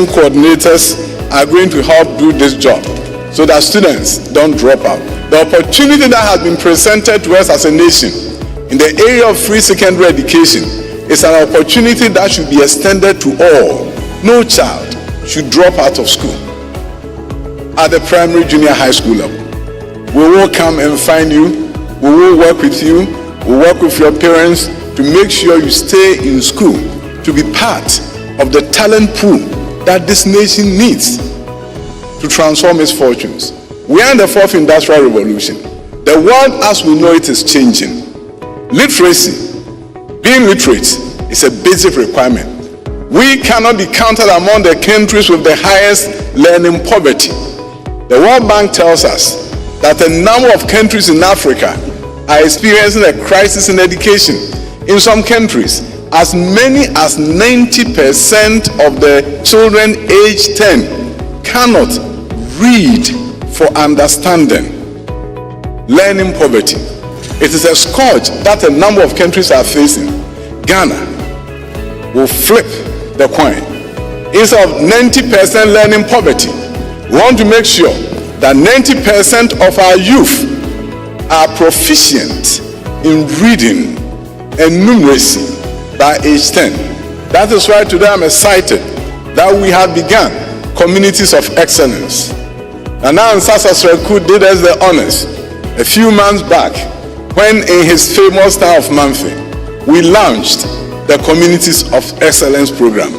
coordinators are going to help do this job so that students don't drop out. The opportunity that has been presented to us as a nation in the area of free secondary education is an opportunity that should be extended to all. No child should drop out of school at the primary, junior high school level. We will come and find you. We will work with you. We'll work with your parents to make sure you stay in school to be part of the talent pool that this nation needs to transform its fortunes. We are in the fourth industrial revolution. The world as we know it is changing. Literacy, being literate, is a basic requirement. We cannot be counted among the countries with the highest learning poverty. The World Bank tells us that a number of countries in Africa are experiencing a crisis in education. In some countries, as many as 90% of the children aged 10 cannot read for understanding. Learning poverty. It is a scourge that a number of countries are facing. Ghana will flip the coin. Instead of 90% learning poverty, we want to make sure that 90% of our youth are proficient in reading and numeracy by age 10. That is why today I'm excited that we have begun communities of excellence. And now Sasa Sreku did us the honors a few months back when in his famous town of Manfi, we launched the Communities of Excellence program.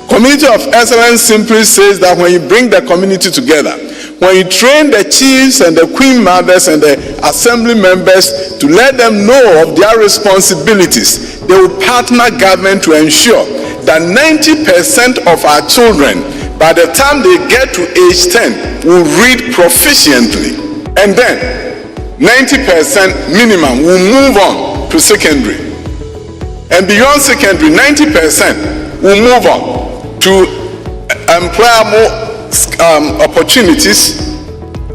Community of Excellence simply says that when you bring the community together, when you train the chiefs and the queen mothers and the assembly members to let them know of their responsibilities, they will partner government to ensure that 90% of our children, by the time they get to age 10, will read proficiently. And then 90% minimum will move on to secondary. And beyond secondary, 90% will move on to employable opportunities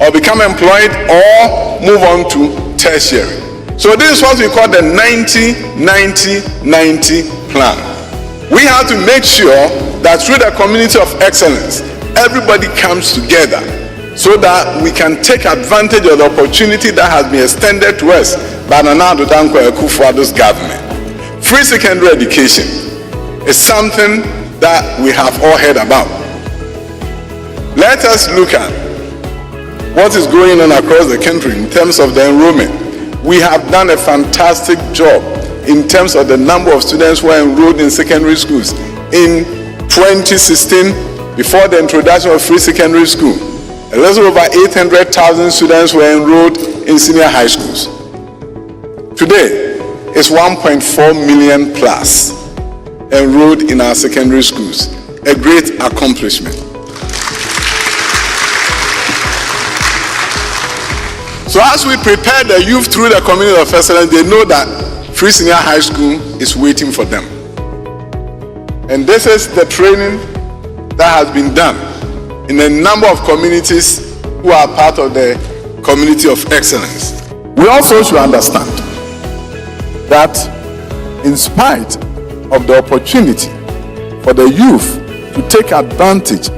or become employed or move on to tertiary. So this is what we call the 90-90-90 plan. We have to make sure that through the community of excellence, everybody comes together so that we can take advantage of the opportunity that has been extended to us by Nana Addo Dankwa Akufo-Addo's government. Free secondary education is something that we have all heard about. Let us look at what is going on across the country in terms of the enrollment. We have done a fantastic job in terms of the number of students who are enrolled in secondary schools. In 2016, before the introduction of free secondary school, a little over 800,000 students were enrolled in senior high schools. Today, it's 1.4 million plus enrolled in our secondary schools. A great accomplishment. So as we prepare the youth through the community of excellence, they know that free senior high school is waiting for them. And this is the training that has been done in a number of communities who are part of the community of excellence. We also should understand that in spite of the opportunity for the youth to take advantage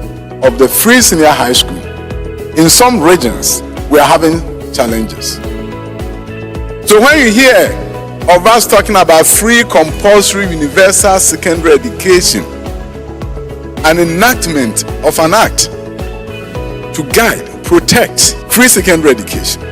of the free senior high school, in some regions we are having challenges. So when you hear of us talking about free compulsory universal secondary education, an enactment of an act to guide, protect free secondary education,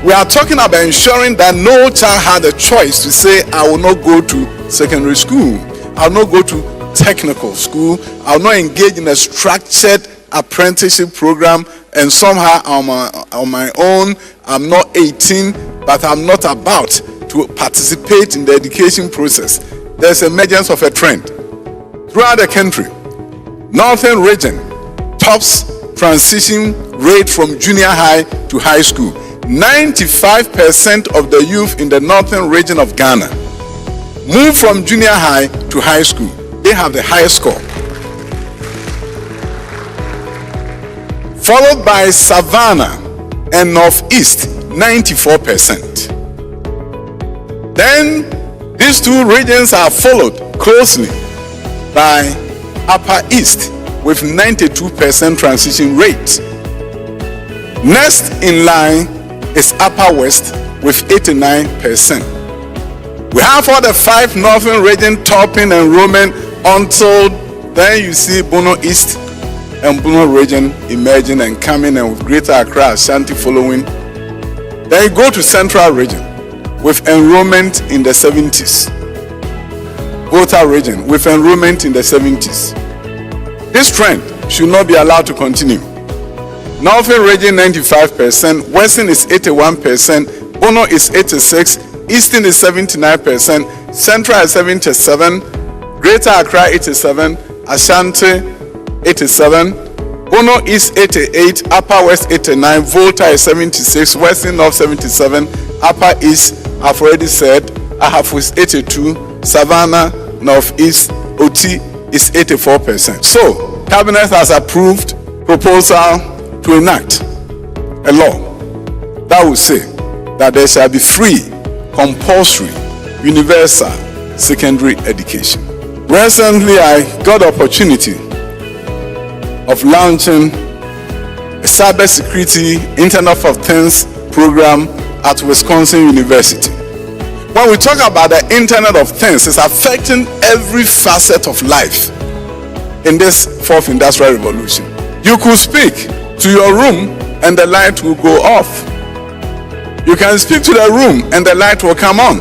we are talking about ensuring that no child had a choice to say, I will not go to secondary school, I will not go to technical school, I will not engage in a structured apprenticeship program, and somehow on my own, I'm not 18, but I'm not about to participate in the education process. There's emergence of a trend. Throughout the country, Northern region tops transition rate from junior high to high school. 95% of the youth in the Northern region of Ghana move from junior high to high school. They have the highest score. Followed by Savannah and Northeast, 94%. Then these two regions are followed closely by Upper East with 92% transition rate. Next in line is Upper West with 89%. We have all the 5 northern region topping enrollment until then you see Bono East and Bono region emerging and coming, and with Greater Accra, Ashanti following. Then you go to Central region with enrollment in the 70s. Volta region with enrollment in the 70s. This trend should not be allowed to continue. Northern region 95%, Western is 81%, Bono is 86%, Eastern is 79%, Central is 77%, Greater Accra 87%, Ashanti 87%, Bono East 88%, Upper West 89%, Volta is 76%, Western North 77%, Upper East, I've already said, Ahafo is 82%, Savannah, Northeast, OT is 84%. So, Cabinet has approved proposal to enact a law that will say that there shall be free, compulsory, universal secondary education. Recently, I got the opportunity of launching a cybersecurity Internet of Things program at Wisconsin University. When we talk about the Internet of Things, it's affecting every facet of life in this 4th Industrial Revolution. You could speak to your room and the light will go off. You can speak to the room and the light will come on.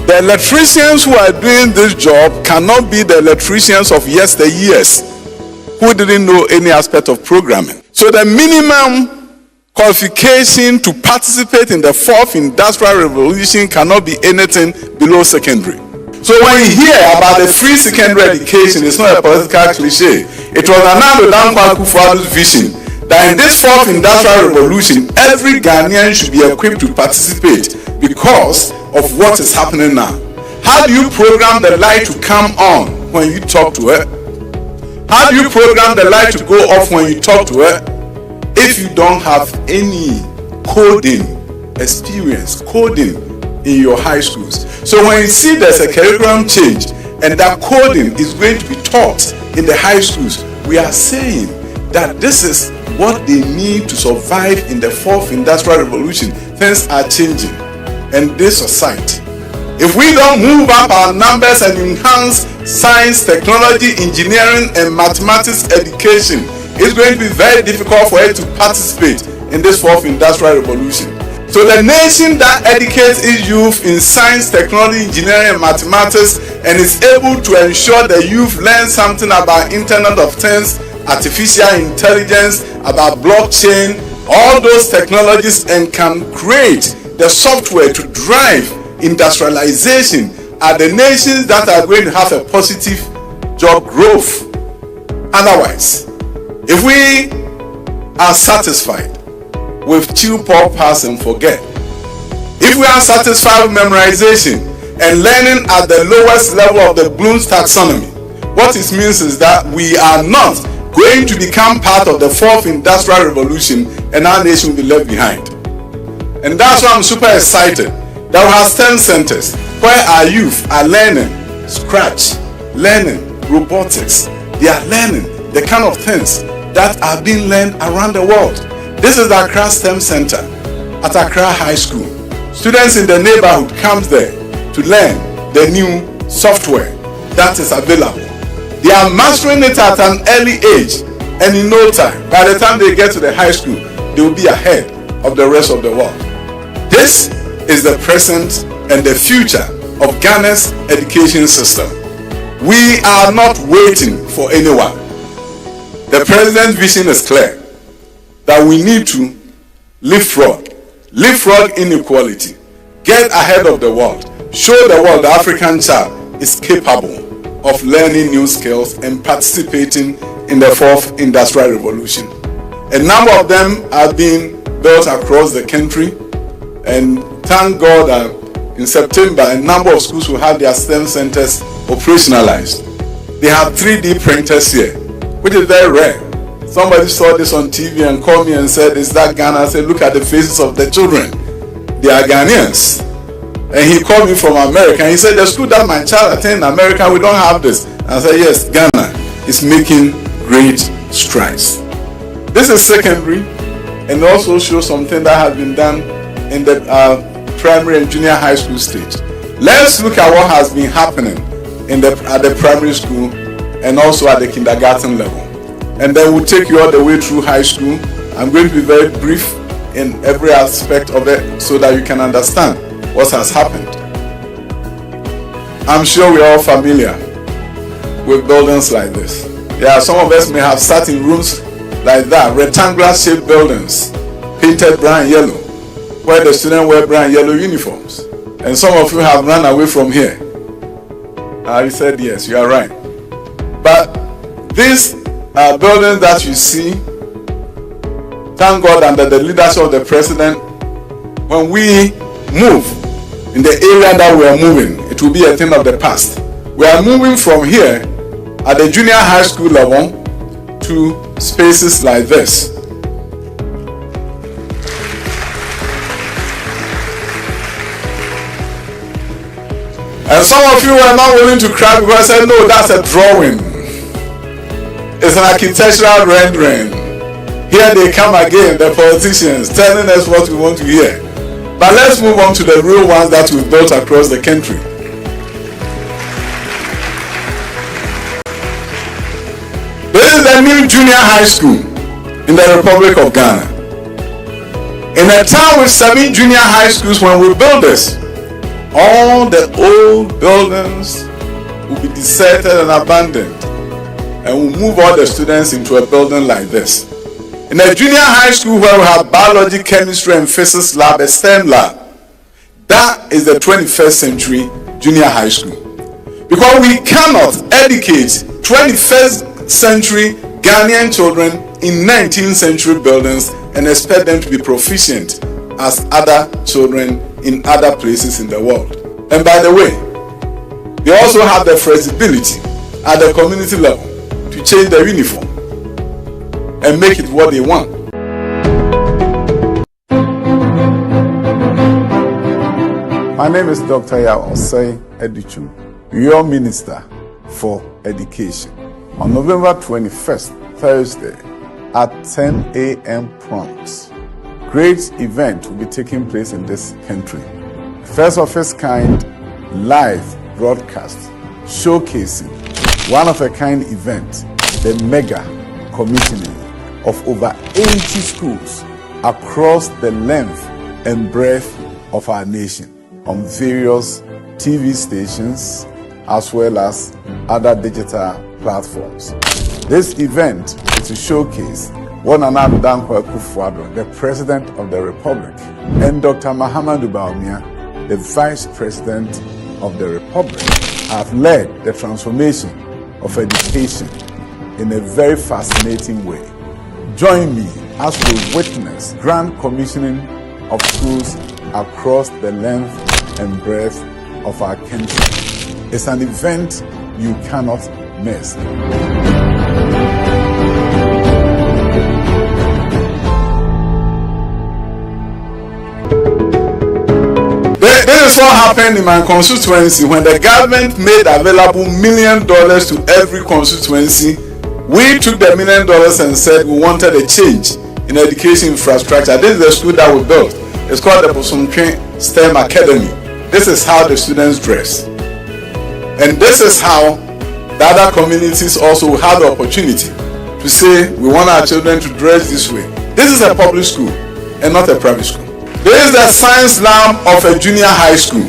The electricians who are doing this job cannot be the electricians of yesteryears who didn't know any aspect of programming. So the minimum qualification to participate in the 4th Industrial Revolution cannot be anything below secondary. So when you hear about the free secondary education, it's not a political cliche. It was Nana Dankwa Akufo-Addo's vision that in this 4th Industrial Revolution, every Ghanaian should be equipped to participate because of what is happening now. How do you program the light to come on when you talk to her? How do you program the light to go off when you talk to her if you don't have any coding experience, coding in your high schools? So when you see there's a curriculum change and that coding is going to be taught in the high schools, we are saying that this is what they need to survive in the 4th Industrial Revolution. Things are changing in this society. If we don't move up our numbers and enhance science, technology, engineering, and mathematics education, it's going to be very difficult for it to participate in this 4th Industrial Revolution. So the nation that educates its youth in science, technology, engineering, and mathematics, and is able to ensure the youth learn something about Internet of Things, artificial intelligence, about blockchain, all those technologies, and can create the software to drive industrialization, are the nations that are going to have a positive job growth. Otherwise, if we are satisfied with chew, pour, pass, and forget, if we are satisfied with memorization and learning at the lowest level of the Bloom's taxonomy, what it means is that we are not going to become part of the 4th Industrial Revolution and our nation will be left behind. And that's why I'm super excited that we have STEM centers where our youth are learning Scratch, learning robotics. They are learning the kind of things that are being learned around the world. This is the Accra STEM Center at Accra High School. Students in the neighborhood come there to learn the new software that is available. They are mastering it at an early age, and in no time, by the time they get to the high school, they will be ahead of the rest of the world. This is the present and the future of Ghana's education system. We are not waiting for anyone. The president's vision is clear that we need to leapfrog inequality, get ahead of the world, show the world the African child is capable of learning new skills and participating in the 4th Industrial Revolution. A number of them are being built across the country, and thank God that in September a number of schools will have their STEM centers operationalized. They have 3D printers here, which is very rare. Somebody saw this on TV and called me and said, "Is that Ghana?" I said, "Look at the faces of the children. They are Ghanaians." And he called me from America and he said, "The school that my child attends in America, we don't have this." I said, "Yes, Ghana is making great great strides. This is secondary, and also shows something that has been done in the primary and junior high school stage. Let's look at what has been happening at the primary school and also at the kindergarten level. And then we'll take you all the way through high school. I'm going to be very brief in every aspect of it so that you can understand what has happened. I'm sure we're all familiar with buildings like this. Yeah, some of us may have sat in rooms like that, rectangular shaped buildings, painted brown and yellow, where the students wear brown and yellow uniforms. And some of you have run away from here. You said yes, you are right. But these buildings that you see, thank God, under the leadership of the president, when we move in the area that we are moving, it will be a thing of the past. We are moving from here at the junior high school level to spaces like this. And some of you are not willing to cry because I said, no, that's a drawing. It's an architectural rendering. Here they come again, the politicians, telling us what we want to hear. But let's move on to the real ones that we've built across the country. This is the new junior high school in the Republic of Ghana. In a town with 7 junior high schools, when we build this, all the old buildings will be deserted and abandoned, and we'll move all the students into a building like this. In a junior high school where we have biology, chemistry, and physics lab, a STEM lab, that is the 21st century junior high school. Because we cannot educate 21st century Ghanaian children in 19th century buildings and expect them to be proficient as other children in other places in the world. And by the way, they also have the flexibility at the community level to change their uniform and make it what they want. My name is Dr. Osei Edichum, your Minister for Education. On November 21st, Thursday, at 10 a.m. prompt, great event will be taking place in this country. First of its kind, live broadcast showcasing one-of-a-kind event, the mega commissioning of over 80 schools across the length and breadth of our nation on various TV stations as well as other digital platforms. This event is to showcase what Nana Dankwa Akufo-Addo, the President of the Republic, and Dr. Mahamudu Bawumia, the Vice President of the Republic, have led the transformation of education in a very fascinating way. Join me as we witness grand commissioning of schools across the length and breadth of our country. It's an event you cannot miss. This is what happened in my constituency when the government made available $1 million to every constituency. We took the $1 million and said we wanted a change in education infrastructure. This is the school that we built. It's called the Bosomtwe STEM Academy. This is how the students dress. And this is how the other communities also will have the opportunity to say we want our children to dress this way. This is a public school and not a private school. This is the science lab of a junior high school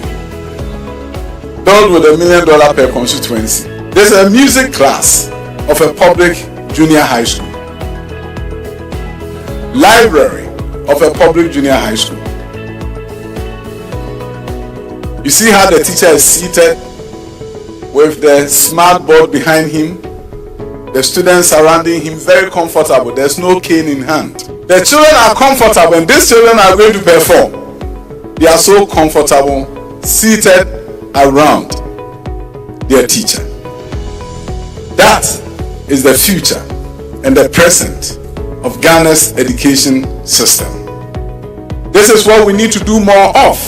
built with $1 million per constituency. This is a music class of a public junior high school. Library of a public junior high school. You see how the teacher is seated with the smart board behind him, the students surrounding him, very comfortable. There's no cane in hand. The children are comfortable, and these children are going to perform. They are so comfortable, seated around their teacher. That is the future and the present of Ghana's education system. This is what we need to do more of.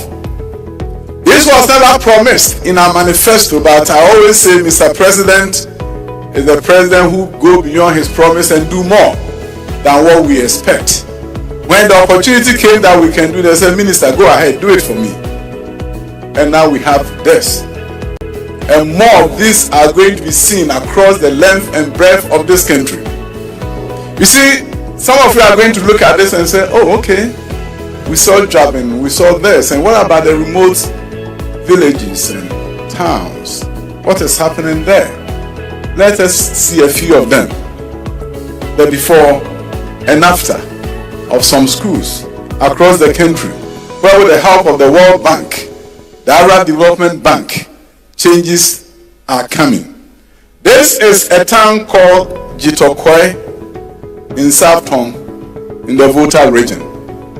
This was never promised in our manifesto, but I always say, Mr. President, is the president who go beyond his promise and do more than what we expect. When the opportunity came that we can do this, I said, Minister, go ahead, do it for me. And now we have this. And more of these are going to be seen across the length and breadth of this country. You see, some of you are going to look at this and say, oh, okay, we saw jobbing, we saw this, and what about the remote villages and towns? What is happening there? Let us see a few of them. The before and after of some schools across the country, where with the help of the World Bank, the Arab Development Bank, changes are coming. This is a town called Jitokwe in South Tong in the Volta region.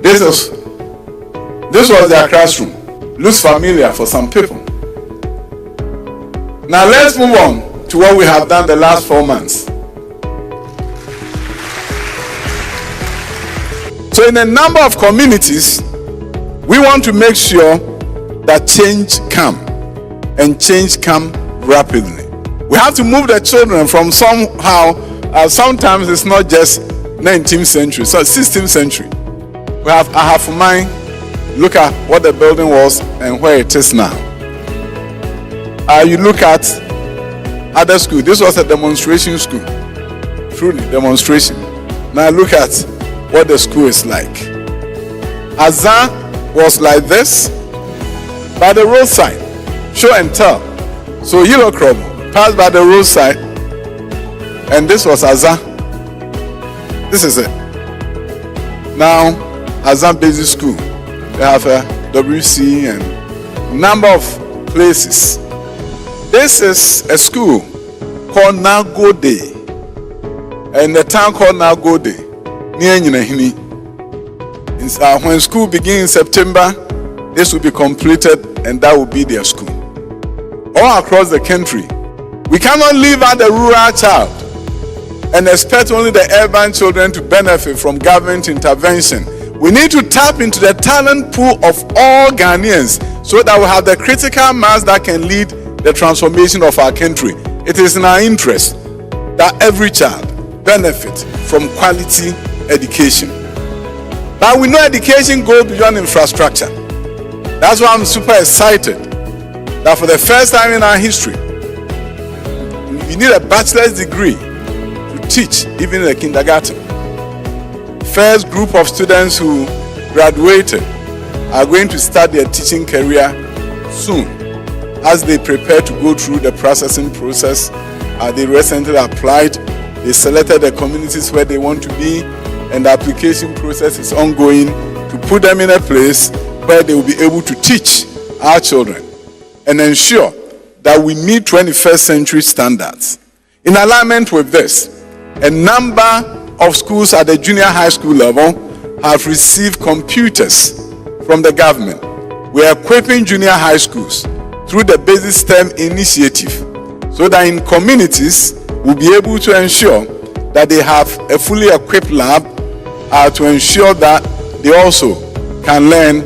This was their classroom. Looks familiar for some people. Now let's move on to what we have done the last 4 months. So in a number of communities, we want to make sure that change come, and change come rapidly. We have to move the children from somehow, sometimes it's not just 19th century, so 16th century. We have Ahafumai, look at what the building was and where it is now. You look at other school, this was a demonstration school, truly demonstration. Now look at what the school is like. Azan was like this, by the roadside, show and tell. So Electoral passed by the roadside, and this was Azan. This is it. Now, Azan Basic School, they have a WC and number of places. This is a school called Nagode, and the town called Nagode, near Nyinahini. When school begins in September, this will be completed, and that will be their school. All across the country, we cannot leave out the rural child and expect only the urban children to benefit from government intervention. We need to tap into the talent pool of all Ghanaians so that we have the critical mass that can lead the transformation of our country. It is in our interest that every child benefit from quality education. But we know education goes beyond infrastructure. That's why I'm super excited that for the first time in our history, you need a bachelor's degree to teach even in the kindergarten. First group of students who graduated are going to start their teaching career soon as they prepare to go through the processing process. They recently applied, they selected the communities where they want to be, and the application process is ongoing to put them in a place where they will be able to teach our children and ensure that we meet 21st century standards. In alignment with this, a number of schools at the junior high school level have received computers from the government. We are equipping junior high schools through the Basic STEM initiative so that in communities we'll be able to ensure that they have a fully equipped lab to ensure that they also can learn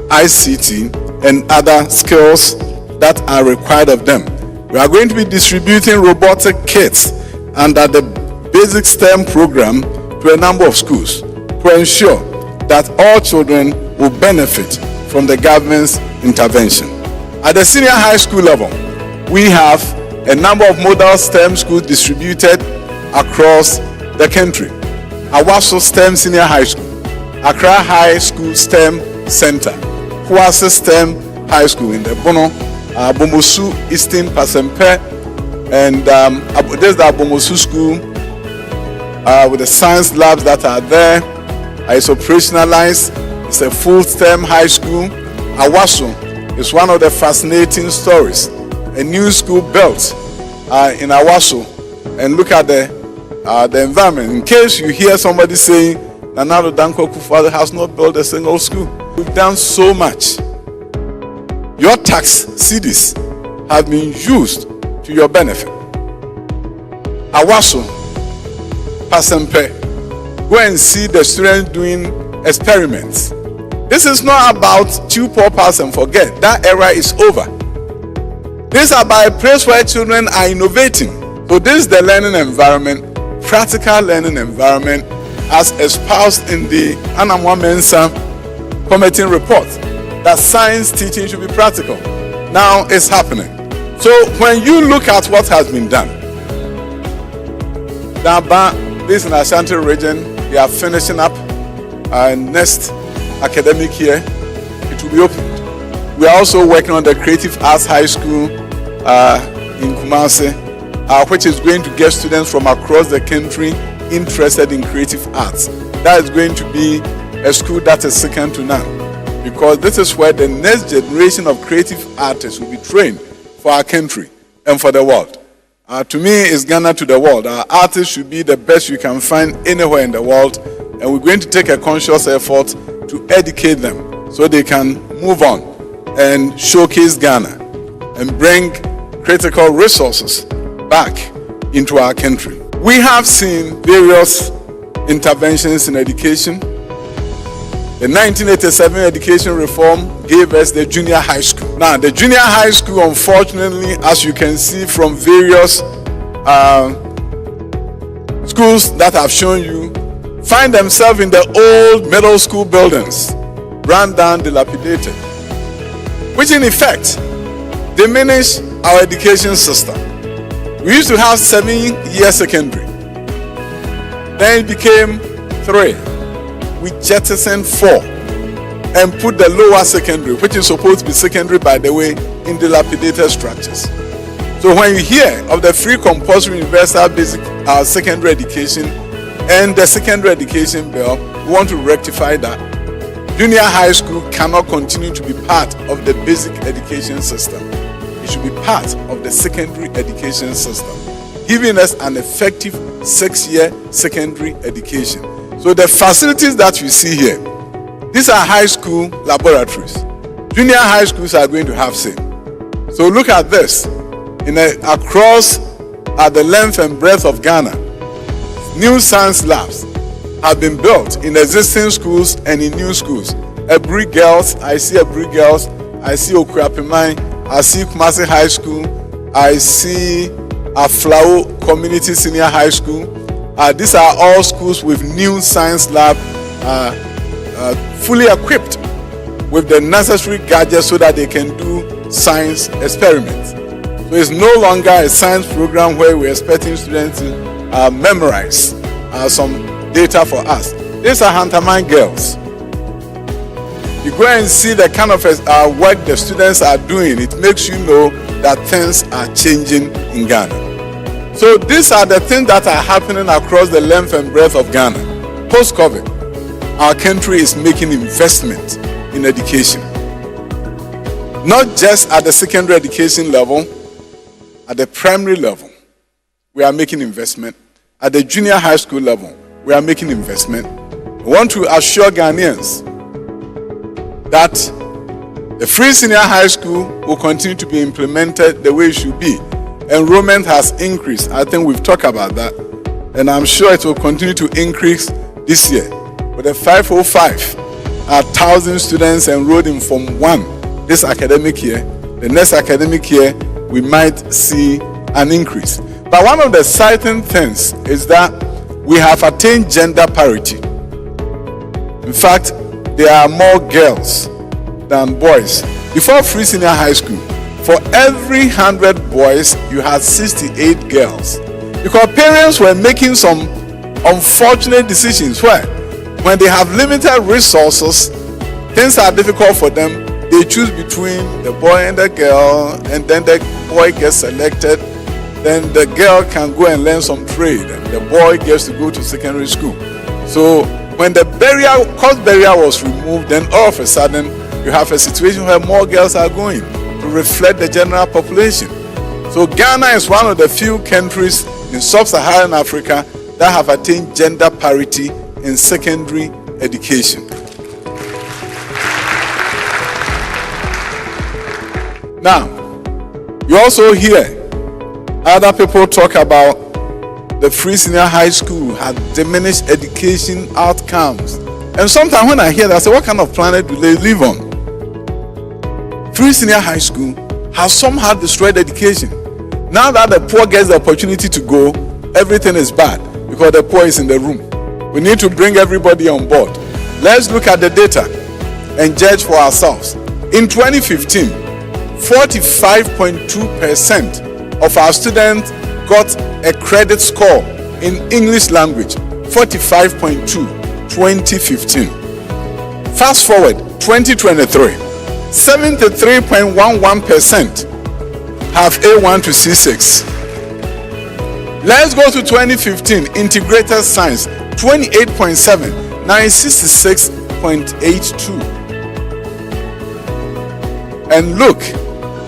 ICT and other skills that are required of them. We are going to be distributing robotic kits under the Basic STEM program to a number of schools to ensure that all children will benefit from the government's intervention. At the senior high school level, we have a number of model STEM schools distributed across the country. Awaso STEM Senior High School, Accra High School STEM Center, Kwasi STEM High School in the Bono, Bomosu Eastern Pasempe, and there's the Bomosu School with the science labs that are there. It's operationalized. It's a full STEM high school. Awaso is one of the fascinating stories. A new school built in Awaso, and look at the environment. In case you hear somebody saying Nana Addo Dankwa Akufo-Addo has not built a single school, we've done so much. Your tax cedis have been used to your benefit. Awaso, Pasempe, go and see the students doing experiments. This is not about chew poor pass and forget. That era is over. This is about a place where children are innovating. So this is the learning environment, practical learning environment, as espoused in the Anamwa Mensa Committee report, that science teaching should be practical. Now it's happening. So when you look at what has been done, this in Ashanti region, they are finishing up next academic year. It will be opened. We are also working on the Creative Arts High School in Kumasi, which is going to get students from across the country interested in creative arts. That is going to be a school that is second to none, because this is where the next generation of creative artists will be trained for our country and for the world. To me, it's Ghana to the world. Our artists should be the best you can find anywhere in the world, and we're going to take a conscious effort to educate them so they can move on and showcase Ghana and bring critical resources back into our country. We have seen various interventions in education. The 1987 education reform gave us the junior high school. Now, the junior high school, unfortunately, as you can see from various schools that I've shown you, find themselves in the old middle school buildings, run down, dilapidated, which in effect diminish our education system. We used to have 7-year secondary. Then it became 3. We jettisoned 4 and put the lower secondary, which is supposed to be secondary by the way, in dilapidated structures. So when you hear of the free compulsory universal basic secondary education and the secondary education bill, we want to rectify that. Junior high school cannot continue to be part of the basic education system. It should be part of the secondary education system, giving us an effective 6-year secondary education. So the facilities that you see here, these are high school laboratories. Junior high schools are going to have same. So look at this. Across the length and breadth of Ghana, new science labs have been built in existing schools and in new schools. Ebri Girls, I see Ebri Girls, I see Okuapimai, I see Kumasi High School, I see Aflao Community Senior High School. These are all schools with new science lab, fully equipped with the necessary gadgets so that they can do science experiments. So it's no longer a science program where we're expecting students to memorize some data for us. These are Hantaman girls. You go and see the kind of work the students are doing. It makes you know that things are changing in Ghana. So these are the things that are happening across the length and breadth of Ghana. Post-COVID, our country is making investment in education. Not just at the secondary education level, at the primary level, we are making investment. At the junior high school level, we are making investment. We want to assure Ghanaians that the free senior high school will continue to be implemented the way it should be. Enrollment has increased. I think we've talked about that. And I'm sure it will continue to increase this year. With the 505,000 students enrolled in Form 1 this academic year, the next academic year, we might see an increase. But one of the exciting things is that we have attained gender parity. In fact, there are more girls than boys. Before free senior high school, for every 100 boys, you had 68 girls. Because parents were making some unfortunate decisions where, when they have limited resources, things are difficult for them. They choose between the boy and the girl, and then the boy gets selected. Then the girl can go and learn some trade, and the boy gets to go to secondary school. So when the cost barrier was removed, then all of a sudden you have a situation where more girls are going to reflect the general population. So Ghana is one of the few countries in sub-Saharan Africa that have attained gender parity in secondary education. Now, you also hear other people talk about the free senior high school had diminished education outcomes. And sometimes when I hear that, I say, what kind of planet do they live on? Free senior high school has somehow destroyed education. Now that the poor gets the opportunity to go, everything is bad because the poor is in the room. We need to bring everybody on board. Let's look at the data and judge for ourselves. In 2015, 45.2% of our students got a credit score in English language. 45.2, 2015. Fast forward, 2023, 73.11% have A1 to C6. Let's go to 2015, integrated science, 28.7, 966.82. And look,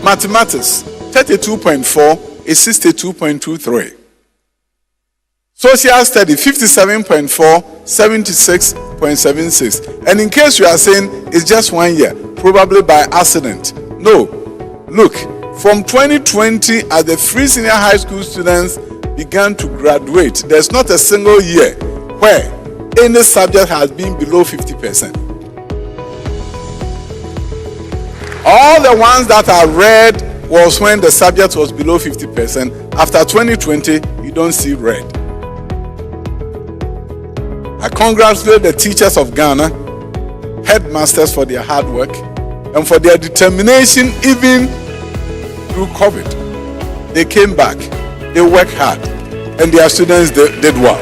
mathematics, 32.4 is 62.23. Social study, 57.4, 76.76. And in case you are saying it's just 1 year, probably by accident. No, look, from 2020, as the free senior high school students began to graduate, there's not a single year where any subject has been below 50%. All the ones that are red was when the subject was below 50%. After 2020, you don't see red. I congratulate the teachers of Ghana, headmasters for their hard work, and for their determination even through COVID. They came back, they worked hard, and their students did well.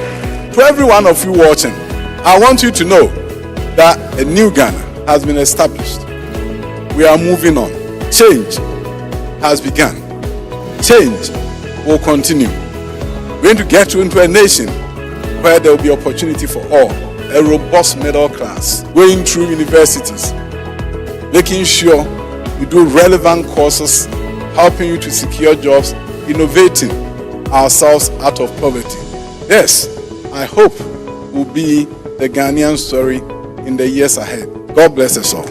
To every one of you watching, I want you to know that a new Ghana has been established. We are moving on. Change has begun. Change will continue. We're going to get you into a nation where there will be opportunity for all, a robust middle class, going through universities, making sure we do relevant courses, helping you to secure jobs, innovating ourselves out of poverty. Yes, I hope will be the Ghanaian story in the years ahead. God bless us all.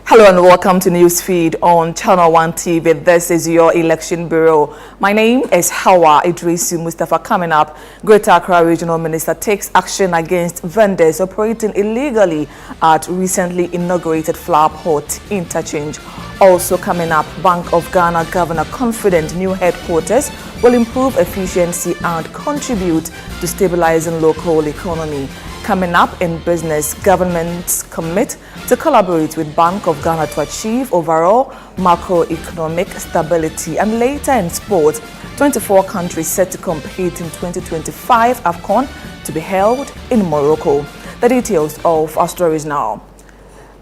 Hello and welcome to Newsfeed on Channel 1 TV. This is your election bureau. My name is Hawa Idrisu Mustafa. Coming up, Greater Accra Regional Minister takes action against vendors operating illegally at recently inaugurated Flower Pot interchange. Also coming up, Bank of Ghana Governor confident new headquarters will improve efficiency and contribute to stabilizing local economy. Coming up in business, governments commit to collaborate with Bank of Ghana to achieve overall macroeconomic stability. And later in sports, 24 countries set to compete in 2025 AFCON to be held in Morocco. The details of our stories now.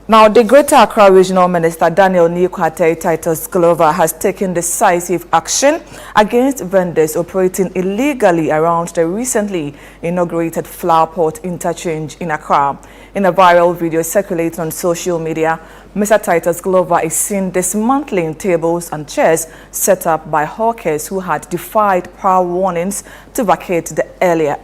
Now, the Greater Accra Regional Minister Daniel Nikwate Titus Glover has taken decisive action against vendors operating illegally around the recently inaugurated Flower Pot interchange in Accra. In a viral video circulating on social media, Mr. Titus Glover is seen dismantling tables and chairs set up by hawkers who had defied prior warnings to vacate the area.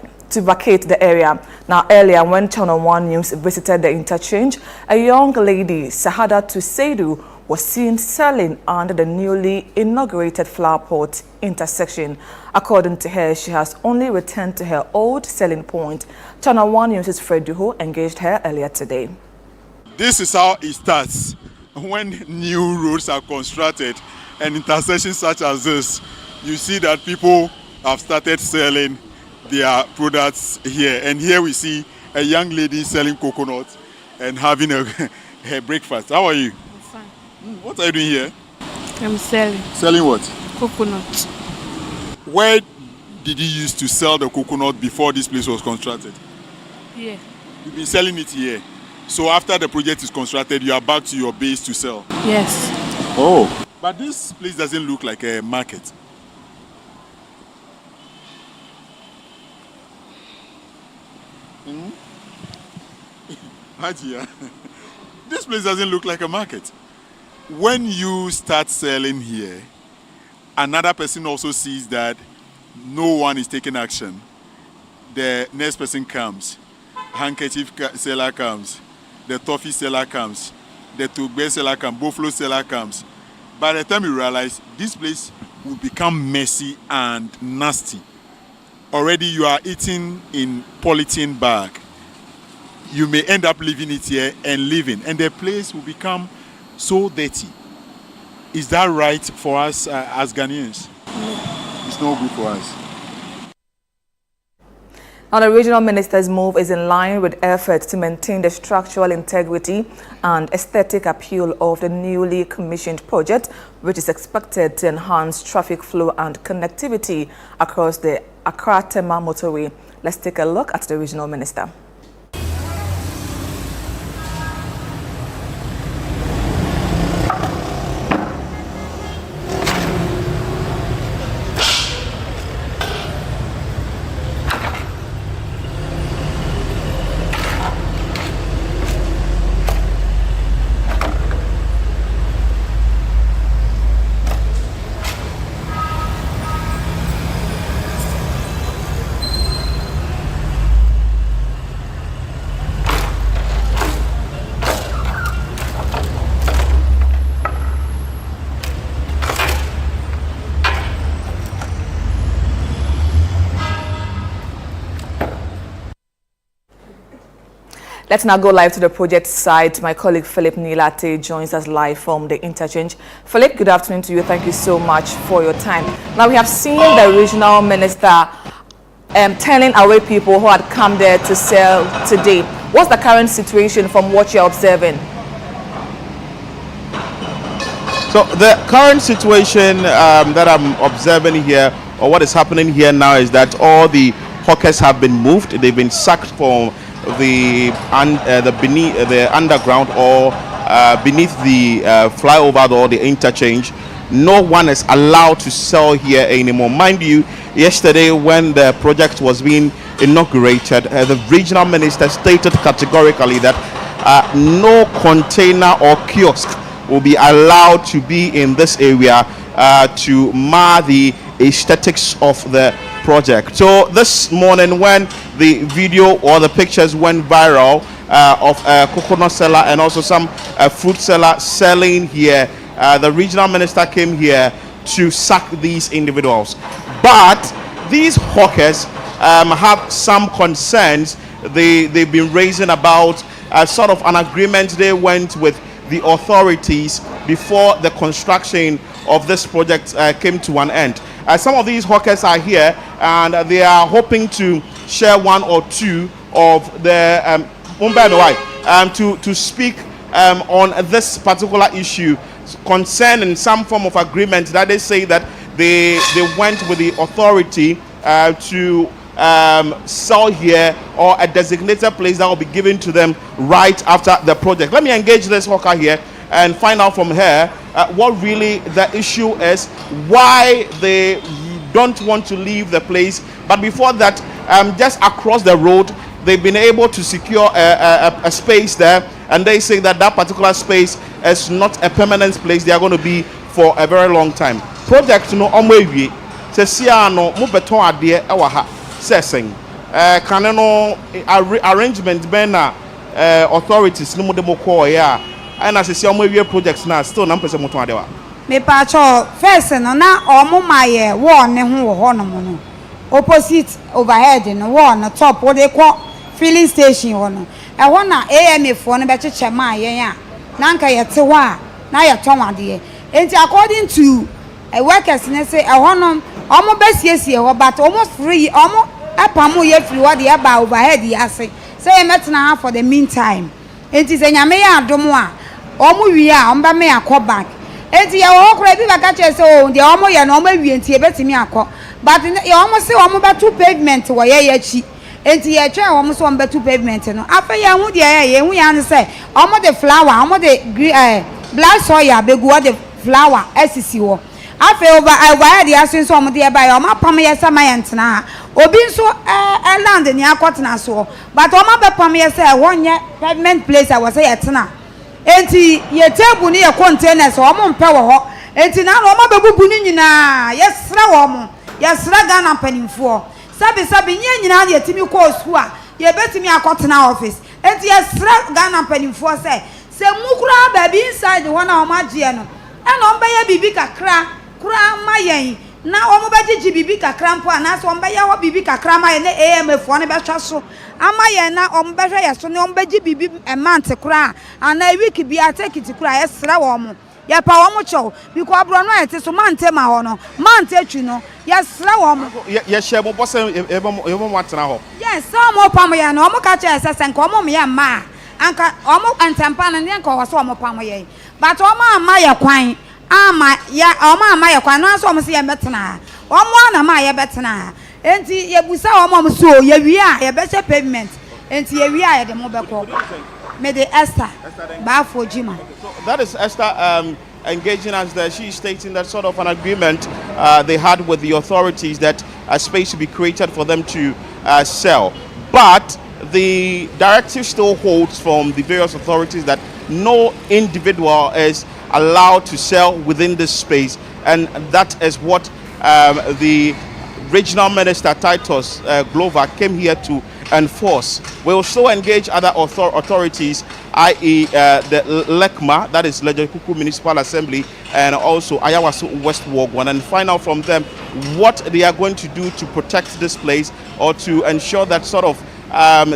Now, earlier when Channel 1 News visited the interchange, a young lady, Sahada Tuseidu, was seen selling under the newly inaugurated flower pot intersection. According to her, she has only returned to her old selling point. Channel 1 News' Fred Duho engaged her earlier today. This is how it starts when new roads are constructed and intersections such as this. You see that people have started selling their products here, and here we see a young lady selling coconut and having her breakfast. How are you? I'm fine. What are you doing here? I'm selling Selling what? coconut. Where did you used to sell the coconut before this place was constructed? Yeah. You've been selling it here. So after the project is constructed, you are back to your base to sell. Yes. Oh. But this place doesn't look like a market. Hajia, this place doesn't look like a market. When you start selling here, another person also sees that no one is taking action. The next person comes, handkerchief seller comes, the toffee seller comes, the tugbe seller comes, buffalo seller comes. By the time you realize, this place will become messy and nasty. Already you are eating in polythene bag. You may end up leaving it here and leaving, and the place will become so dirty. Is that right for us as Ghanaians? No. It's not good for us. Now, the regional minister's move is in line with efforts to maintain the structural integrity and aesthetic appeal of the newly commissioned project, which is expected to enhance traffic flow and connectivity across the Accra-Tema motorway. Let's take a look at the regional minister. Let's now go live to the project site. My colleague Philip Nilate joins us live from the interchange. Philip, good afternoon to you. Thank you so much for your time. Now, we have seen the regional minister turning away people who had come there to sell today. What's the current situation from what you're observing? So the current situation that I'm observing here, or what is happening here now, is that all the hawkers have been moved. They've been sacked from the underground or beneath the flyover or the interchange. No one is allowed to sell here anymore. Mind you, yesterday when the project was being inaugurated, the regional minister stated categorically that no container or kiosk will be allowed to be in this area to mar the aesthetics of the project. So this morning, when the video or the pictures went viral of a coconut seller and also some fruit seller selling here, the regional minister came here to sack these individuals. But these hawkers have some concerns they've been raising about sort of an agreement they went with the authorities before the construction of this project came to an end. Some of these hawkers are here and they are hoping to share one or two of the to speak on this particular issue concerning some form of agreement that they say that they went with the authority to sell here, or a designated place that will be given to them right after the project. Let me engage this hawker here and find out from her what really the issue is, why they don't want to leave the place. But before that, just across the road, they've been able to secure a space there, and they say that that particular space is not a permanent place. They are going to be for a very long time. Project no omwewi sesia no mo beton ade e wa ha seseng kan no arrangement ben na authorities no mo de mo call ya And as I see, I'm projects now still na mpese moto adewa. Me pacho first no na omo maye wall ne ho wo ho no no. Opposite overhead no wall no top what they call filling station ho no. E ho na AMA fo no be cheche ma yen a. Na nka ye te ho a na ye ton ade. Enti according to workers ne say e ho no omo be siesie ho but almost free omo apamu ye free what dey ba overhead ya say say metna ha for the meantime. Enti se nyame ya adomo a omo wi a omba me akọ back. Enti ye wo kura bi baka che say o de omo ye no omo wi enti e betimi akọ but ye omo say omo ba two pavement wo ye yachi enti ye twa omo so omo ba two pavement no afa ye hu de ye hu ya ne say omo de flower omo de black soya begu de flower asisi wo afa over de asen so omo de ba ye omo pam ye sama ye ntena obi nso land ni akotena so but omo be pam ye say wonye pavement place I was say ye tena enti ye table ni ye containers omo mpe wo ho enti na omo bebubu ni nyina ye sra wo mo ye sra Ghana panimfo sabi nye nyina ye timi ko school a ye betimi akotena office enti ye sra Ghana panimfo say se mukura ba bi inside ho na omo agye no e na omba ye bibi kakra kura ma yen na omo bagye bibi kakra mpo ana so omba ye ho bibi kakra ma ye na AMFo ne be twa so ama ye na omo behwe ye so ne omo bagye bibi a month kura ana week bi atakiti kura ye sra wo mo ya pa wo mo chow because bro no ete so mante ma ho no mante atwi no ya sra wo mo ye hye mo boss e mo atena ho yes so mo pam ye no mo ka che sese nka mo me ma anka omo antampa na nka ho so mo pam ye but omo ama ye kwan ama ya omo ama ye kwan no so omo se ye betena omo na ma ye betena enti ye busa omo so ye wi a ye be che pavement enti ye wi a ye de mo be ko me de Esther ba for jima. So that is Esther engaging us there. She's stating that sort of an agreement they had with the authorities that a space should be created for them to sell. But the directive still holds from the various authorities that no individual is allowed to sell within this space, and that is what the regional minister Titus Glover came here to enforce. We will still engage other authorities, i.e. the LECMA, that is Legislative Municipal Assembly, and also Ayawaso West Ward 1, and find out from them what they are going to do to protect this place or to ensure that sort of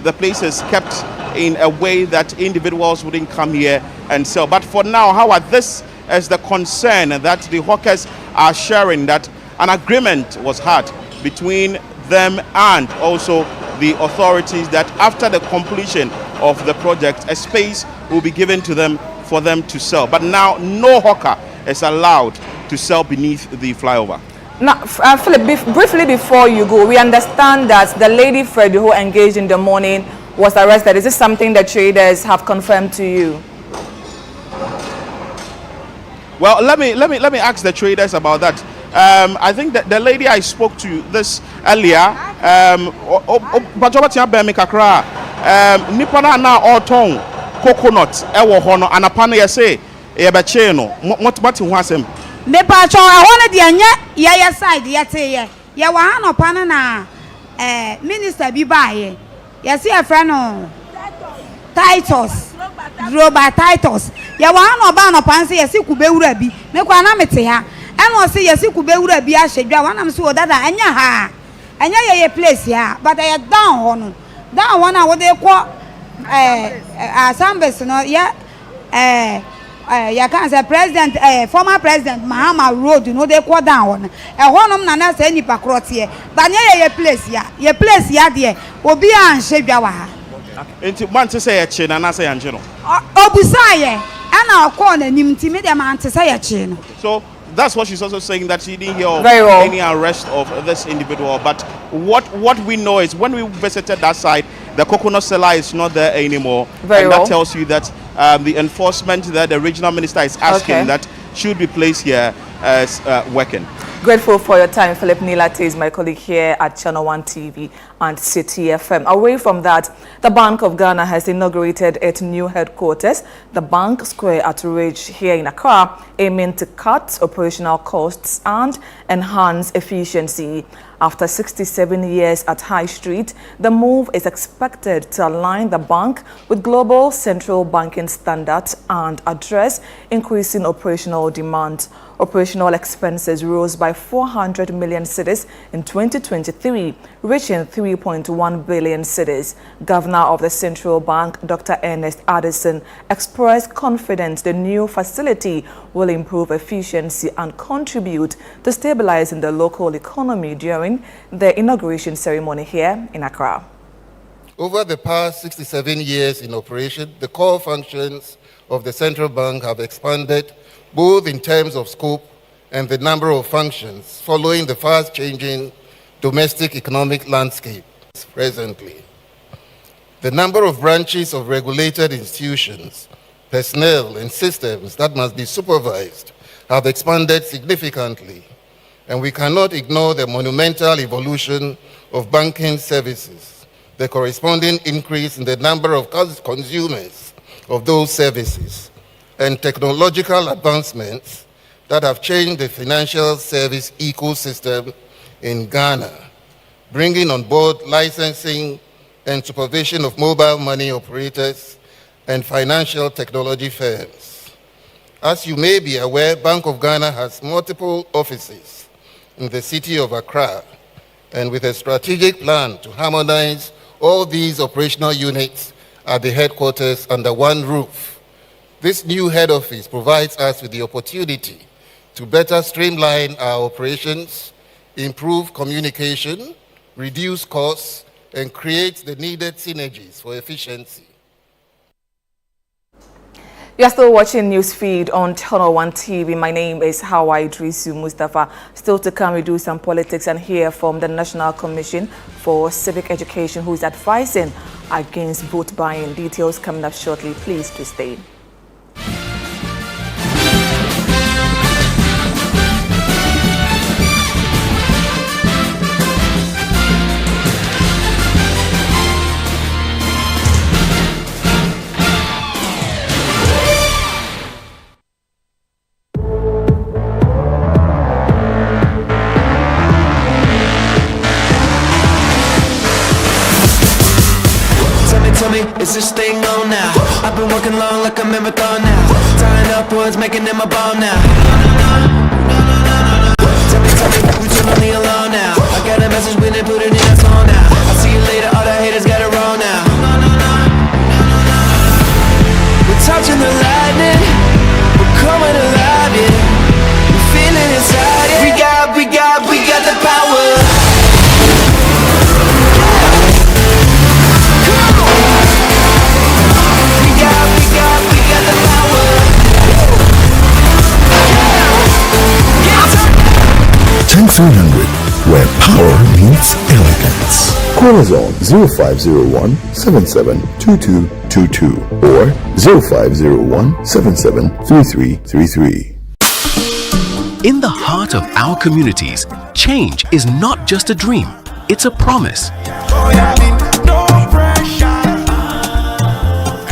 the place is kept in a way that individuals wouldn't come here and sell. But for now, however, this is the concern that the hawkers are sharing, that an agreement was had between them and also the authorities that after the completion of the project, a space will be given to them for them to sell. But now no hawker is allowed to sell beneath the flyover. Now, Philip, briefly before you go, we understand that the lady Freddie who engaged in the morning was arrested. Is this something the traders have confirmed to you? Well, let me ask the traders about that. I think that the lady I spoke to this earlier, Nipana na auton coconut ewo hono anapana yese ebeche no what hu asem me pa cho I want de anya ye side ye te ye wa ha no pana na minister bi ba ye se e friend no Titus Global Titus ye wa ha no ba no pan se ye se kube wura bi me kwa na mete ha eno se ye se kube wura bi a hwedwa wa na so dada anya ye place ya but I down ho no that one what they call assemblies no yeah ya can say president former president Mahama Road no they call down one honum na na say nipa krotie but ye place ya there obi an hwedwa wa ha enti man te say ye na na say anje no obusa ye ana okọ na nim ti me dem an te say ye no. So that's what she's also saying, that she didn't hear of any arrest of this individual. But what we know is when we visited that side, the coconut seller is not there anymore. That tells you that the enforcement that the regional minister is asking that should be placed here is working. Grateful for your time. Philip Nilate is my colleague here at Channel 1 TV and City FM. Away from that, the Bank of Ghana has inaugurated its new headquarters, the Bank Square at Ridge here in Accra, aiming to cut operational costs and enhance efficiency. After 67 years at High Street, the move is expected to align the bank with global central banking standards and address increasing operational demand. Operational expenses rose by 400 million cedis in 2023, reaching 3.1 billion cedis. Governor of the Central Bank, Dr. Ernest Addison, expressed confidence the new facility will improve efficiency and contribute to stabilizing the local economy during the inauguration ceremony here in Accra. Over the past 67 years in operation, the core functions of the central bank have expanded both in terms of scope and the number of functions following the fast-changing domestic economic landscape presently. The number of branches of regulated institutions, personnel, and systems that must be supervised have expanded significantly, and we cannot ignore the monumental evolution of banking services, the corresponding increase in the number of consumers of those services, and technological advancements that have changed the financial service ecosystem in Ghana, bringing on board licensing and supervision of mobile money operators and financial technology firms. As you may be aware, Bank of Ghana has multiple offices in the city of Accra, and with a strategic plan to harmonize all these operational units at the headquarters under one roof. This new head office provides us with the opportunity to better streamline our operations, improve communication, reduce costs, and create the needed synergies for efficiency. You're still watching Newsfeed on Channel 1 TV. My name is Hawa Idrisu Mustafa. Still to come, we do some politics and hear from the National Commission for Civic Education, who is advising against vote buying. Details coming up shortly. Please to stay. Is this thing on now? I've been working long like a marathon now. Tying up words, making them a ball now. Tell me, we turn on the alarm now. I got a message when they put it in a song now. I'll see you later, all the haters got it wrong now. We're touching the lightning, we're coming alive, yeah. We're feeling inside, yeah. We got the power. Where power meets elegance. Call us on 0501 772222 or 0501 773333. In the heart of our communities, change is not just a dream, it's a promise.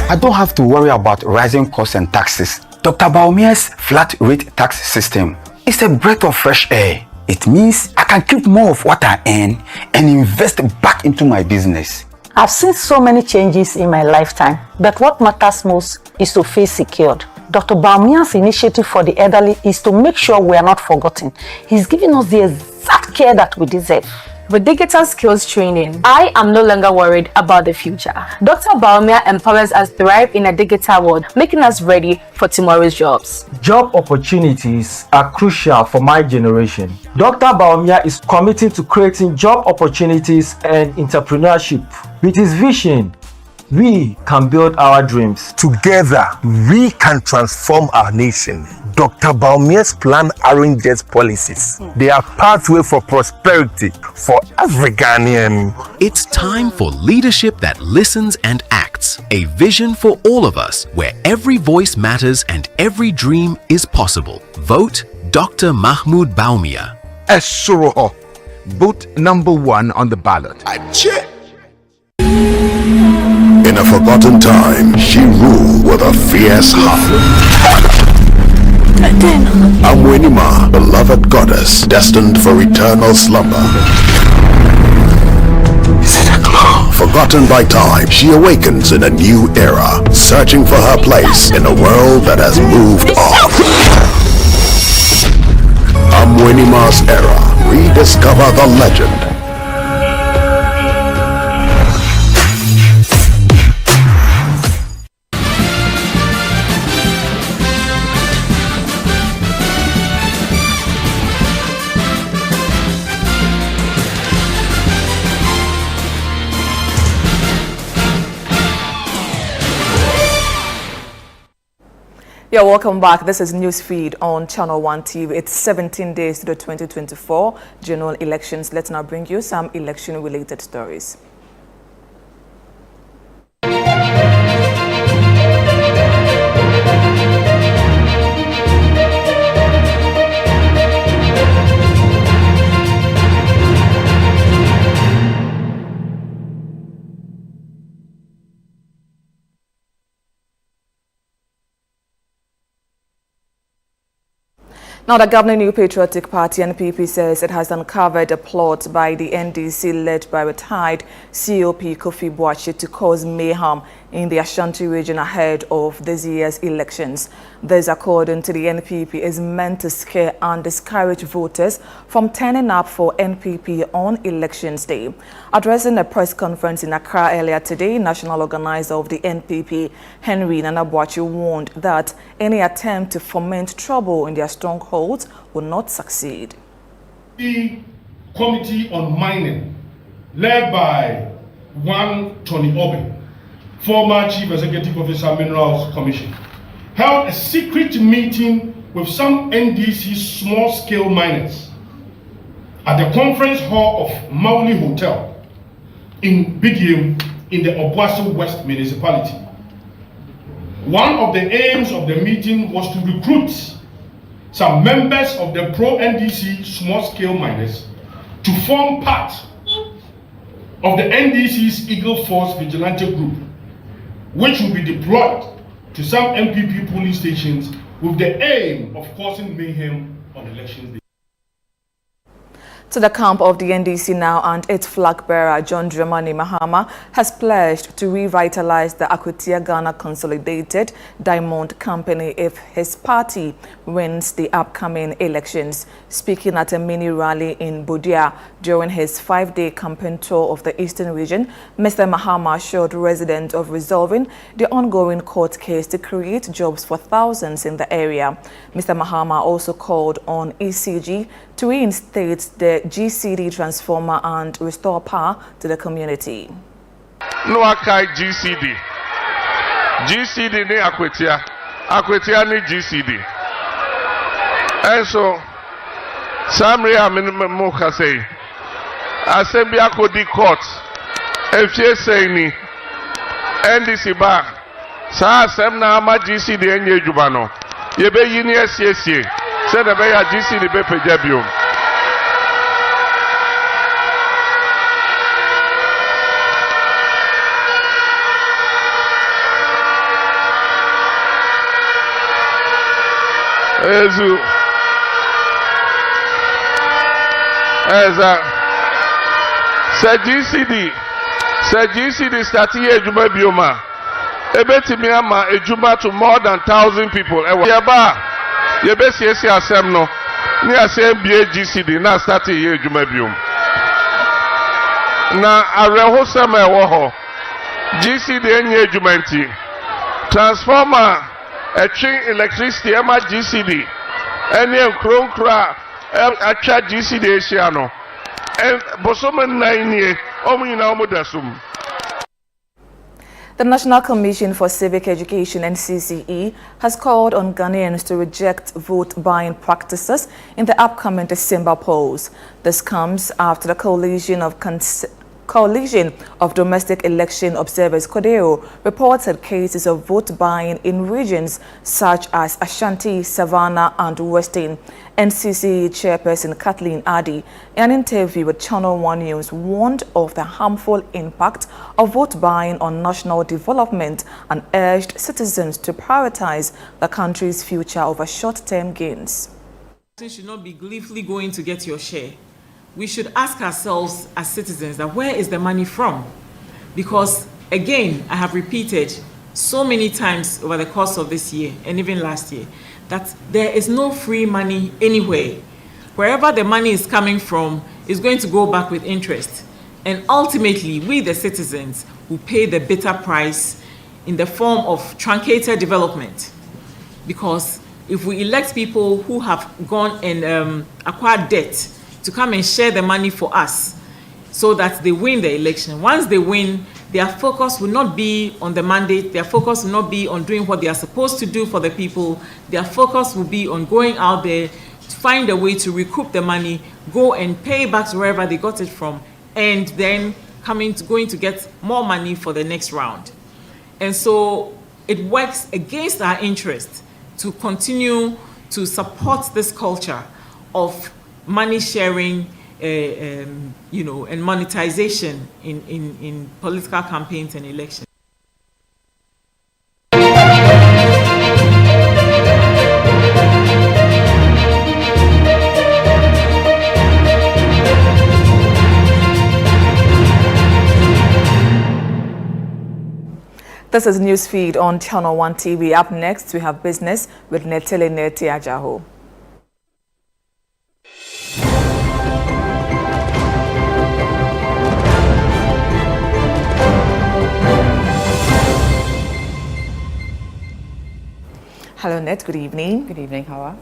I don't have to worry about rising costs and taxes. Dr. Baumia's flat rate tax system is a breath of fresh air. It means I can keep more of what I earn and invest back into my business. I've seen so many changes in my lifetime, but what matters most is to feel secured. Dr. Baumia's initiative for the elderly is to make sure we are not forgotten. He's giving us the exact care that we deserve. With digital skills training, I am no longer worried about the future. Dr. Baumia empowers us to thrive in a digital world, making us ready for tomorrow's jobs. Job opportunities are crucial for my generation. Dr. Baumia is committed to creating job opportunities and entrepreneurship. With his vision, we can build our dreams. Together, we can transform our nation. Dr. Baumia's plan arranges policies. They are pathway for prosperity for every Ghanaian. It's time for leadership that listens and acts. A vision for all of us, where every voice matters and every dream is possible. Vote Dr. Mahmoud Baumia. Esoroho, vote number 1 on the ballot. In a forgotten time, she ruled with a fierce heart. Amwenima, beloved goddess, destined for eternal slumber. Is it a claw? Forgotten by time, she awakens in a new era, searching for her place in a world that has moved on. Amwenima's era. Rediscover the legend. Yeah, welcome back. This is Newsfeed on Channel 1 TV. It's 17 days to the 2024 general elections. Let's now bring you some election-related stories. Now, the governing New Patriotic Party, NPP, says it has uncovered a plot by the NDC led by retired COP Kofi Boakye to cause mayhem in the Ashanti region ahead of this year's elections. This, according to the NPP, is meant to scare and discourage voters from turning up for NPP on elections day. Addressing a press conference in Accra earlier today, national organizer of the NPP, Henry Nana Boakye, warned that any attempt to foment trouble in their strongholds will not succeed. The Committee on Mining, led by one Tony Obi, former Chief Executive Officer Minerals Commission, held a secret meeting with some NDC small-scale miners at the conference hall of Mauli Hotel in Bigium in the Obuasi West municipality. One of the aims of the meeting was to recruit some members of the pro-NDC small-scale miners to form part of the NDC's Eagle Force Vigilante Group, which will be deployed to some NPP polling stations with the aim of causing mayhem on election day. To the camp of the NDC now, and its flag bearer, John Dramani Mahama, has pledged to revitalize the Akwatia Ghana Consolidated Diamond Company if his party wins the upcoming elections. Speaking at a mini rally in Budia during his 5-day campaign tour of the Eastern region, Mr. Mahama assured residents of resolving the ongoing court case to create jobs for thousands in the area. Mr. Mahama also called on ECG to reinstate the GCD transformer and restore power to the community. No akai GCD. GCD ni Akwatia. Akwatia ni GCD. And so, Samri minimum say, Assembly Akodi Court, FJ say ni, NDC ba, sa Semna ama GCD enye jubano. Yebe yini SCSA, said the Baya GCD be pejabium. GCD starting a Juma Bioma. Ebetimi ama a Juma to more than 1,000 people. Yaba, Yebesi Asemno, near same GCD, now starting a Juma Biom. Na Areho Sama Woho, GCD and Jumanti, transformer. A train electricity, GCD, and then Chrome Cra, a chat GCD Asiano, and Bosoman 9 years, Ominamudasum. The National Commission for Civic Education, NCCE, has called on Ghanaians to reject vote-buying practices in the upcoming December polls. This comes after the coalition of Coalition of Domestic Election Observers, CODEO, reported cases of vote buying in regions such as Ashanti, Savannah and Western. NCC chairperson Kathleen Addy, in an interview with Channel 1 News, warned of the harmful impact of vote buying on national development and urged citizens to prioritize the country's future over short-term gains. You should not be gleefully going to get your share. We should ask ourselves as citizens that where is the money from? Because again, I have repeated so many times over the course of this year and even last year that there is no free money anywhere. Wherever the money is coming from is going to go back with interest. And ultimately, we the citizens will pay the bitter price in the form of truncated development. Because if we elect people who have gone and acquired debt to come and share the money for us so that they win the election, once they win, their focus will not be on the mandate, their focus will not be on doing what they are supposed to do for the people, their focus will be on going out there to find a way to recoup the money, go and pay back to wherever they got it from, and then going to get more money for the next round. And so it works against our interest to continue to support this culture of money sharing, and monetization in political campaigns and elections. This is Newsfeed on Channel 1 TV. Up next, we have business with Netele Neti Ajaho. Hello, Net. Good evening. Good evening, Hawa.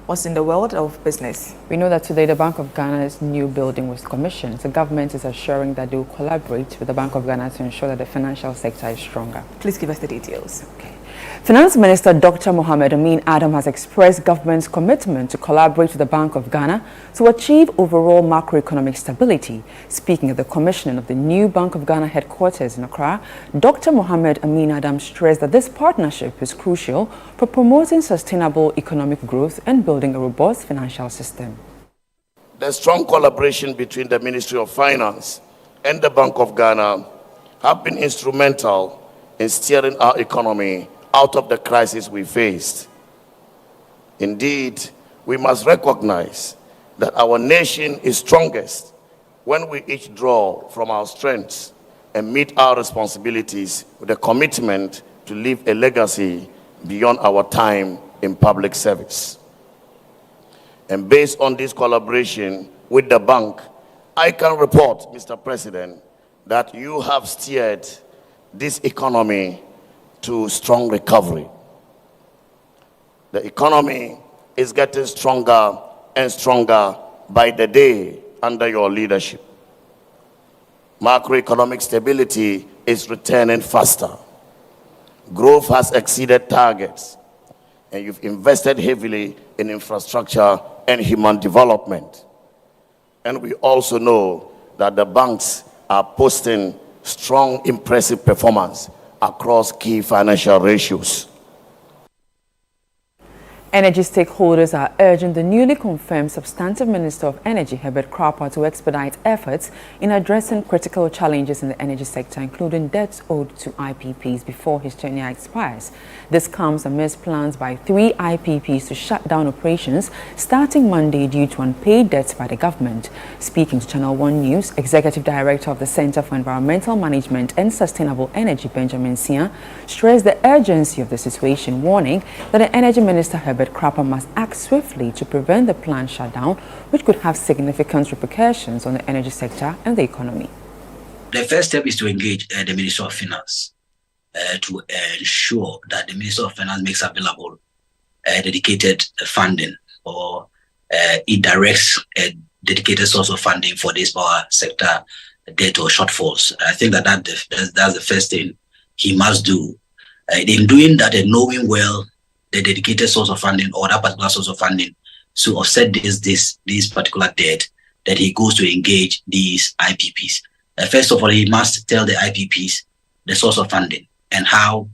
What's in the world of business? We know that today the Bank of Ghana's new building was commissioned. The government is assuring that they will collaborate with the Bank of Ghana to ensure that the financial sector is stronger. Please give us the details. Okay. Finance Minister Dr. Mohamed Amin Adam has expressed government's commitment to collaborate with the Bank of Ghana to achieve overall macroeconomic stability. Speaking at the commissioning of the new Bank of Ghana headquarters in Accra, Dr. Mohamed Amin Adam stressed that this partnership is crucial for promoting sustainable economic growth and building a robust financial system. The strong collaboration between the Ministry of Finance and the Bank of Ghana have been instrumental in steering our economy out of the crisis we faced. Indeed, we must recognize that our nation is strongest when we each draw from our strengths and meet our responsibilities with a commitment to leave a legacy beyond our time in public service. And based on this collaboration with the bank, I can report, Mr. President, that you have steered this economy to strong recovery. The economy is getting stronger and stronger by the day under your leadership. Macroeconomic stability is returning faster. Growth has exceeded targets, and you've invested heavily in infrastructure and human development. And we also know that the banks are posting strong, impressive performance across key financial ratios. Energy stakeholders are urging the newly confirmed Substantive Minister of Energy, Herbert Cropper, to expedite efforts in addressing critical challenges in the energy sector, including debts owed to IPPs before his tenure expires. This comes amidst plans by 3 IPPs to shut down operations starting Monday due to unpaid debts by the government. Speaking to Channel 1 News, Executive Director of the Center for Environmental Management and Sustainable Energy, Benjamin Sia, stressed the urgency of the situation, warning that the Energy Minister, Herbert Cropper, must act swiftly to prevent the planned shutdown, which could have significant repercussions on the energy sector and the economy. The first step is to engage the Minister of Finance to ensure that the Minister of Finance makes available dedicated funding, or it directs a dedicated source of funding for this power sector debt or shortfalls. I think that's the first thing he must do. In doing that and knowing well the dedicated source of funding or that particular source of funding to offset this particular debt, that he goes to engage these IPPs First of all, he must tell the IPPs the source of funding and how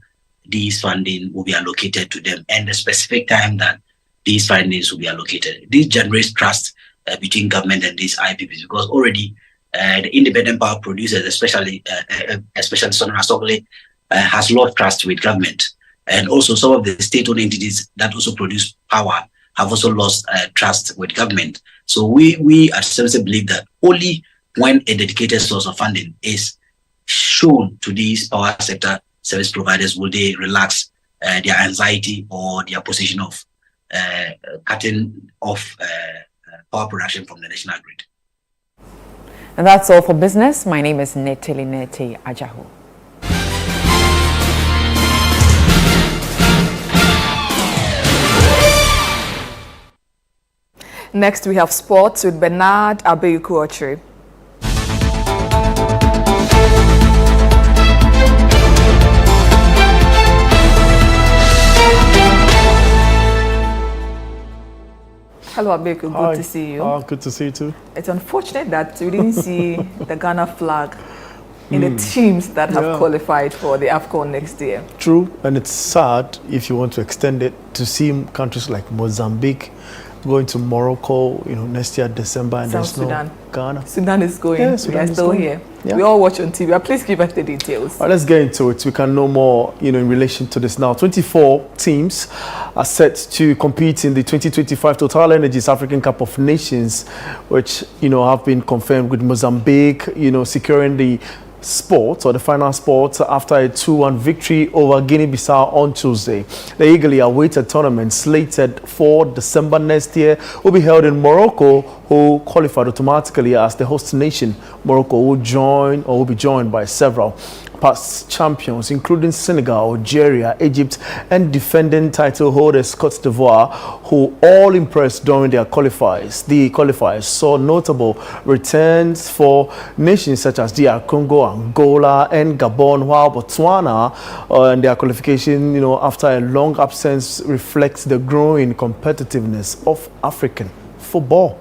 these funding will be allocated to them and the specific time that these fundings will be allocated. This generates trust between government and these IPPs, because already the independent power producers, especially Sonora Sokole, has lost trust with government. And also some of the state-owned entities that also produce power have also lost trust with government. So we at CMC believe that only when a dedicated source of funding is shown to these power sector service providers will they relax their anxiety or their position of cutting off power production from the national grid. And that's all for business. My name is Netelinete Ajahu. Next, we have sports with Bernard Abeyukuochiri. Hello, Abeku. Good to see you. Good to see you too. It's unfortunate that we didn't see the Ghana flag in the teams that have qualified for the AFCON next year. True, and it's sad if you want to extend it to see countries like Mozambique going to Morocco, next year December, and there's Sudan. No Ghana. Sudan is going. Yeah, We Sudan are is still going. here. Yeah. We all watch on TV. Please give us the details. All right, let's get into it. We can know more, in relation to this now. 24 teams are set to compete in the 2025 Total Energies African Cup of Nations, which, have been confirmed with Mozambique, securing the sport or the final sport after a 2-1 victory over Guinea-Bissau on Tuesday. The eagerly awaited tournament slated for December next year will be held in Morocco, who qualified automatically as the host nation. Morocco will be joined by several past champions, including Senegal, Algeria, Egypt, and defending title holders Cote d'Ivoire, who all impressed during their qualifiers. The qualifiers saw notable returns for nations such as DR Congo, Angola, and Gabon, while Botswana and their qualification, after a long absence, reflects the growing competitiveness of African football.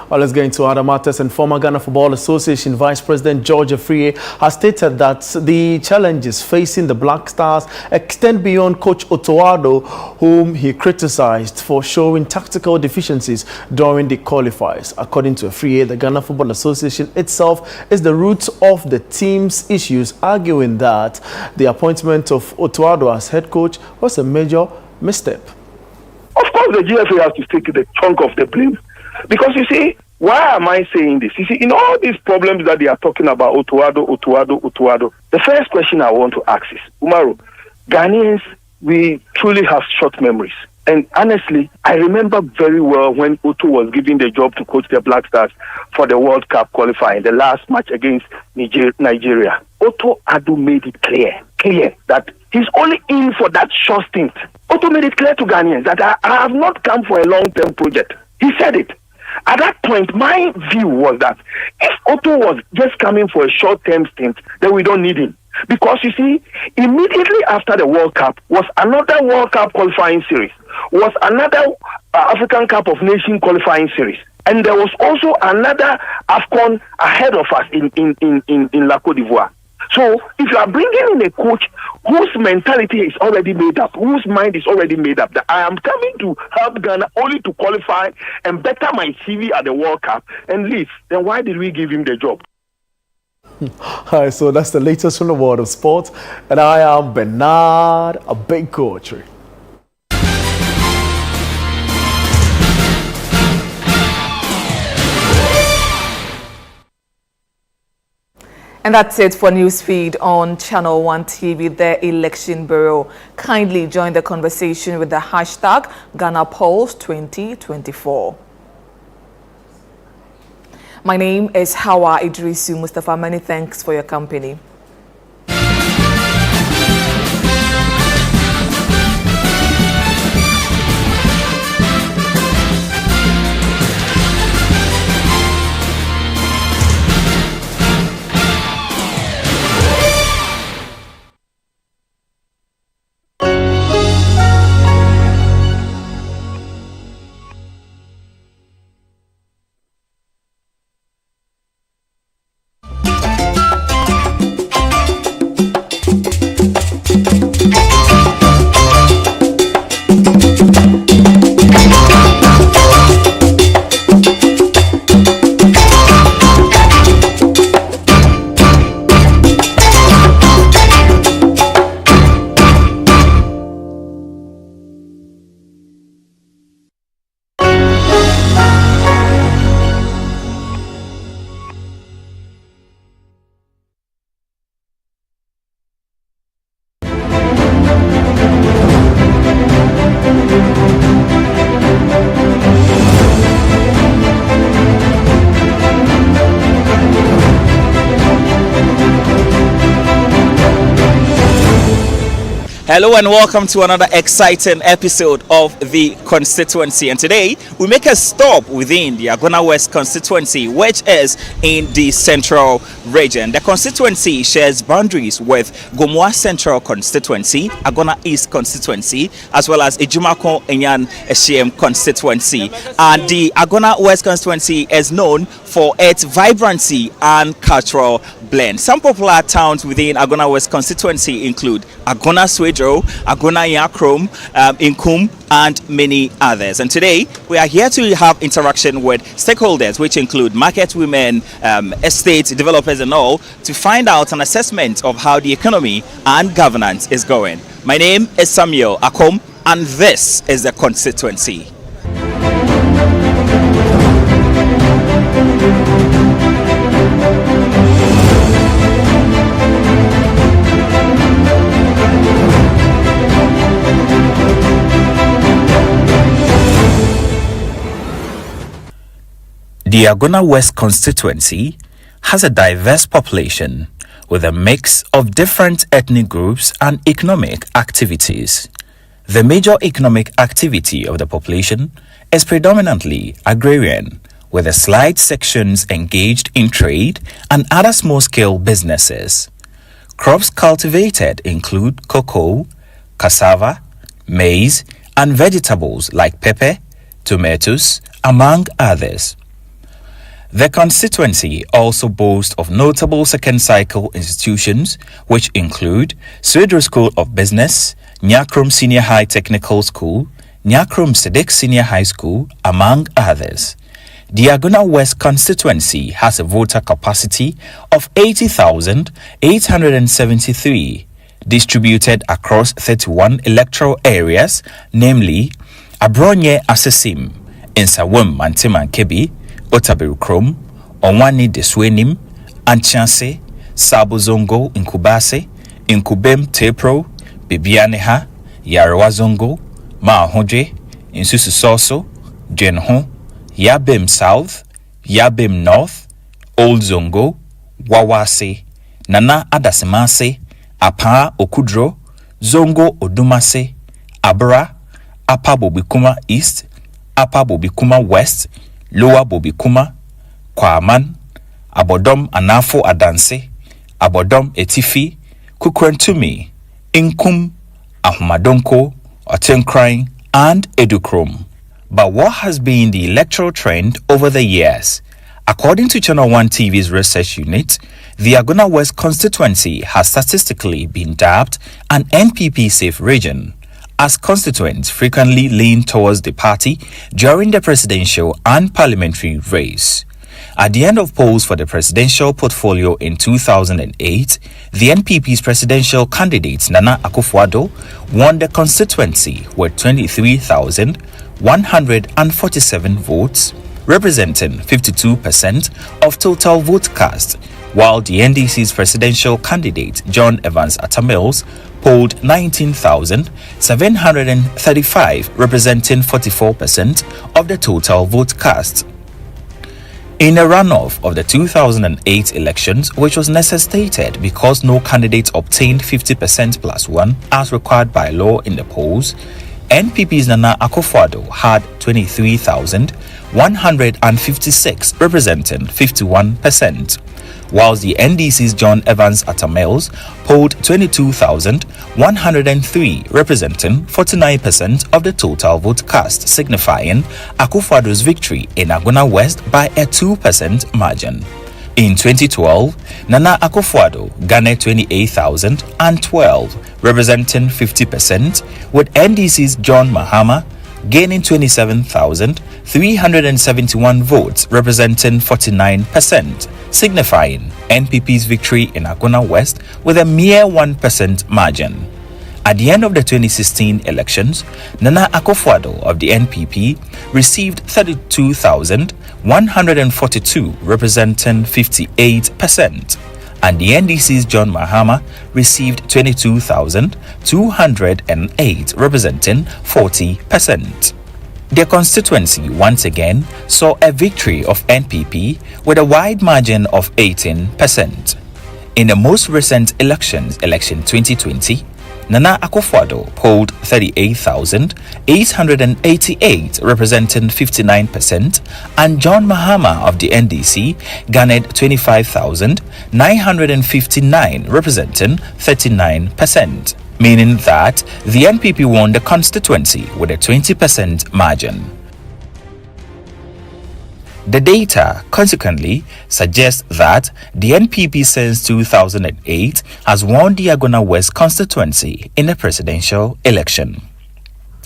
Well, let's get into other matters. And former Ghana Football Association Vice President George Afriyie has stated that the challenges facing the Black Stars extend beyond Coach Otoado, whom he criticized for showing tactical deficiencies during the qualifiers. According to Afriyie, the Ghana Football Association itself is the root of the team's issues, arguing that the appointment of Otoado as head coach was a major misstep. Of course, the GFA has to take the chunk of the blame. Because you see, why am I saying this? You see, in all these problems that they are talking about, Otoado, the first question I want to ask is, Umaru, Ghanaians, we truly have short memories. And honestly, I remember very well when Otto was given the job to coach the Black Stars for the World Cup qualifying, the last match against Nigeria. Otto Addo made it clear that he's only in for that short stint. Otto made it clear to Ghanaians that I have not come for a long-term project. He said it. At that point, my view was that if Otto was just coming for a short-term stint, then we don't need him. Because you see, immediately after the World Cup was another World Cup qualifying series, was another African Cup of Nations qualifying series. And there was also another AFCON ahead of us in La Côte d'Ivoire. So if you are bringing in a coach whose mentality is already made up, whose mind is already made up, that I am coming to help Ghana only to qualify and better my CV at the World Cup and leave, then why did we give him the job? All right, so that's the latest from the world of sports. And I am Bernard Abeyukuochiri. And that's it for Newsfeed on Channel 1 TV, the Election Bureau. Kindly join the conversation with the hashtag GhanaPolls2024. My name is Hawa Idrisu Mustafa. Many thanks for your company. Hello and welcome to another exciting episode of the Constituency. And today we make a stop within the Agona West constituency, which is in the central region. The constituency shares boundaries with Gomoa Central Constituency, Agona East Constituency, as well as Ejumako Enyan Eshiem Constituency. And the Agona West constituency is known for its vibrancy and cultural blend. Some popular towns within Agona West constituency include Agona Swedro, Agona Yakrom, Inkum, and many others. And today we are here to have interaction with stakeholders, which include market women, estate developers and all, to find out an assessment of how the economy and governance is going. My name is Samuel Akom, and this is the Constituency. The Agona West constituency has a diverse population with a mix of different ethnic groups and economic activities. The major economic activity of the population is predominantly agrarian, with the slight sections engaged in trade and other small-scale businesses. Crops cultivated include cocoa, cassava, maize, and vegetables like pepper, tomatoes, among others. The constituency also boasts of notable second-cycle institutions, which include Swedro School of Business, Nyakrom Senior High Technical School, Nyakrom Sedek Senior High School, among others. The Agona West constituency has a voter capacity of 80,873, distributed across 31 electoral areas, namely Abronye Asesim, Nsawam Mantiman Kebi, Otabiru Krom, Onwani Deswenim, Anchanse, Sabo Zongo Inkubase, Inkubem Tepro, Bibianeha, Yarawa Zongo, Mahoje, Insusu Soso, Jenho, Yabem South, Yabem North, Old Zongo, Wawase, Nana Adasemase, Apa Okudro, Zongo Odumase, Abra, Apa Bobikuma East, Apa Bobikuma West, Lower Bobikuma, Kwaman, Abodom Anafo Adanse, Abodom Etifi, Kukrentumi, Inkum, Ahmadonko, Otenkrai, and Edukrom. But what has been the electoral trend over the years? According to Channel 1 TV's research unit, the Agona West constituency has statistically been dubbed an NPP-safe region, as constituents frequently lean towards the party during the presidential and parliamentary race. At the end of polls for the presidential portfolio in 2008, the NPP's presidential candidate Nana Akufo-Addo won the constituency with 23,147 votes, representing 52% of total vote cast, while the NDC's presidential candidate John Evans Atta Mills polled 19,735, representing 44% of the total vote cast. In a runoff of the 2008 elections, which was necessitated because no candidate obtained 50% plus one as required by law in the polls, NPP's Nana Akufo-Addo had 23,156, representing 51%, whilst the NDC's John Evans Atta Mills polled 22,103, representing 49% of the total vote cast, signifying Akufo-Addo's victory in Agona West by a 2% margin. In 2012, Nana Akufo-Addo garnered 28,012, representing 50%, with NDC's John Mahama gaining 27,371 votes, representing 49%, signifying NPP's victory in Agona West with a mere 1% margin. At the end of the 2016 elections, Nana Akufo-Addo of the NPP received 32,142, representing 58%, and the NDC's John Mahama received 22,208, representing 40%. The constituency once again saw a victory of NPP with a wide margin of 18%. In the most recent elections, election 2020, Nana Akufo-Addo polled 38,888, representing 59%, and John Mahama of the NDC garnered 25,959, representing 39%, meaning that the NPP won the constituency with a 20% margin. The data, consequently, suggests that the NPP since 2008 has won the Agona West constituency in a presidential election.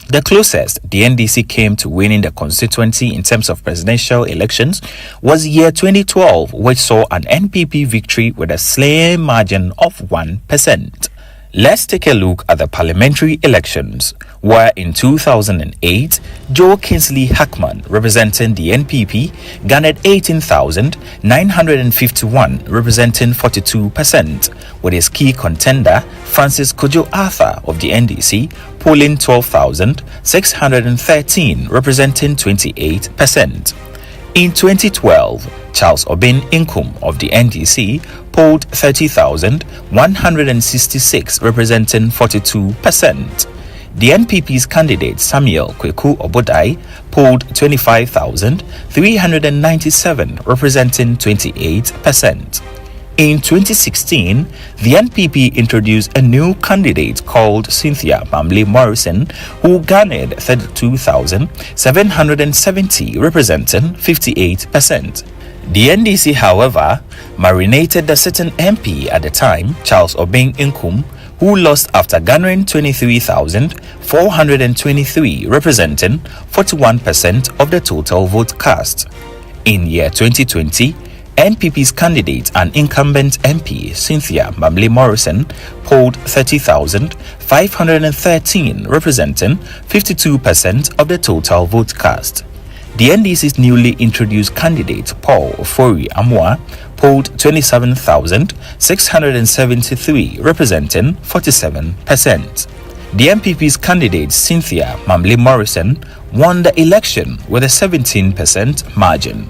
The closest the NDC came to winning the constituency in terms of presidential elections was year 2012, which saw an NPP victory with a slim margin of 1%. Let's take a look at the parliamentary elections, where in 2008, Joe Kingsley Hackman, representing the NPP, garnered 18,951, representing 42%, with his key contender, Francis Kojo Arthur of the NDC, polling 12,613, representing 28%. In 2012, Charles Obin Inkum of the NDC polled 30,166, representing 42%. The NPP's candidate Samuel Kweku Obodai polled 25,397, representing 28%. In 2016, the NPP introduced a new candidate called Cynthia Mamley Morrison, who garnered 32,770, representing 58%. The NDC, however, marinated the sitting MP at the time, Charles Obeng Inkum, who lost after garnering 23,423, representing 41% of the total vote cast. In year 2020, NPP's candidate and incumbent MP Cynthia Mamley Morrison polled 30,513, representing 52% of the total vote cast. The NDC's newly introduced candidate Paul Ofori Amwa polled 27,673, representing 47%. The NPP's candidate Cynthia Mamley Morrison won the election with a 17% margin.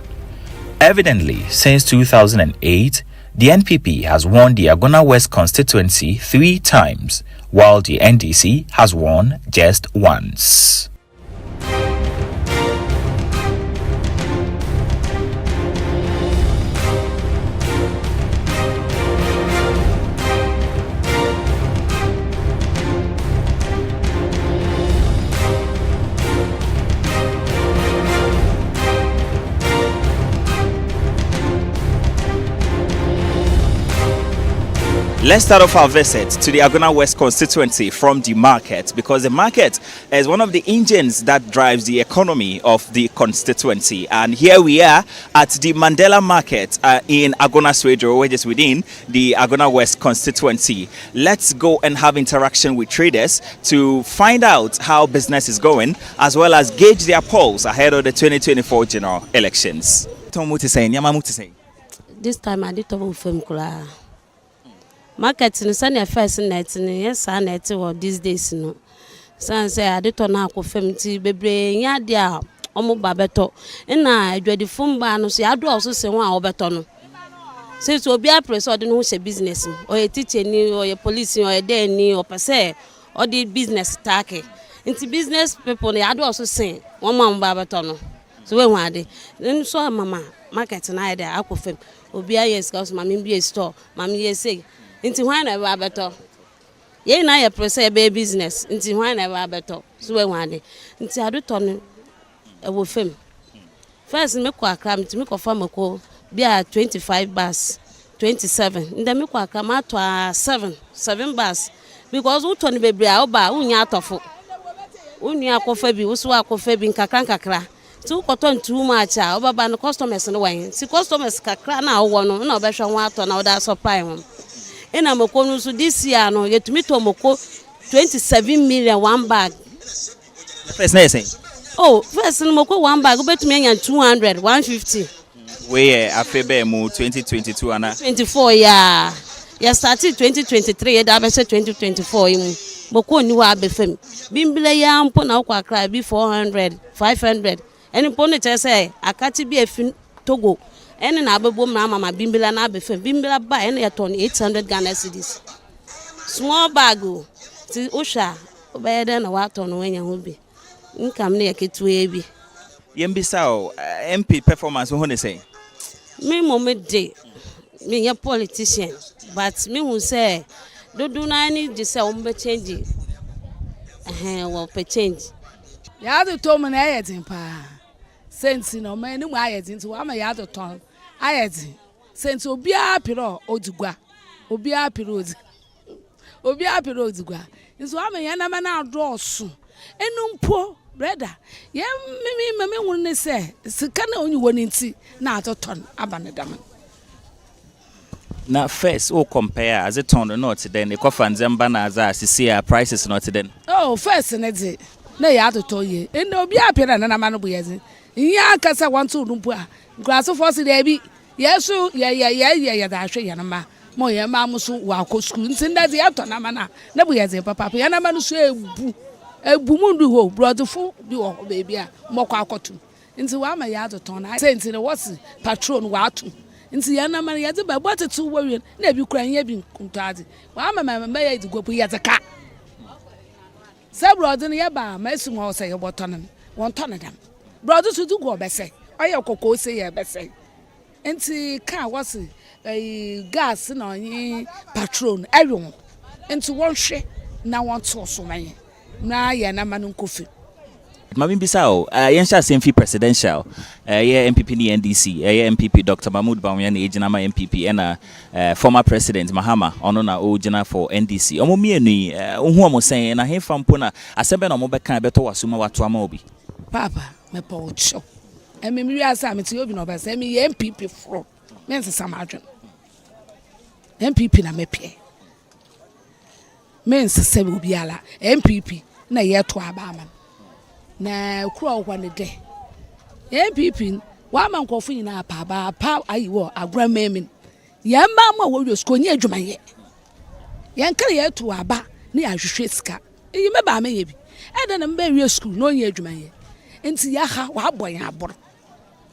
Evidently, since 2008, the NPP has won the Agona West constituency 3 times, while the NDC has won just once. Let's start off our visit to the Agona West constituency from the market, because the market is one of the engines that drives the economy of the constituency. And here we are at the Mandela Market in Agona Swedro, which is within the Agona West constituency. Let's go and have interaction with traders to find out how business is going, as well as gauge their polls ahead of the 2024 general elections. This time I did talk from Kula. Market in Sunday first night in yes, I net or these days no. San say I did turn out of tea, baby, yadia, omo babeto. And I dread the phone ban, so I do also say one obetono. So it will be a press or the no business, or a teacher new, or a police, or a day new, or per se, or the business tacky. Into business people, I do also say one man babetono. So when one day, then saw Mama, market and I there, I could film. Obia yes, cause mammy be a store, mammy yes say. Into why never better. Ye na ya press a business. Into why never better. So one day. Into I do turn a wolf film. First, make a cram to make a farmer call. Be a 25 bars, 27. In the make a cram out to 7 bars. Because who turn baby out by unyatofu. Unya coffee, uswa coffee in kakra. 2 cotton too much. Over by the customers and wine. See customers kakra now one no better water now that's a pie. And I'm a so this year, no, yet to me to Moko 27 million 1 bag. First, say. Oh, first, Moko 1 bag, bet me and 200, 150. Where I feel 2022 and 24, yeah. Yeah, started 2023, that was 2024. Moko knew I be fame. Bimbila yam pon out cry be 400, 500. And pony say, I can't be a fin Togo. Any nabo mama bimbila na be bimbila buy any ton 800 Ghana cedis. Small bag. ti usha obede na wato no wenya ho bi nkam na yaketuwe bi Yembisa MP performance ho ne say me moment day me a politician but me who say do na ni je say be change wo pe change ya do to me na ayedin pa senti no me ni mu ayedin ti wa ma ya do ton ayedin senti obi a piro odugwa obi a piro odugwa nso wa ma ya na ma na adosu enu mpo brother ye me won ne say sika na onyi woni nti na atoton abanedam na first o compare as it on not then e kofa nzemba na as see prices not then oh first ne de na ya atoto ye eno obi apira na ma no boyezi iya akasa wantu numpu a graso force dey bi yesu ya da hwe ya na ma mo ye ma muso wa ko school nti nda de ato na ma na boyezi papa ya na ma no so ebu mundu ho brotherful bi wo baby a mo kwa akotu nti wa ma ya atoto na senti ne what's patron wa atu nti ya na ma ya de ba botetu wo wi na bi kura nya bi kuntade wa ma ya idigwopu ya zaka se brother ne ya ba ma esu ho se ye botonen won tonedam brother su du go bese oye kokko se ye bese nti ka wasi gas na onye patron ewo nti won hwe na won to so manye na ya na manu kofi Mami Bisao, yensha semfi presidential, MPP ni NDC, MPP Dr. Mahmoud Bawumia ni ejina ma MPP ena former president Mahama ono na ojina for NDC. Omo mienu ohu omo sen na hefa mpo na asembe na omo beka beto wasuma watu ama obi. Papa, me pa ocho. Emi mi asa me ti obi no ba se mi ye MPP fro. Me nsesa madwen. MPP na me pie. Me nsesa obi ala MPP na ye to aba ama. Na kuro kwa ne de MPP wa man kofu nyina pa ayiwo agramemin yamba ma wo yosko nya adwumaye yankare ye to aba ne ahwehwe sika yi me ba me ye bi ede na mba wi school no nya adwumaye enti ya ha wa boyan aboro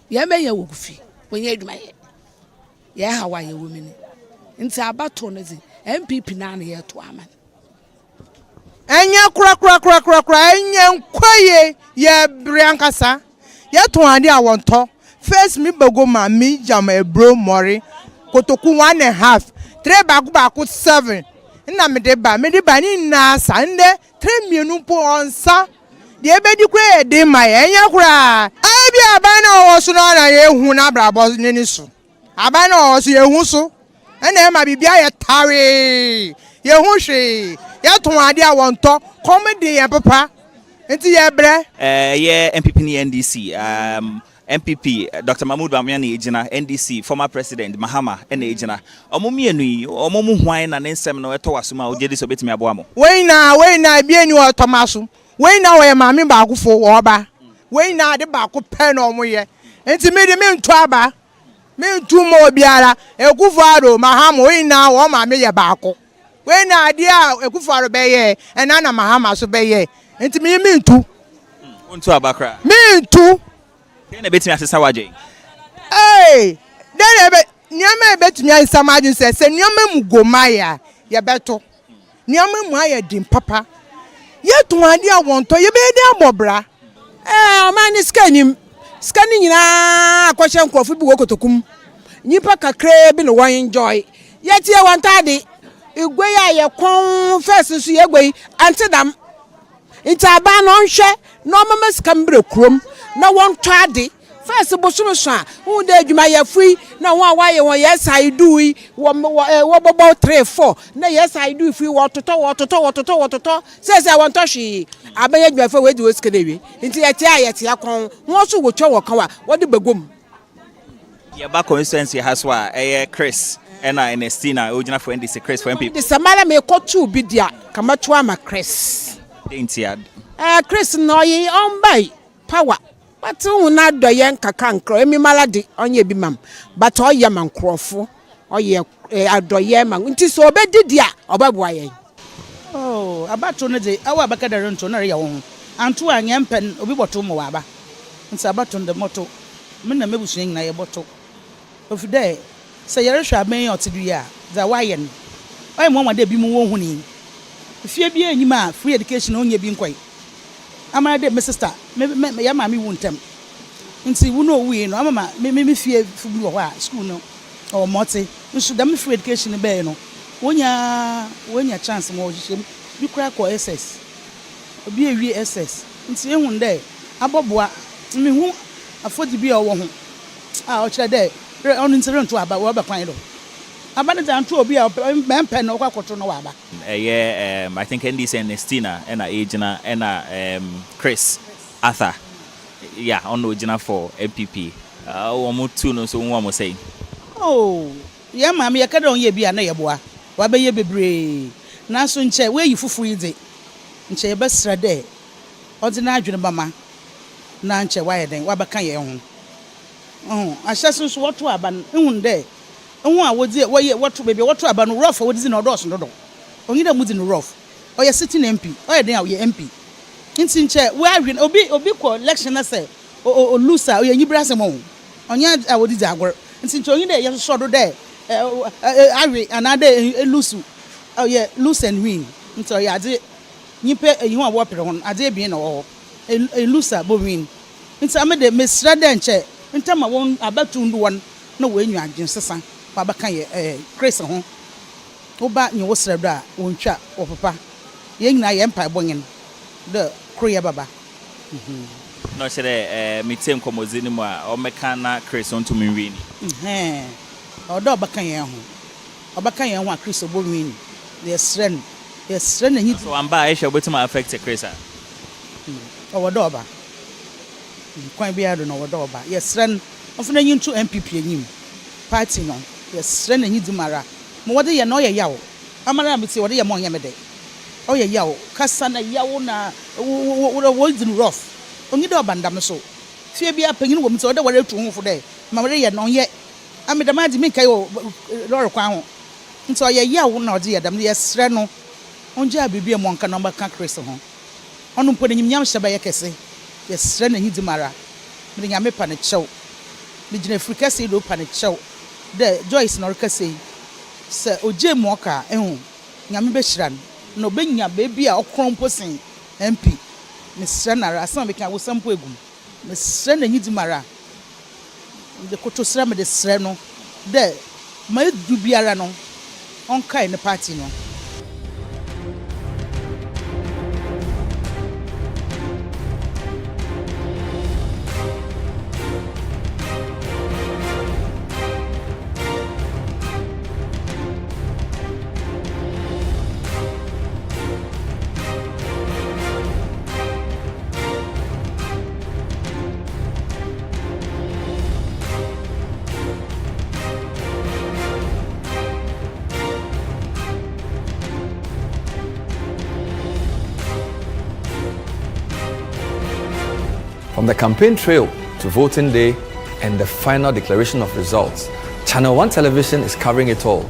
ye me ye wo gufi wo nya adwumaye ye ha wa ye wo mini enti abato ne zi MPP na na ye to ama enya kura enya nkwaye ye briankasa ye to ade awonto face mi bagoma mi jam ebro mori kotoku 1.5 3 baku 7 na me de ba ni na sa nde 3 mienu po onsa de ebedi kura de ma enya kura abi abana wo so na ye hu na brabo ni so abana wo so ye hu so ena ma bibia ye tawe ye hu hwe ya to ade awonto comedy ye papa enti ye bre ye MPP ni NDC MPP Dr. Mahmoud Bawumia ni ejina NDC former president Mahama ena ejina omo mienu yi omo mu hwan na nsem na weto wasoma ogedi so betimi abo amo we na bia ni o tomaso we na we maami ba akufo wo ba we na de ba ko pe na omo ye enti me de me ntu aba me ntu mo biara ekufo aro Mahama we na wo maami ye ba ko we na dia ekufo aro be ye ena na Mahama so be ye enti me ntu untu abakra me ntu na betimi asesa waje den ebe nyama betimi asesa waje se nyama mu gomaya ye beto nyama mu aye dim papa ye to ade awonto ye be de abobra amani skani nyina akwahye nkrofo bi wokotokum nyipa kakra bi no wan enjoy ye tie wantade igwe ya ye kon first so ye gwe antedam intaba no nhwe no mama skambre krom na won twade first bosuno so a hu de adwuma ye free na won awaye won yes I do wo bobo 3 4 na yes I do free wototo say won to hwe abanye adwuma fa we di woskede nti ye tie akon won so wo twa wo kan wa wo de bagom ye ba constituency haswa Chris ena Ernestina ojina for NDC Chris for MPP the samara me ko tu bi dia kamato ama Chris dentia Chris no ye on by power but una do yen kaka nkro emi malade onye bi mam but oye man krofo oye adoye man nti so obedidi a obeboa yen abato no de awa bakadare nto na re ya wo anto anya mpen obi boto mo wa ba nti abato de moto me na mebusu nyina ye boto ofide se yere hwa ben otidu ya za waye no oye mo de bi mu wo hu ni fie bi enyima free education onye bi nkwai amara de my sister me ya ma me wuntem nti wo no we no amama me fie fubu wo a school no o moti nso dem free education be no wonya chance mo hihiem bi kura ko SS obi ewie SS nti ehun de aboboa me hu afodi bi a wo ho a o kire de on ntere nto aba wo ba kwan do abana dan to obi a mempe no kwakoto no wa aba I think NDC and Nestina and Agena and Chris Arthur yeah on Agena for MPP omo two no so one mo say oh yeah mama ya kada on ye bia na ye boa wa be ye bebre na so nche we yi fufu ide nche be sra de odina adwene bama na nche wa ye den wa beka ye ho ahya so what to aba ehun de ehun a wodi we what to baby what to aba no rough wodi na odos no do onyi da mudi no rough oye sitting MP oye den a ye MP nti nche we adwene obi ko election na say o loser oye nyibra se mo onya a wodi jagor nti nche onyi de ye so do de awe anade lusu oye lose and win nti oye ade nyipe ehun a wo pere hon ade bi na wo loser bo win nti amede mesra de nche ntama won abatu ndu won na wo enyu agyen sesa ba baka ye Chris ho oba nyi wo sra do a wontwa wo papa ye nyina ye mpa bonyen de kroye baba no shere metem komozini mu a o meka na Chris on to me win odo baka ye ho obaka ye ho a Chris obo win yes ren na nyi so amba e hwe obetima affect Chris a odo oba kwan bia do no wodo oba yes ren ofuna nyi ntu MPP enyim party no yes ren na nyi dimara mo wode ye no ye yawo amara meti wode ye mo nya mede o ye yawo kasa na yawo na wo din rough onyi do bandam so fie bia panyin wo meti wode wore tu ho fo de ma wore ye no ye ameda ma di mi kai wo lore kwan ho nti o ye yawo na ode ye dam yes ren no onje abibie mo nka no baka Chris ho onu mpo nyim nyam hyeba ye kese yes ren na nyi dimara me nyame pa ne chew me gina Africa say do pa ne chew de Joyce no rekase se oje mo ka ehun nyame be hira no be nya bebi a okrompo sen MP me sre na rasan be kan wo sampo egum me sre na nyi dimara de koto sre me de sre no de ma edu biara no on kai ne party no. From the campaign trail to voting day and the final declaration of results, Channel 1 Television is covering it all.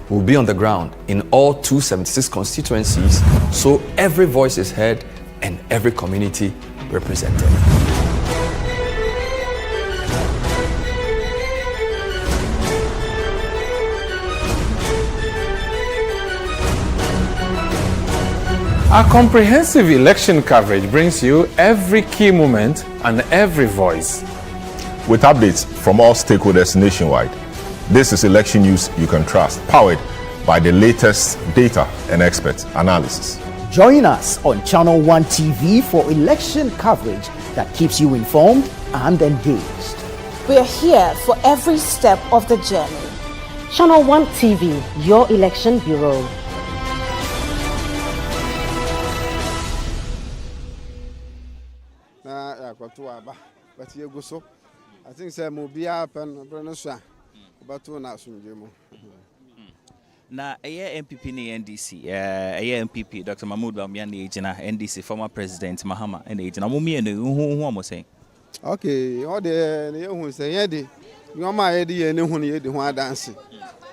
We'll be on the ground in all 276 constituencies, so every voice is heard and every community represented. Our comprehensive election coverage brings you every key moment and every voice. With updates from all stakeholders nationwide, this is election news you can trust, powered by the latest data and expert analysis. Join us on Channel 1 TV for election coverage that keeps you informed and engaged. We are here for every step of the journey. Channel 1 TV, your election bureau. But you go so. I think say mo bia pen so but na asumje mo. Na MPP ni NDC MPP Dr. Mahmoud Bawumia ni Agena NDC former president Mahama and Agena mo me no hu am saying. Okay, all the ne hu say ye de you ma ye de ye ne hu ne ye de hu adanse.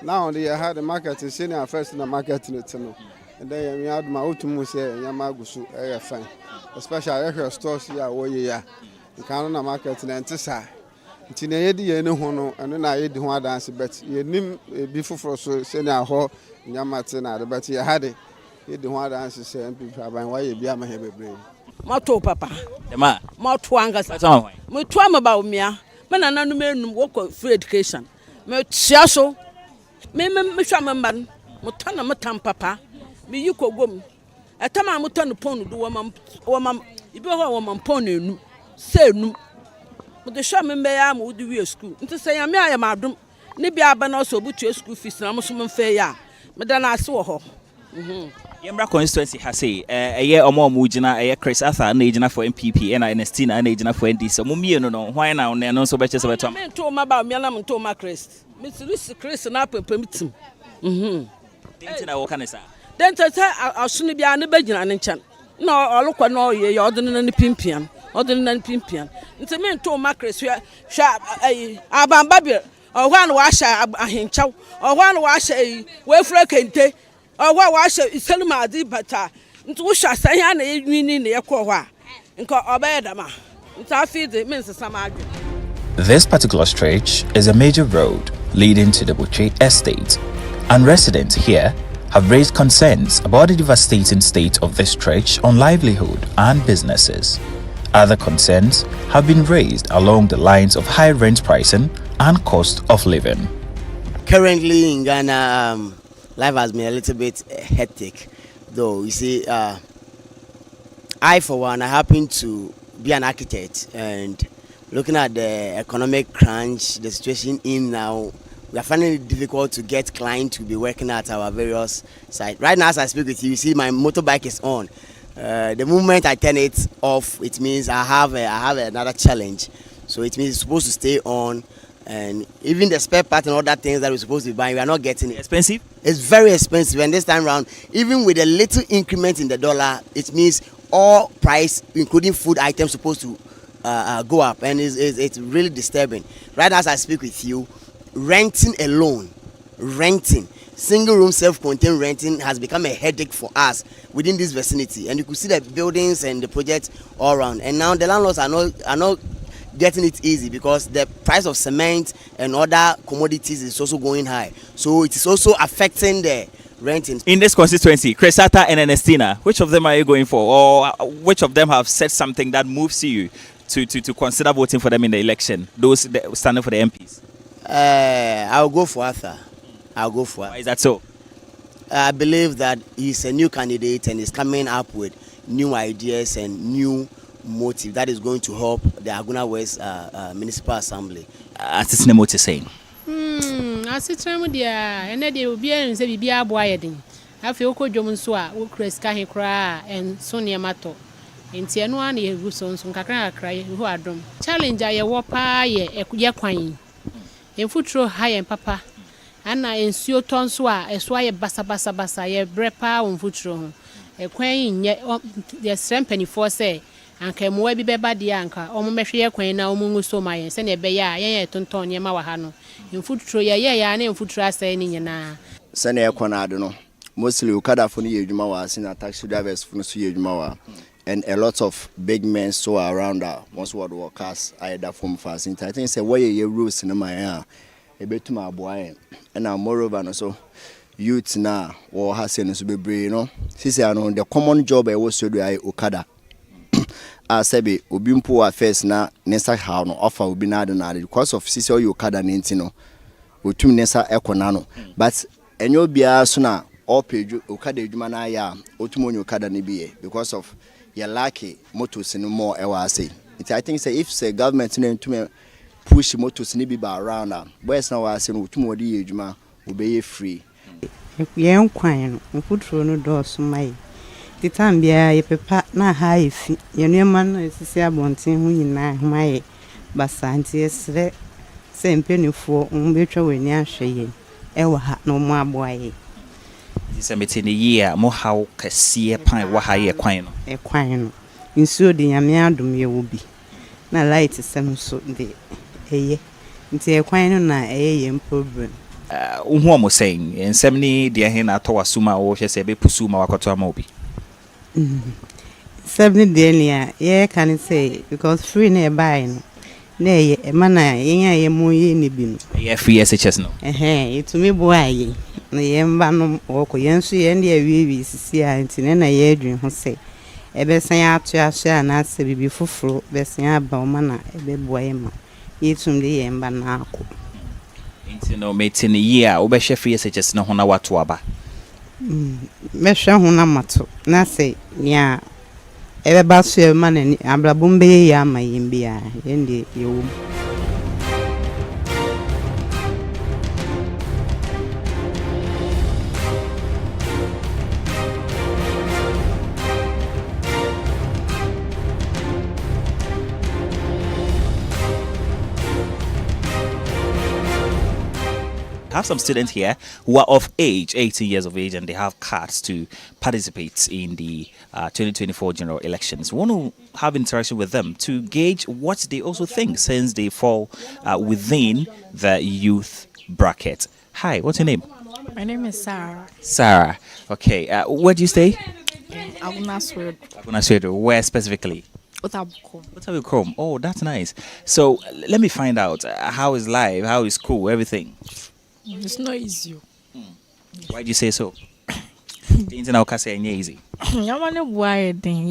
Now they had the market in senior first in the market in it no. And then we had my ultimate say Yamagusu fine. Especially your stores here wo ye ya. The Canada market in Antissa. It's in a year, no hono, and then I did one dance, but you nim before so send our hall, Yamatina, but you had it. ye de ho adanse se MPP aban wa ye bia ma he bebre moto papa Ema moto angasa me to am ba umia me na nanu menum wo free education me tia so me hwa me mban mo to na metam papa me yi kogom etama mo to no pon do wo mam ibi ho wo mam pon enu se enu mo de hwa me ya mo di wi school nti se ya me ayam adom ne bia aba na so butu school fees na mo so me fe ya me da na ase wo ho Yembra constituency has say eye omo mujina eye Chris Arthur na ejina for MPP na Ernestina na ejina for NDC mo mie no why na no so beche se beto me to ma ba me na me to ma Chris me siri Chris na pepem tim Denti na wo kanisa denta say asunu bia na bagina ne nchen na olukwa na oye ya odene na pimpian nti me to ma Chris hwa abamba bi ohwa na wa sha ahenchaw ohwa na wa sha we fura kente ohwa wa sha iseluma adi bata nti wo sha san ya na enwini na yekọ hwa nka obedama nti afide me nsesa ma adwe. This particular stretch is a major road leading to the Buche estate, and residents here have raised concerns about the devastating state of this stretch on livelihood and businesses. Other concerns have been raised along the lines of high rent pricing and cost of living. Currently in Ghana, life has been a little bit hectic, though. You see, I for one, I happen to be an architect, and looking at the economic crunch, the situation in now, we are finding it difficult to get clients to be working at our various sites. Right now, as I speak with you, you see my motorbike is on. The moment I turn it off, it means I have another challenge. So it means it's supposed to stay on, and even the spare part and other things that we're supposed to be buying, we are not getting it. Expensive? It's very expensive, and this time around, even with a little increment in the dollar, it means all price, including food items, supposed to go up, and it's really disturbing. Right now, as I speak with you, renting alone, single room self-contained renting has become a headache for us within this vicinity, and you could see the buildings and the projects all around. And now the landlords are not getting it easy because the price of cement and other commodities is also going high. So it is also affecting the renting. In this constituency, Chris Arthur and Ernestina, which of them are you going for, or which of them have said something that moves you to consider voting for them in the election? Those standing for the MPs. I'll go for Arthur. Why is that so? I believe that he's a new candidate and is coming up with new ideas and new motive that is going to help the Aguna West Municipal Assembly. As it's Nemo saying. As it's Remudia, and then they will be and say, be a boyading. I feel cold Jomusua, Ukres Kahikra, and Sonia Mato. In Tianuan, ye Gusons, Kakra cry, who are drum. Challenge I a wapa ye, a yaquine. In futuro high and papa. Anna in Sio Tonswa, a swire basa, ye brepa on futuro. A quain yet the strength for say. Anka mwe bi beba di anka omo mehwe kwan na omo nguso mayen se ne be ya ye tonton ye ma wa ha no mfuturo ye ya na mfuturo asai ni nyina se ne ekwana ado no mostly ukada fo no ye adwuma wa sina taxi drivers fo no so ye adwuma wa and a lot of big men so around once what workers either from fast I think say where ye rules in my ya e betuma aboa and moreover no so youth na wo ha se no so bebre no sisi ano the common job e wo so do ai ukada Sebe Obimpo affairs na Nessa how no offer will be not because of Sisio Yokada Nintino, Utum Nessa Econano. But Enobia sooner all page Okada Jumanaya, Otumo Yokada Nibie, because of your lucky motors and more ever say. I think say if the government name to push motors Nibiba around, where's now I say Utumo Juma will be free. Young quine, and put through no doors my. The time be a papa na high fi your man is see abontin hu nyina hwaye basanti esre se mpenifu mbetwa weni ahwe ewa ha no mo aboaye this meeting year mo how kase pan wa ha ye kwan no nsuo de nyame adom ye wo bi na light sem so de eye nti kwan no na eye problem unhu mo saying ensem ni de he na to wasuma wo hwe se be pusuma wakoto ama obi 70 daily yeah can say because free nearby no na ye mana ye mu ye ne bi no yeah free SHS no it me boy na yɛmba no wɔkɔ yɛn so yɛn de awie sisi a nti ne na yɛ adwin ho sɛ ɛbɛsan atoaso a na asɛ bibi foforo bɛsan aba o ma na ɛbɛboa yɛ ma yɛtum de yɛmba na akɔ nti no metin year wo bɛhwɛ free SHS no ho na wato aba mɛhwɛ ho na mato na sɛ nya ɛbɛba so yɛ ma na abrabom bɛyɛ yɛ ama yɛn bia yɛn de yɛwɔ mu. I have some students here who are of age, 18 years of age, and they have cards to participate in the 2024 general elections. We want to have interaction with them to gauge what they also think, since they fall within the youth bracket. Hi, what's your name? My name is Sarah. Sarah. Okay, where do you stay? Agunaswedo. Where specifically? Otabukom. Oh, that's nice. So let me find out, how is life? How is school? Everything? It's not easy. Why do you say so? Things in our case are easy. I want to buy then.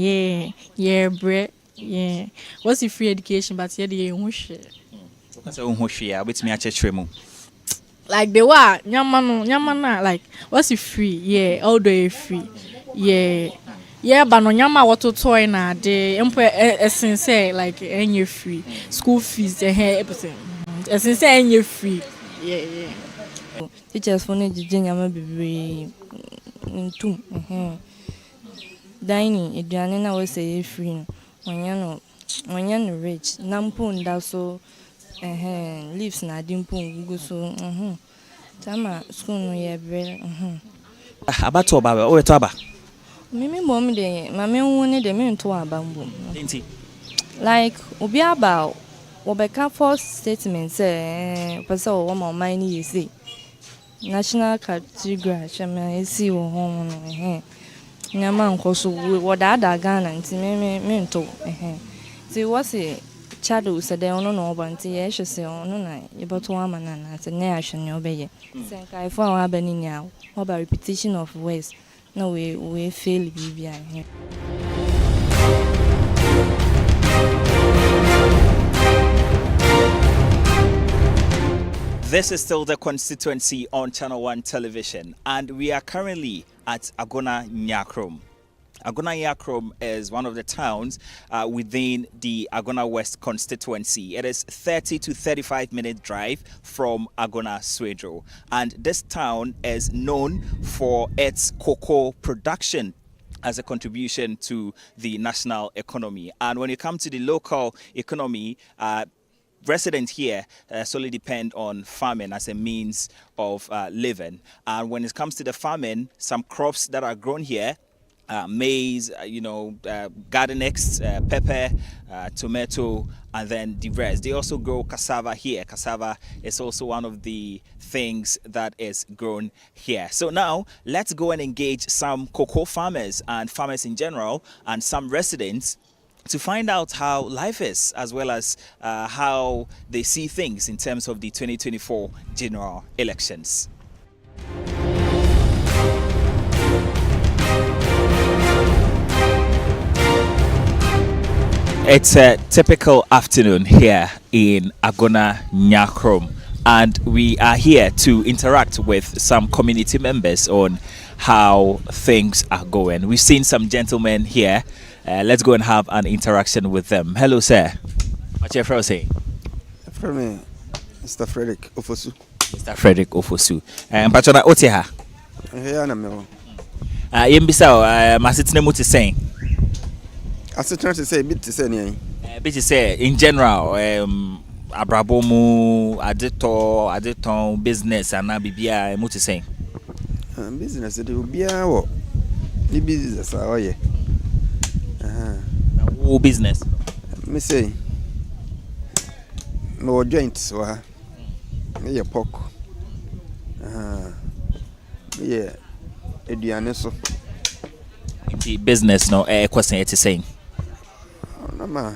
Yeah, bread. Yeah. What's the free education? But yeah, the What's the unhoshia? Which me a church remo. Like the what? Nyamana. Like what's the free? Yeah, all the free. Yeah. Yeah, but no nyama what to toy na the essence like any free school fees everything. Essence any free. Yeah. Teachers for nyama bebre ntum dining eduane na we say free no no rich nampo nda so leaves na dimpo gugu so tama school no ye bre abato baba o eto aba mimi mom de mame woni de me nto aba mbom enti like obi aba obeka first statement say person o ma man ni yesi national category chama esi wo ho no nyama nkoso wo da Ghana nti me nto ti wose chado se de ono no oba nti ye hwese ono na ye beto ama na se na ahwe ne obeye se kai fo awa bani nya oba repetition of words no we fail bibia here. This is still the Constituency on Channel 1 television, and we are currently at Agona Nyakrom. Agona Nyakrom is one of the towns within the Agona West Constituency. It is 30 to 35-minute drive from Agona Swedro, and this town is known for its cocoa production as a contribution to the national economy. And when you come to the local economy, residents here solely depend on farming as a means of living. And when it comes to the farming, some crops that are grown here, maize, garden eggs, pepper, tomato, and then the rest. They also grow cassava here. Cassava is also one of the things that is grown here. So now let's go and engage some cocoa farmers and farmers in general and some residents to find out how life is, as well as how they see things in terms of the 2024 general elections. It's a typical afternoon here in Agona Nyakrom, and we are here to interact with some community members on how things are going. We've seen some gentlemen here. Let's go and have an interaction with them. Hello, sir. What's your friend saying? From me, Mr. Frederick Ofosu. Mr. Frederick Ofosu. Pachona Oteha. Here na me. Yembisa, masitine muti saying. I was trying to say bit to say ni. Bit to say in general, abrabomu, adeton, business, and bibia muti saying. Business it will be our the business oh yeah. Who business? Me say no joints wa me ye pork. Me ye eduane so. The business no question it is saying. No ma.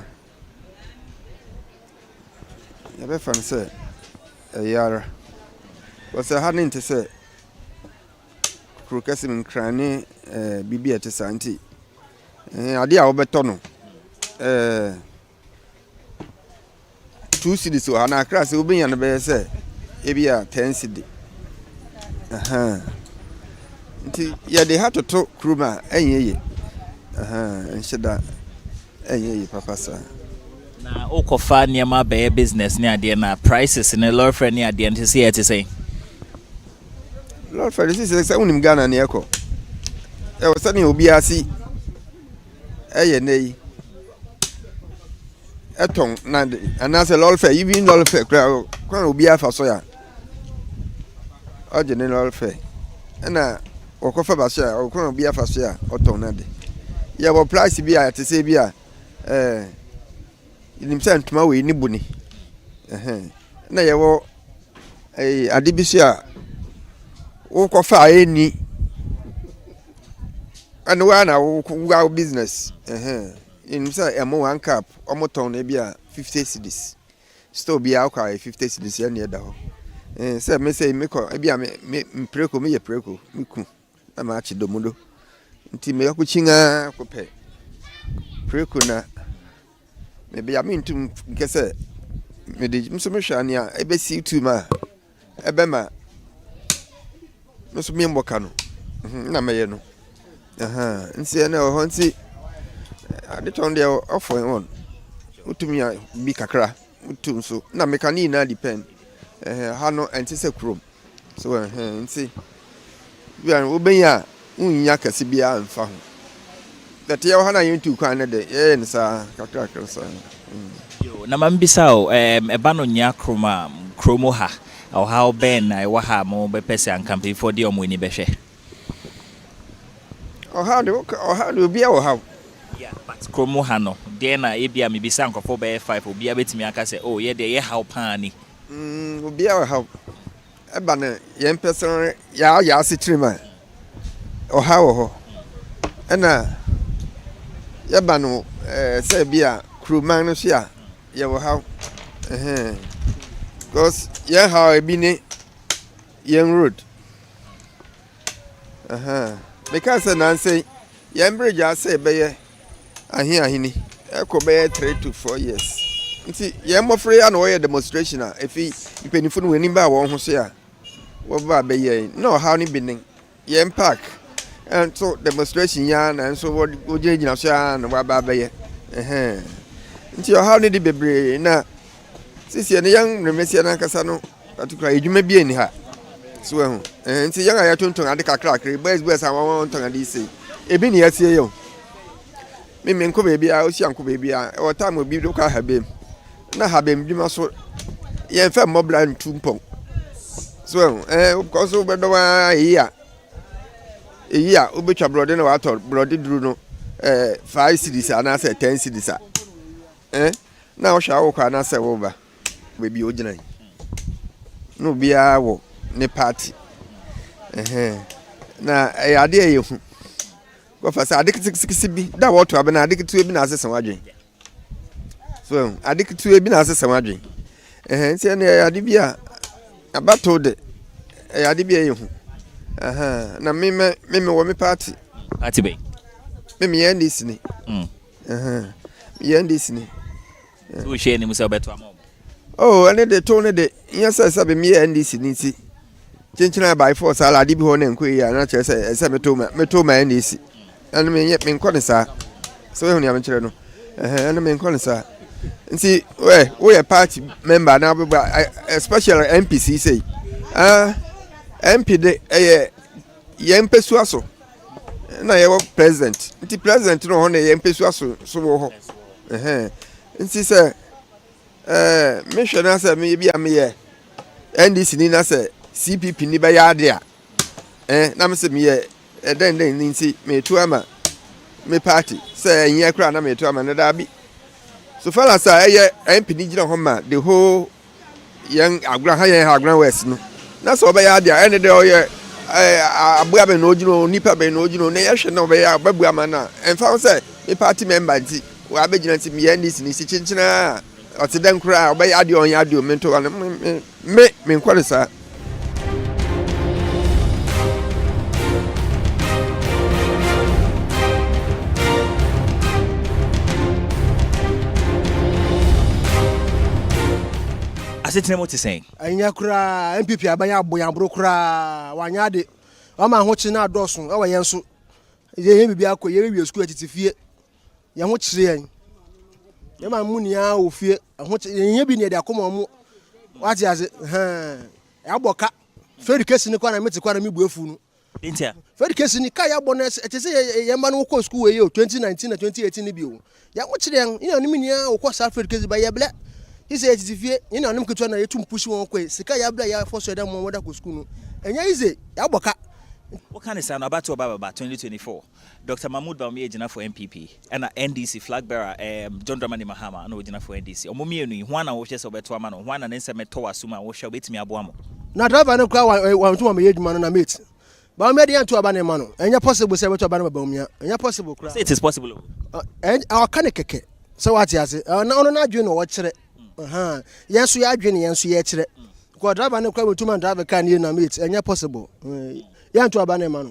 Ya be fan say yara. Was a hadn't to say Krokesim Crane, Bibi at Santi. Adia Obetono. 2 cities or an across will be on the best, Ebia 10 city. Yeah, they had to talk Kruma, and said that, Papa, sir. Now, Okofa near my bear business near the na prices in a law for near the NTC to say. Lord, for this is a woman Ghana near Co. There was suddenly Obiasi. Nay. A tongue, and as a Lord fair, even Lord fair, crowd, Obia for soya. Or general fair. And Okofa Basha, or Obia for soya, or tonade. Yeah, what price to be at the Sabia? In himself, tomorrow in Nibuni. Na yawo adibisia wo kofa eni and one business in himself amo 1 cup omoton e bia 50 cedis still be alcohol 50 cedis ya near da ho say me say me ko e bia me preko me ye preko miku na ma chi domudo nti me yakuchinga ko pe preko na maybe I mean to guess it. Maybe Mr. I be see to ma Ebema Mr. Mimbokano. Namayeno. And say no, Honsi. I did on the offer on. To me, I be kakra. So na mekani na depend. Hano antise chrome. So, and see. We are Ubenya, Unyaka Sibia and Fahum. That you hana into Canada, and sir, sir. Na mambisao ebano nya kromo ha or how ben I waha mo be pese and campaign for the omwini beshe. Or how do be our how? Yeah, but kromo hano. Then I be a maybe sanko for be 5 will be a bit me I say, oh yeah, they how pani. Will be our how. Ebane yen person ya sitrima. Or how and Yabano, say beer, crew manus, you will have, because how I been young road. Because I say, young bridge, I say, Bayer, I hear Hinny, Echo Bayer 3 to 4 years. See, I'm afraid I know a demonstration. If he penny for winning by one who's here, what about Bayer? No, how ni been young pack. And so demonstration yan and so what you know and what baby until how did it be na since you're young Remessian Casano to cry you may be in her so and see young I don't to crack boys I want to DC a bin here see you me baby I was young baby or time will be look at her babe na have been so yeah fam mob land 2 pong so of course over the here yeah, Ubicha brother no water, brother drew no 5 cities and I said 10 cities. Now shall I not say over? We be original. No be our ne party. Now, I dare you. Go for I think 60 be that water, I've been addicted to a bin as a waging. So, addicted to a bin as a waging. Say, I did be a battle de I did be a na me wo me party be me end this ni me end this ni so share ni musa beto am oh and they told the yes say me end this ni ti chinchina by force ala di bi ho na nkwe ya na che say me to ma end this and me nkọ sa so ehun ya me kire no and me nkọ sa nti we party member na especially MPC say MP de yen pesu aso na ye president nti president no ho na yen pesu aso so wo ho nti se me hwe na se me bia me ye NDC ni na se CPP ni ba ya de a na me se me ye den nti me tu ama me party se yen kra na me tu ama na da bi so far as MP ni gina ho ma the whole yen agran west no na so be ya dia ene de oye abua be no gino nipa be no gino na yehwe na be ya babua ma na emfa say me party member nti wa be gina nti me NDC ni si chinchina o te den kra be ya dia on ya dia me to me nkware sa asetena mo te saying anya kura MPP abanya aboyambro kura wanya de o ma ho chi na adoso e wa yenso ye bibi akọ ye wi school atitifie ye ho chire yan ye ma mu nia ofie ho ye bi ne de akoma mo wati ase ya boka education ni kwa na meti kwa na mi buefu no Intia. Education ni kaya bonus etese ye ma no ko school we 2019 na 2018 ni bi o. Ya mo kire yan ina ni minia o ko sa education ba ye ble. Ise etifie ina nim keto na yetum push won ko sika ya ble ya for so dem mo da ko school no. Enya ise ya boka. What kind of sound about 2024? Dr. Mahmoud Bawumia ejina for MPP and NDC flag bearer John Dramani Mahama no ejina for NDC. Omomie nu hwana wo hye so beto ama no hwana ne nseme to asuma wo hye obetimi aboamo. Na driver no kwa wa ntuma me yeduma no na mate. Bawumia dey anto aba ne ma no. Enya possible say beto aba no Bawumia. Enya possible kra. Say it is possible. Aka ne keke. So what you say? Na ono na adwe no wo kire. Yenso ya adwe ne yenso ya kire. Ko driver no kwa ntuma driver kan ye na mate. Enya possible. Yanto aba ne ma no.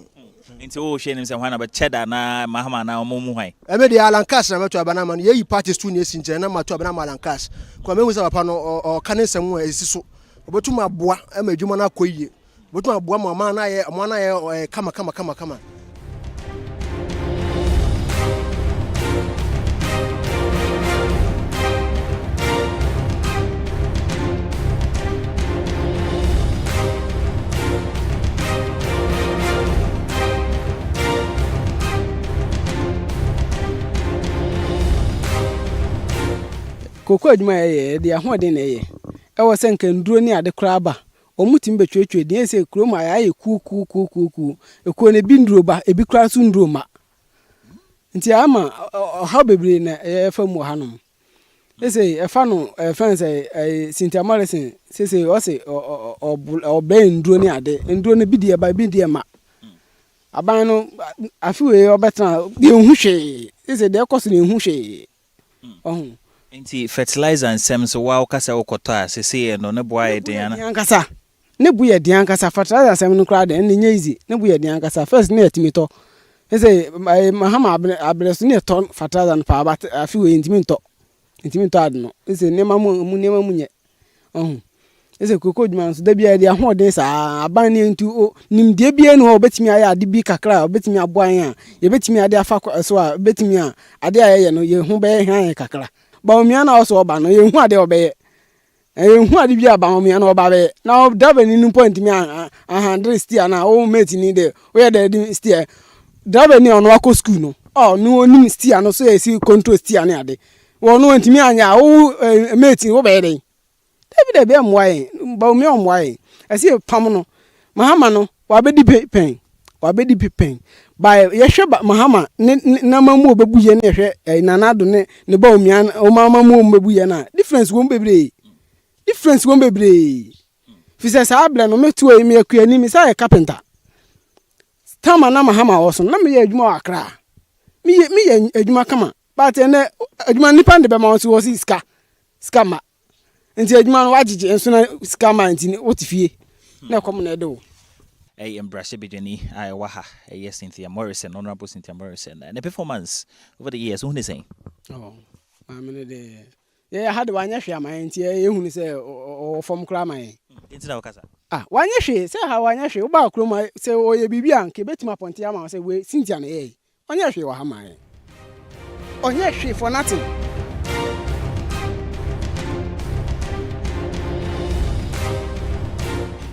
Nti wo hye nim se hwana ba cheda na Mahama na omomu hwan. Ebe de Alankas na meto aba na ma no. Ye parties tu ne sinje na mato aba na Alankas. Ko me hu se papa no o kanensem wo esiso. Obetuma aboa ama adwuma na akoyie. Obetuma aboa mama na ye kama. Koko adwuma ye de ahoden na ye e wo se nka nduro ni ade kra ba omutim betwetwe de ese krom ayaye ku ekuo ne bi nduro ba ebi kra so nduro ma nti ama ha bebre na e fa mu hanom ese e fa no fence Cynthia Morrison sese o se obey nduro ni ade nduro ne bi de ba bi de ma aban no afiwe obetra de hu hwe ese de koso ne hu hwe ohun Inti fertilizer and sem so wa okasa okota sese no ne boa e den ana ankasa ne bu ye den ankasa fertilizer sem no kra den ne nya easy ne bu ye den ankasa first ne atimito ese Mahama abreso ne ton fertilizer no pa ba afi we intimito ade no ese ne mamu nye ese koko djuma so da bia de ahoden sa aban ne ntu nimde bia no obetimi aya ade bi kakra obetimi aboan a ye betimi ade afa so a betimi a ade aye no ye hu be han kakra Bawumia na also oba no ye hu ade obeye hu ade bia Bawumia na oba be na driver ni nu point mi a 100 steer na o mate ni de we dey steer driver ni ono akọ school no no onim steer no so ye si control steer ni ade wo no ntimi anya o mate wo be dey David be moaye Bawumia moaye asi pam no Mahama no wa be di pen by yehwe Mahama na mamu obebuye na yehwe nanado ne Bawumia o mamamu obebuye na difference won bebre fi se sa able no metu emi akuani mi sa carpenter tama na Mahama oso na me ye adwuma akra mi ye adwuma kama but ene adwuma nipa de be ma so wosi ska ma nti adwuma no wagige enso na ska ma nti wotifie na kom na edo embrace bideni waha Cynthia Morrison, Honorable Cynthia Morrison, and the performance over the years, who is saying? I mean, I had one year, my auntie, who say, or from Cramay. One year, say how one year, about Croma, say, oh, you be young, keep it my pontiama, say, we, Cynthia, one year, you are my. Oh, yes, for nothing.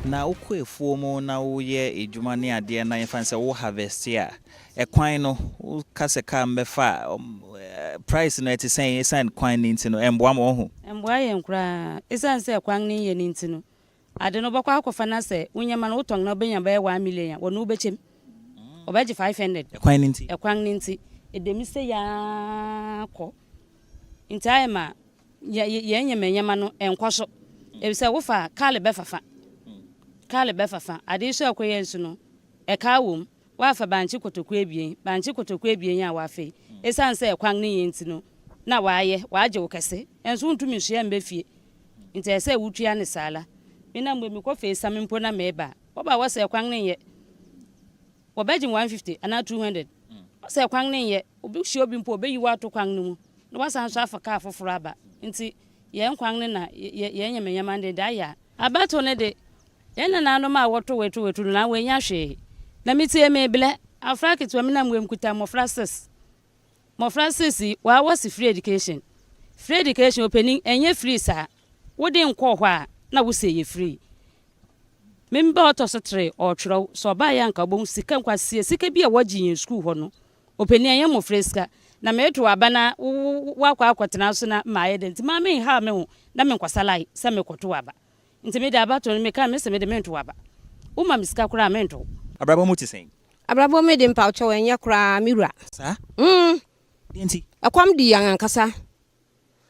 Na ukwe fomo na uye ejuma ni ade na yefanse wo harvest ya ekwan no kase ka mbefa price no eti sen esan kwan ni ntino emboa mo ho emboa ye nkura esan se kwan ni ye ni ntino ade no bokwa akofa na se unyama no utong na obenya ba 1 million wo no ubechem obeje 500 ekwan ni nti edemi se ya ko ntaima ye nyama no enkoso ebise wo fa kale befafa ade so akoye nso no e ka wom wa fa banchi kotokwa ebien ya wa fe esan se ekwan ne yenti no na waaye waaje wo kese enso ntumi hye mbefie nti ese wutua ne sala me na mgbe mi ko fe sami mpo na meba oba wo se ekwan ne ye wo beji 150 ana 200 wo se ekwan ne ye obi hye obi mpo obeyi wa to kwan no mu no wa san so afa ka afoforo aba nti yen kwan ne na yen nyama de da ya abato ne de yen na no ma woto wetu na we nya hwe na mitie me ble afrakit wa mina mwem kuta mo Francis wa was free education opening enye free sa wodi nkọ hɔ a na wo se ye free memba otosotre o twro so ba ya nka bom sika nkwase sika bi a wagye yen school hɔ no opening enye mo freska na meto abana wakwa akwatena so na maaye de ntima me ha me ho na me nkwasalai se me kwoto aba ntime de abato me ka me se me de mento aba uma misika kura mento abrabo muti sen abrabo me de mpa ocho enye kura miwura sa enti akwam di yan ankasa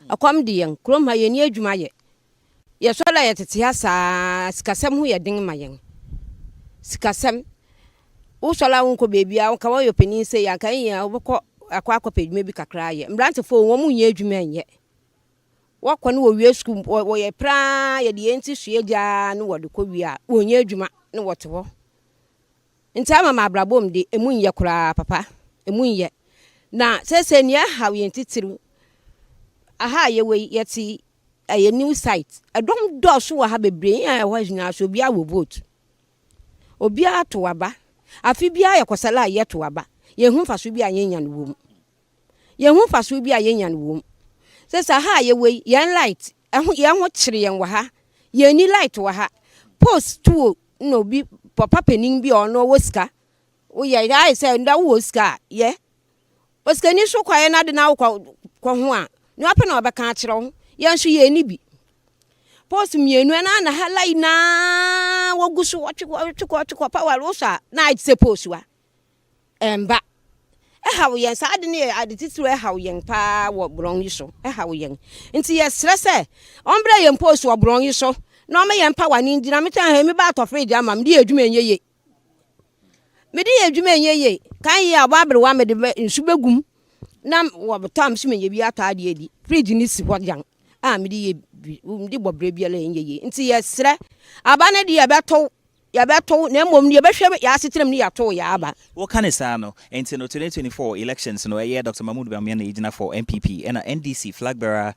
akwam di yan krom ha yeni adwuma ye ye so la ye tete ha sa sikasem ho ye den ma yen sikasem wo so la wonko bebi a ka wo yo penin se ya kan ye obekọ akwa pedwuma bi kakra ye mbrante fo wo mu nye adwuma enye wakọ ne wo wie school wo ye pra ye de enti sue gya ne wo de kọ wie a wo nye adwuma ne wo te ho ntama ma abrabom de emu nye kura papa emu nye na sese ne ha we ntitiru aha ye we yeti a new site adom do so wa ha bebre ya wa jina so bia wo vote obi ato waba afi bia ye kosala ye to waba ye hu fa so bia yenya no wom ye hu fa so bia yenya no wom sese aha ye we yen light ye ho kire yen wa ha ye ni light wa ha post to no bi papa penin bi ono woska wo ye ai say nda woska ye woska ni so kwaye na de na wo kwa ho a ni ape na obeka akire ho ye nso ye ni bi post mienu na halai na wogusu watchiko power rosa na I say post wa emba hawo yen sa ade ne ade titiro hawo yen pa wo bron yi so hawo yen nti ye stress ombra yen post wo bron yi so na o me yen pa wani ndina me tan ha me ba to fridge ama me de adwuma enyeye kan ye ababre wa me de nsu begum na wo botam so me ye bi ata de edi fridge ni si ho jan me de ye ndi bobre bi ala enyeye nti ye sre aba na de ye beto na mom ne ye behwe ya asetrem ne ya to ya aba wo kan isa no enti no 2024 elections no Dr. Mahmoud Bawumia na yigina for MPP and NDC flag bearer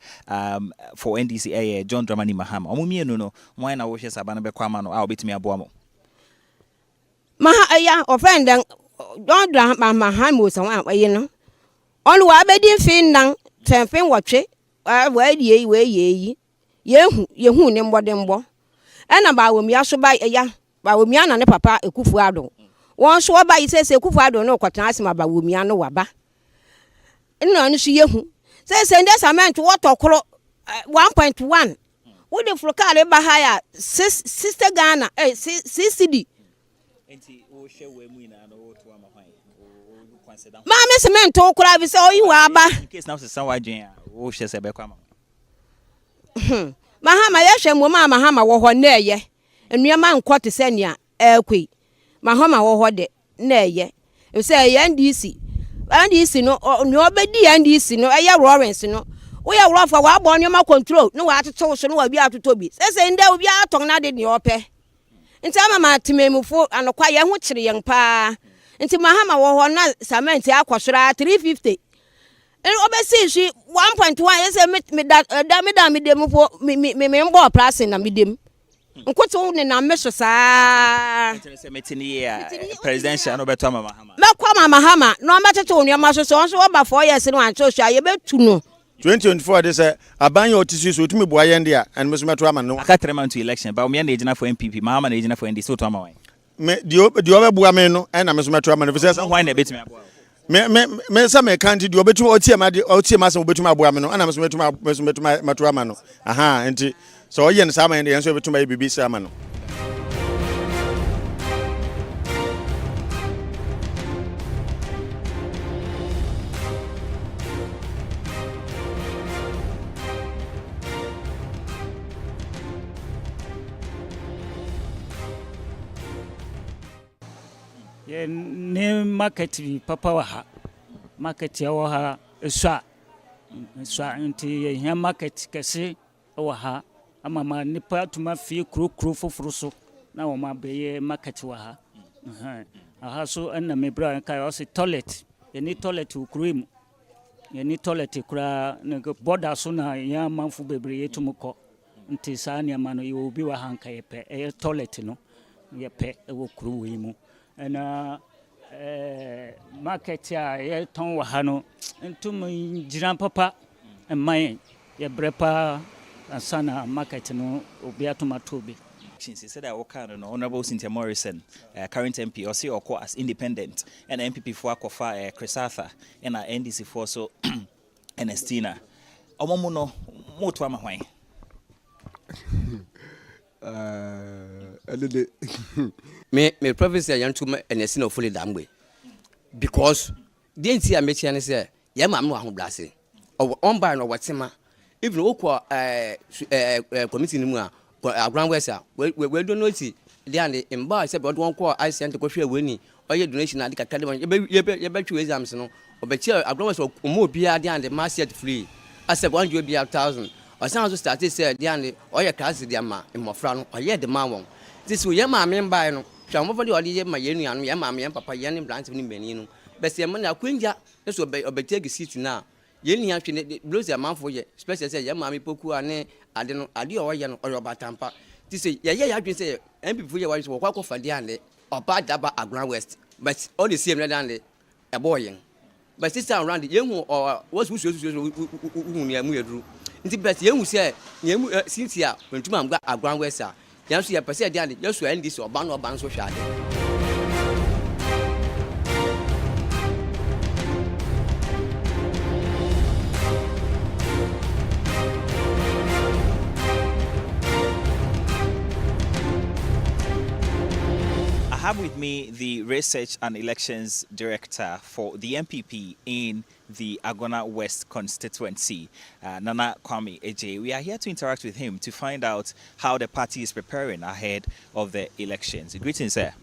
for NDC John Dramani Mahama omumienu no why na wo hwe sabana be kwama no a obetimi aboa mo ya offend John Dramani Mahama so wan aye no onu wa bedin fin nan tenfin wotwe wa die we yehu ne mbodembo ena Bawumia so ba ya Bawumia na ne papa ekufu ado won so ba yi sese ekufu ado no kwatena asema Bawumia no waba ina no so yehu sese nde cement water kro 1.1 wo de flokale ba ha ya 60 Ghana 60 enti wo hwe we mu ina no wo to ama hwan wo kwanseda ma me cement o kra bi se o yi wa aba in case now se san wa dwen a wo hwe se be kwa ma Mahama ye hwe mo ma Mahama wo ho na eye enuama nkote se nia ekwi Mahama wo ho de na eye e se ye NDC no no obedi NDC no eye Lawrence no wo ye wrofa wa agbo nyoma control no wa atoto so no wa bi atoto bi se nde obi aton na de ne ope nti ama timemufo anokwa ye ho kire yen pa nti Mahama wo ho na cement akwosora 350 obesi shi 1.1 yese me dem fo me mbo price na me dem nkoto ne na meso saa interese metini ya presidential no beto ama Mahama me kwa Mahama no mbeteto ne ma so so oba 4 years no ancho so aye betu no 2024 de say abanya otisi so otumi boa yen dia and meso meto ama no aka 3 months to election ba Bawumia na ejina for MPP Mahama na ejina for NDC so to ama wan me di obe boa me no na meso meto ama no fi say why na betumi aboa me sa me kanti di obetumi otie ma se obetumi aboa me no na meso metumi meto ama no aha enti so oye ne sama yen so betumi bibi sa ama no ne market papa wa ha market ya wa ha eswa nti ye market kese wa ha ama ma nipa tuma fi kro foforo so na wo ma be market wa ha aha so na me bra kan o se toilet ye ni toilet ukuru mu yɛni toilet koraa ne border so na yɛn amanfo bebree yɛtum kɔ nti saa nneɛma no yɛwɔ bi wɔ ha nka yɛpɛ ɛyɛ toilet no yɛpɛ ɛwɔ kuro wei mu ɛna market a yɛtɔn wɔ ha no ntum gyina papa ɛman yɛbrɛ paa ansa na market no obi atomato bi. She said that Honorable Cynthia Morrison, current MP, also or as independent, and MPP for Akofa Chris Arthur, and NDC for so and Estina. Omomuno, Motwama Wine. Me province young to and a sin fully damn way. Because didn't see a metian say, Yamam no blase, or on by no whatsema, even Oqua committee Numa. Ground West, we don't know see. Then in bar said, but one call I sent to go share winning or your donation at the academy. You bet you exams, no, or bet you a ground or more beer than the mass yet free. I said, 1 you be 1,000. Or some also started said, Diane, or your cousin, dear ma, in my frown, or yet the man. This will Yama mean by no. Shall move on the my union, Yama, and Papa Yan and Blanche in Benino. Best your money, Queen Jack, this will be a better seat now. Yenny actually blows a month for you, especially say, Yammy Poku and I don't know, I do or yan or about Tampa. This say, I can say, and before your wife will walk off for the end or bad daba at Grand West, but all the same than a boy. But this time around the young or what's who drew. In the best young say, Cynthia, when two man got a Grand West, young see a percent down just to end this or ban or ban so shy. I have with me the Research and Elections Director for the MPP in the Agona West Constituency, Nana Kwame Eje. We are here to interact with him to find out how the party is preparing ahead of the elections. Greetings, sir.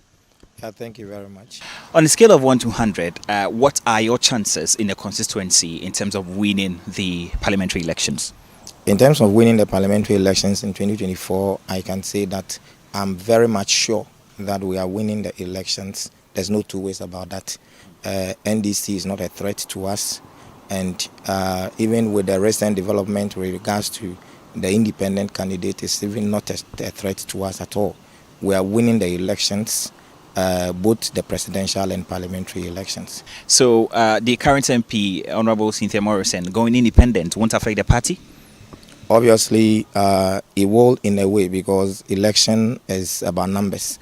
Yeah, thank you very much. On a scale of 1 to 100, what are your chances in the constituency in terms of winning the parliamentary elections? In terms of winning the parliamentary elections in 2024, I can say that I'm very much sure that we are winning the elections. There's no two ways about that. NDC is not a threat to us, and even with the recent development with regards to the independent candidate, is even not a threat to us at all. We are winning the elections, both the presidential and parliamentary elections. So the current MP, Honorable Cynthia Morrison, going independent won't affect the party? Obviously, it will in a way, because election is about numbers.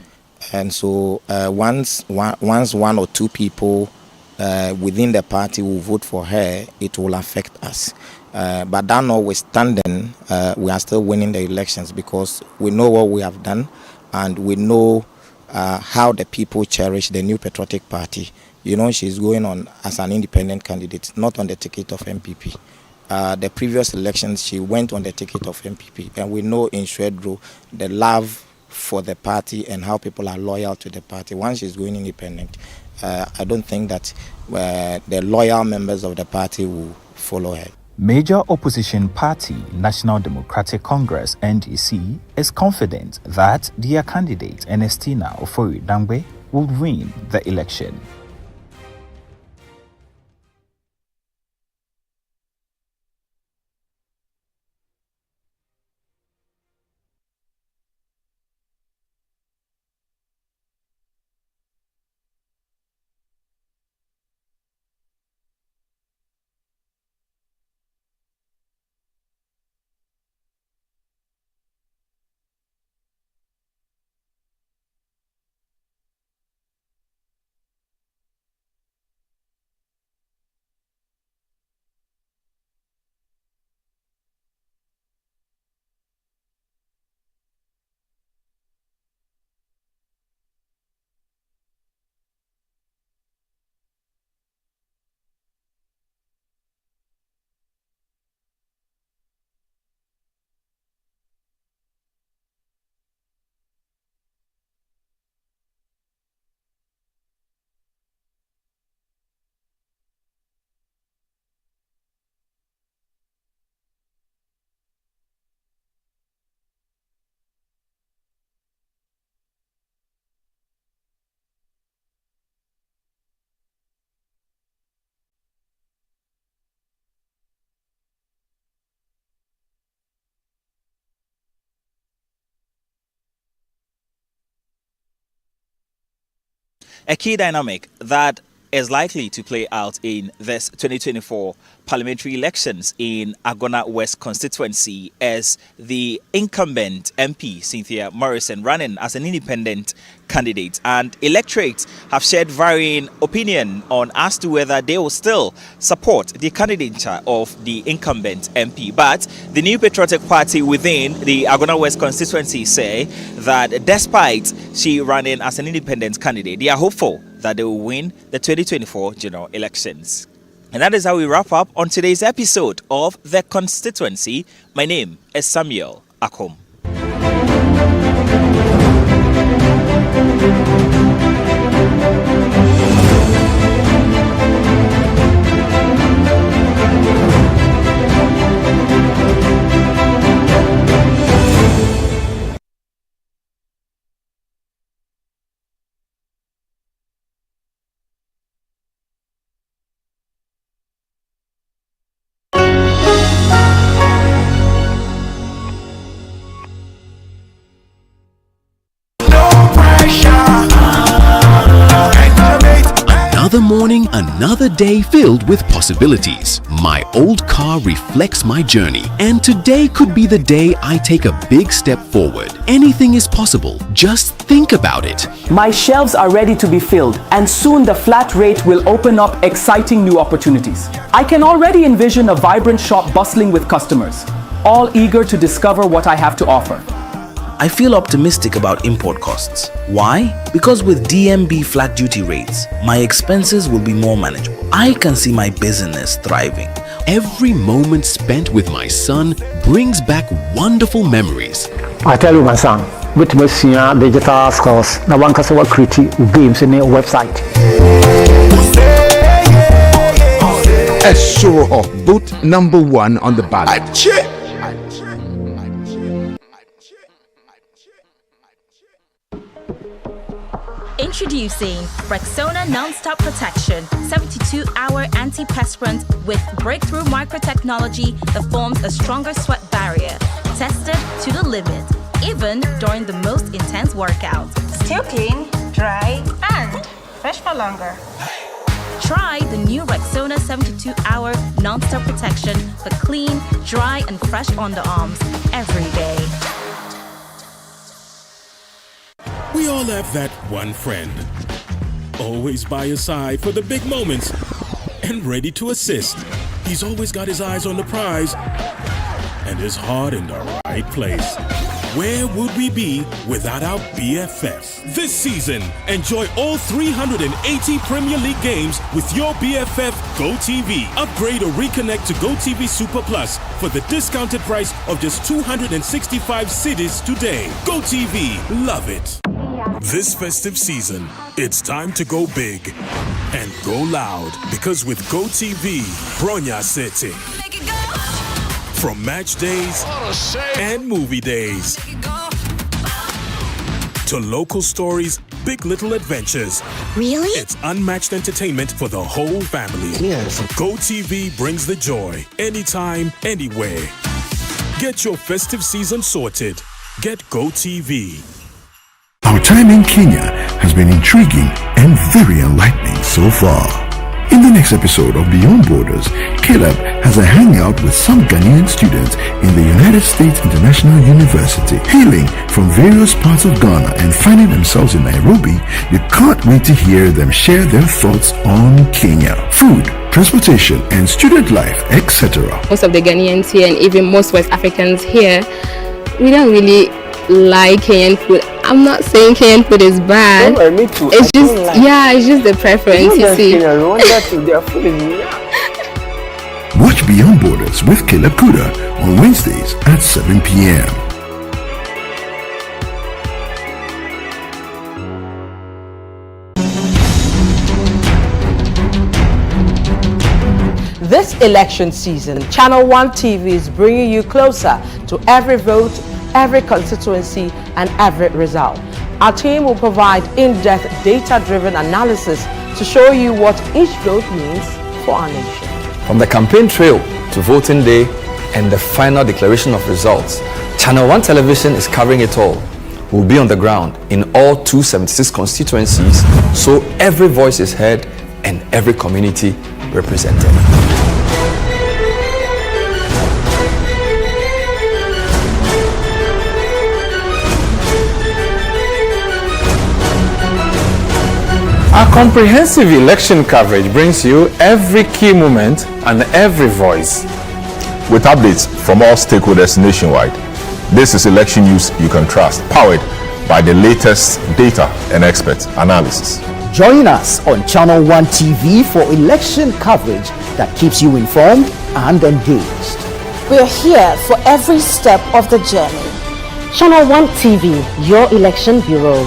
And so once one or two people within the party will vote for her, it will affect us. But that notwithstanding, we are still winning the elections, because we know what we have done, and we know how the people cherish the New Patriotic Party. You know, she's going on as an independent candidate, not on the ticket of MPP. The previous elections, she went on the ticket of MPP, and we know in Shredro the love for the party and how people are loyal to the party. Once she's going independent, I don't think that the loyal members of the party will follow her. Major opposition party National Democratic Congress NDC is confident that their candidate Ernestina Ofori-Dangbe will win the election. A key dynamic that is likely to play out in this 2024 parliamentary elections in Agona West constituency as the incumbent MP Cynthia Morrison running as an independent candidate, and electorates have shared varying opinion on as to whether they will still support the candidature of the incumbent MP. But the New Patriotic Party within the Agona West constituency say that despite she running as an independent candidate, they are hopeful that they will win the 2024 general elections. And that is how we wrap up on today's episode of The Constituency. My name is Samuel Akom. Another morning, another day filled with possibilities. My old car reflects my journey, and today could be the day I take a big step forward. Anything is possible. Just think about it. My shelves are ready to be filled, and soon the flat rate will open up exciting new opportunities. I can already envision a vibrant shop bustling with customers, all eager to discover what I have to offer. I feel optimistic about import costs. Why? Because with DMB flat duty rates, my expenses will be more manageable. I can see my business thriving. Every moment spent with my son brings back wonderful memories. I tell you, my son, with my digital skills, now one can create games in a website. A show of boot #1 on the ballot. Introducing Rexona Non-Stop Protection 72-hour antiperspirant with breakthrough microtechnology that forms a stronger sweat barrier, tested to the limit, even during the most intense workouts. Still clean, dry, and fresh for longer. Try the new Rexona 72-hour non-stop protection for clean, dry, and fresh underarms every day. We all have that one friend, always by your side for the big moments and ready to assist. He's always got his eyes on the prize and his heart in the right place. Where would we be without our BFFs? This season, enjoy all 380 Premier League games with your BFF GoTV. Upgrade or reconnect to GoTV Super Plus for the discounted price of just 265 cedis today. GoTV, love it. This festive season, it's time to go big and go loud, because with GoTV, Bronya City. From match days and movie days to local stories, big little adventures. Really? It's unmatched entertainment for the whole family. Yes. GoTV brings the joy anytime, anywhere. Get your festive season sorted. Get GoTV. Our time in Kenya has been intriguing and very enlightening so far. In the next episode of Beyond Borders, Caleb has a hangout with some Ghanaian students in the United States International University. Hailing from various parts of Ghana and finding themselves in Nairobi, you can't wait to hear them share their thoughts on Kenya, food, transportation, and student life, etc. Most of the Ghanaians here and even most West Africans here, we don't really like Kenyan food. I'm not saying Kenyan food is bad. No, me too. It's just it's just the preference, you see. Watch Beyond Borders with Caleb Kuda on Wednesdays at 7 p.m. This election season, Channel 1 TV is bringing you closer to every vote, every constituency, and every result. Our team will provide in-depth data-driven analysis to show you what each vote means for our nation. From the campaign trail to voting day and the final declaration of results, Channel 1 Television is covering it all. will be on the ground in all 276 constituencies, so every voice is heard and every community represented. Our comprehensive election coverage brings you every key moment and every voice. With updates from all stakeholders nationwide. This is election news you can trust, powered by the latest data and expert analysis. Join us on Channel 1 TV for election coverage that keeps you informed and engaged. We're here for every step of the journey. Channel 1 TV, your election bureau.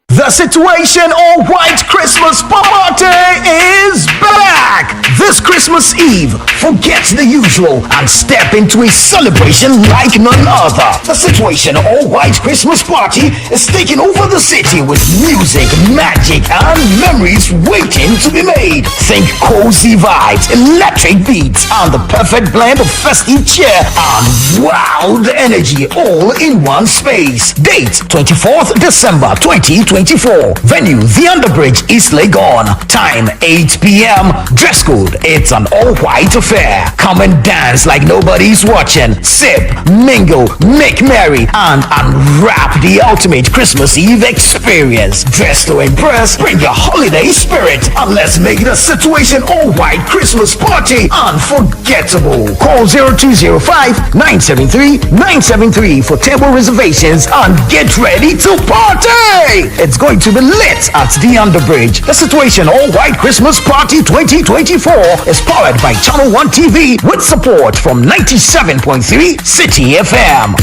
The Situation All White Christmas Party is back! This Christmas Eve, forget the usual and step into a celebration like none other. The Situation All White Christmas Party is taking over the city with music, magic, and memories waiting to be made. Think cozy vibes, electric beats, and the perfect blend of festive cheer and wild energy all in one space. Date 24th December 2024. Venue The Underbridge, East Legon. Time 8 p.m. Dress code, it's an all-white affair. Come and dance like nobody's watching. Sip, mingle, make merry, and unwrap the ultimate Christmas Eve experience. Dress to impress, bring your holiday spirit, and let's make the Situation All-White Christmas Party unforgettable. Call 0205-973-973 for table reservations and get ready to party! It's going to be lit at the Underbridge. The Situation All-White Christmas Party 2024 is powered by Channel 1 TV with support from 97.3 City FM.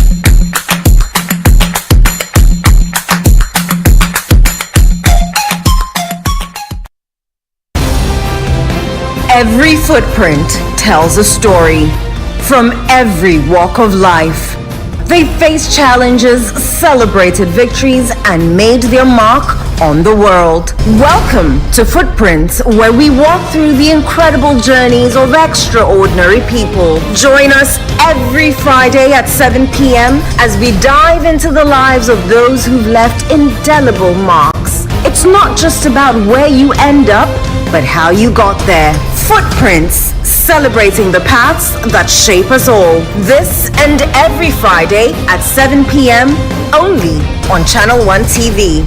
Every footprint tells a story from every walk of life. They faced challenges, celebrated victories, and made their mark on the world. Welcome to Footprints, where we walk through the incredible journeys of extraordinary people. Join us every Friday at 7 p.m. as we dive into the lives of those who've left indelible marks. It's not just about where you end up, but how you got there. Footprints, celebrating the paths that shape us all. This and every Friday at 7 p.m. only on Channel 1 TV.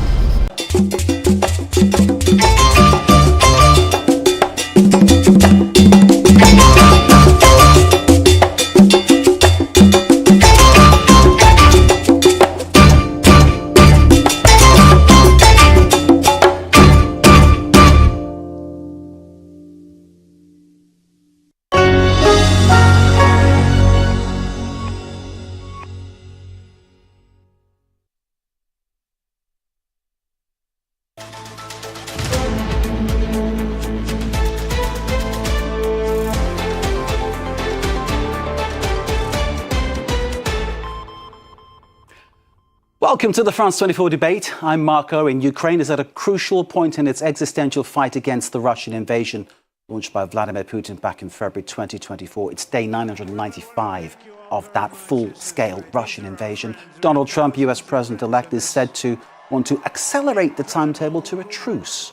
Welcome to the France 24 debate. I'm Marco, and Ukraine is at a crucial point in its existential fight against the Russian invasion launched by Vladimir Putin back in February 2024. It's day 995 of that full-scale Russian invasion. Donald Trump, US President-elect, is said to want to accelerate the timetable to a truce.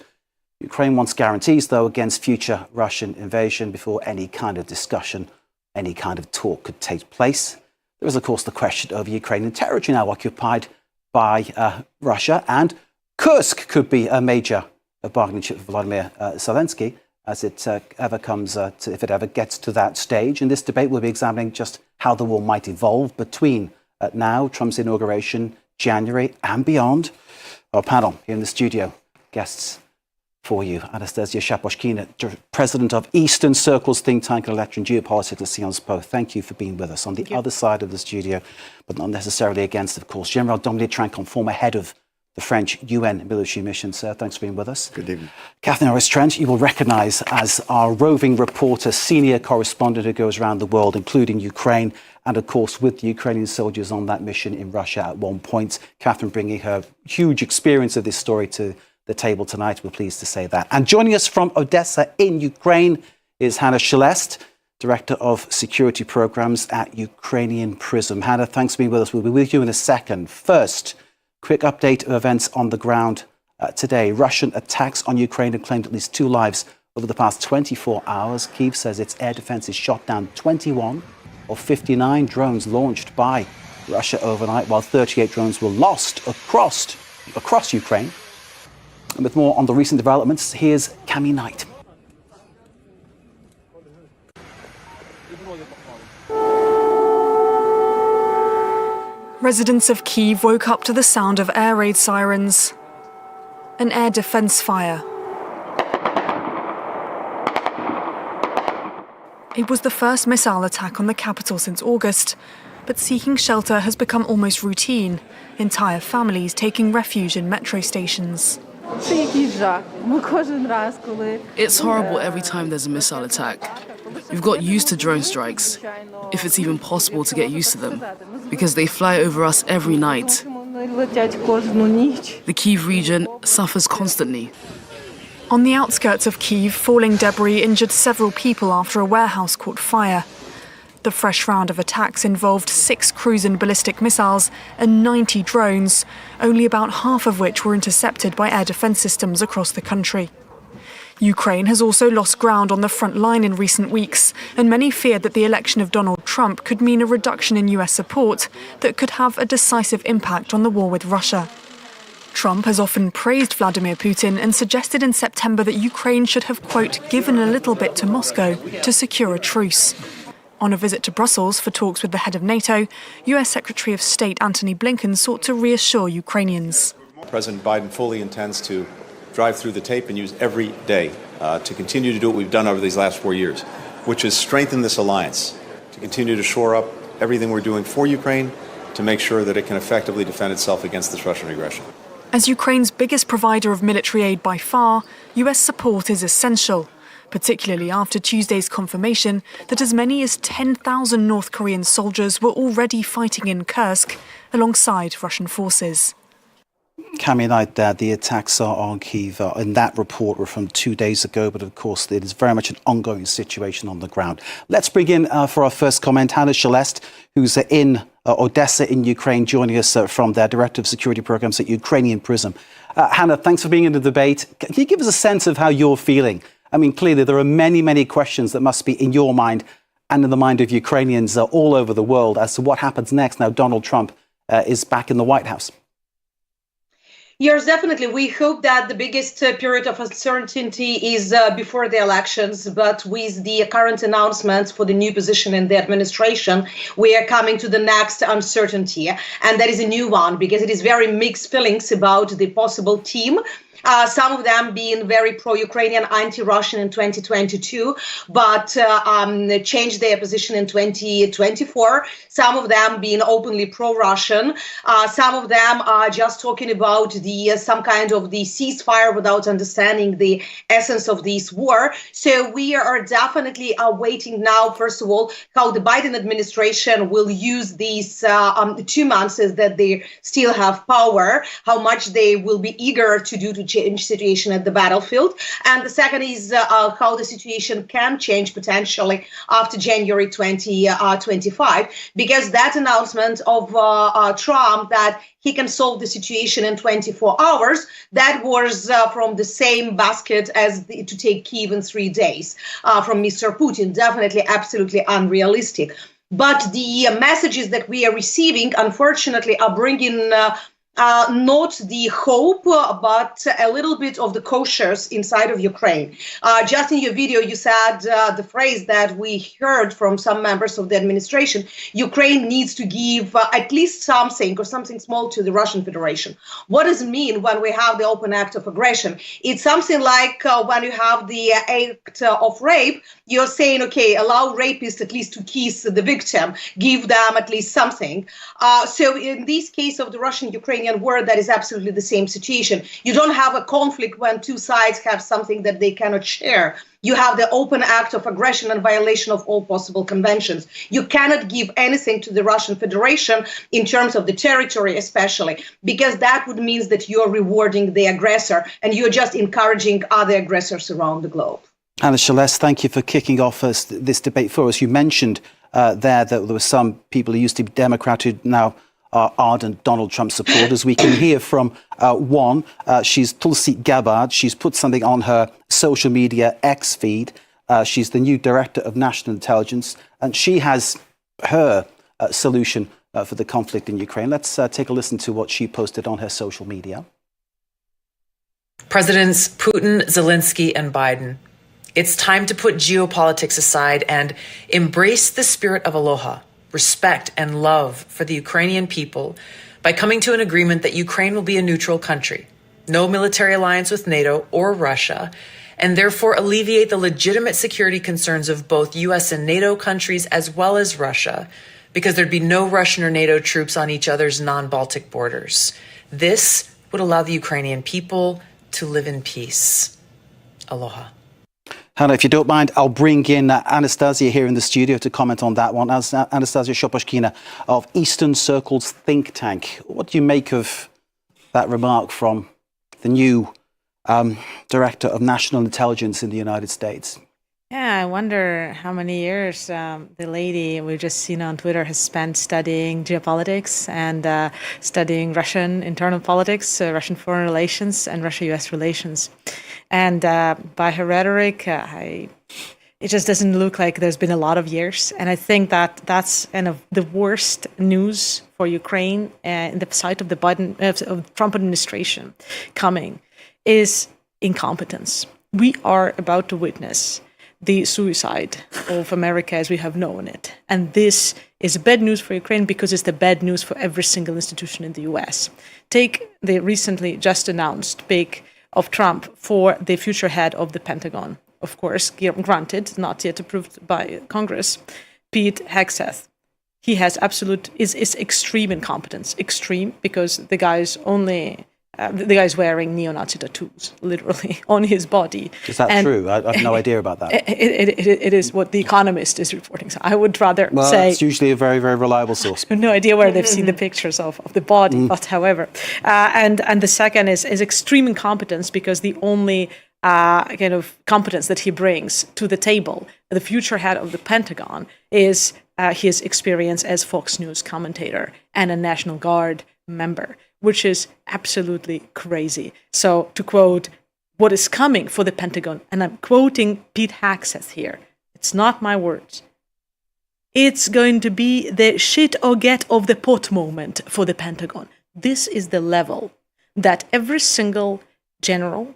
Ukraine wants guarantees, though, against future Russian invasion before any kind of discussion, any kind of talk could take place. There is, of course, the question of Ukrainian territory now occupied by Russia, and Kursk could be a major bargaining chip for Vladimir Zelensky as it ever comes if it ever gets to that stage. In this debate, we'll be examining just how the war might evolve between now, Trump's inauguration, January, and beyond. Our panel here in the studio, guests for you: Anastasia Shaposhkina, president of Eastern Circle's think tank on election geopolitics at Sciences Po. Thank you for being with us. On the other side of the studio, but not necessarily against, of course, General Dominique Trinquant, former head of the French UN military mission. Sir, thanks for being with us. Good evening. Catherine Harris-Trent, you will recognise as our roving reporter, senior correspondent who goes around the world, including Ukraine, and of course with the Ukrainian soldiers on that mission in Russia at one point. Catherine bringing her huge experience of this story to the table tonight. We're pleased to say that. And joining us from Odessa in Ukraine is Hannah Shelest, Director of Security Programs at Ukrainian Prism. Hannah, thanks for being with us. We'll be with you in a second. First, quick update of events on the ground today. Russian attacks on Ukraine have claimed at least 2 lives over the past 24 hours. Kyiv says its air defenses shot down 21 of 59 drones launched by Russia overnight, while 38 drones were lost across Ukraine. And with more on the recent developments, here's Cami Knight. Residents of Kyiv woke up to the sound of air raid sirens. An air defense fire. It was the first missile attack on the capital since August, but seeking shelter has become almost routine, entire families taking refuge in metro stations. It's horrible every time there's a missile attack. We've got used to drone strikes, if it's even possible to get used to them, because they fly over us every night. The Kyiv region suffers constantly. On the outskirts of Kyiv, falling debris injured several people after a warehouse caught fire. The fresh round of attacks involved 6 cruise and ballistic missiles and 90 drones, only about half of which were intercepted by air defense systems across the country. Ukraine has also lost ground on the front line in recent weeks, and many feared that the election of Donald Trump could mean a reduction in US support that could have a decisive impact on the war with Russia. Trump has often praised Vladimir Putin and suggested in September that Ukraine should have, quote, given a little bit to Moscow to secure a truce. On a visit to Brussels for talks with the head of NATO, US Secretary of State Antony Blinken sought to reassure Ukrainians. President Biden fully intends to drive through the tape and use every day to continue to do what we've done over these last 4 years, which is strengthen this alliance, to continue to shore up everything we're doing for Ukraine to make sure that it can effectively defend itself against this Russian aggression. As Ukraine's biggest provider of military aid by far, US support is essential, particularly after Tuesday's confirmation that as many as 10,000 North Korean soldiers were already fighting in Kursk alongside Russian forces. Cami Knight there, the attacks are on Kyiv in that report were from 2 days ago, but of course it is very much an ongoing situation on the ground. Let's bring in for our first comment Hannah Celeste, who's in Odessa in Ukraine, joining us from there, Director of Security Programs at Ukrainian Prism. Hannah, thanks for being in the debate. Can you give us a sense of how you're feeling? I mean, clearly there are many, many questions that must be in your mind and in the mind of Ukrainians all over the world as to what happens next now Donald Trump is back in the White House. Yes, definitely. We hope that the biggest period of uncertainty is before the elections. But with the current announcements for the new position in the administration, we are coming to the next uncertainty. And that is a new one because it is very mixed feelings about the possible team. Some of them being very pro-Ukrainian, anti-Russian in 2022, but changed their position in 2024. Some of them being openly pro-Russian. Some of them are just talking about some kind of the ceasefire without understanding the essence of this war. So we are definitely waiting now, first of all, how the Biden administration will use these 2 months that they still have power, how much they will be eager to do to change situation at the battlefield. And the second is how the situation can change potentially after January 2025, because that announcement of Trump that he can solve the situation in 24 hours, that was from the same basket as to take Kyiv in 3 days from Mr. Putin. Definitely, absolutely unrealistic. But the messages that we are receiving, unfortunately, are bringing not the hope, but a little bit of the cautious inside of Ukraine. Just in your video, you said the phrase that we heard from some members of the administration, Ukraine needs to give at least something or something small to the Russian Federation. What does it mean when we have the open act of aggression? It's something like when you have the act of rape, you're saying, okay, allow rapists at least to kiss the victim, give them at least something. So in this case of the Russian-Ukrainian war, that is absolutely the same situation. You don't have a conflict when 2 sides have something that they cannot share. You have the open act of aggression and violation of all possible conventions. You cannot give anything to the Russian Federation in terms of the territory especially, because that would mean that you're rewarding the aggressor and you're just encouraging other aggressors around the globe. Anna Shaless, thank you for kicking off this debate for us. You mentioned there that there were some people who used to be Democrat who now are ardent Donald Trump supporters. We can hear from one. She's Tulsi Gabbard. She's put something on her social media X feed. She's the new Director of National Intelligence, and she has her solution for the conflict in Ukraine. Let's take a listen to what she posted on her social media. Presidents Putin, Zelensky, and Biden. It's time to put geopolitics aside and embrace the spirit of aloha, respect, and love for the Ukrainian people by coming to an agreement that Ukraine will be a neutral country, no military alliance with NATO or Russia, and therefore alleviate the legitimate security concerns of both US and NATO countries as well as Russia, because there'd be no Russian or NATO troops on each other's non-Baltic borders. This would allow the Ukrainian people to live in peace. Aloha. Hannah, if you don't mind, I'll bring in Anastasia here in the studio to comment on that one. As Anastasia Shoposhkina of Eastern Circle's think tank. What do you make of that remark from the new Director of National Intelligence in the United States? Yeah, I wonder how many years the lady we've just seen on Twitter has spent studying geopolitics and studying Russian internal politics, Russian foreign relations, and Russia-US relations. And by her rhetoric, it just doesn't look like there's been a lot of years. And I think that that's kind of the worst news for Ukraine in the sight of the of Trump administration coming is incompetence. We are about to witness the suicide of America as we have known it. And this is bad news for Ukraine because it's the bad news for every single institution in the US. Take the recently just announced pick of Trump for the future head of the Pentagon. Of course, granted, not yet approved by Congress, Pete Hegseth. He has is extreme incompetence. Extreme because the guy's wearing neo-Nazi tattoos, literally, on his body. Is that true? I have no idea about that. It is what The Economist is reporting. So I would rather say... it's usually a very, very reliable source. I have no idea where they've seen the pictures of the body, but however. And the second is extreme incompetence because the only kind of competence that he brings to the table, the future head of the Pentagon, is his experience as Fox News commentator and a National Guard member, which is absolutely crazy. So to quote what is coming for the Pentagon, and I'm quoting Pete Hegseth here, it's not my words, it's going to be the shit or get off the pot moment for the Pentagon. This is the level that every single general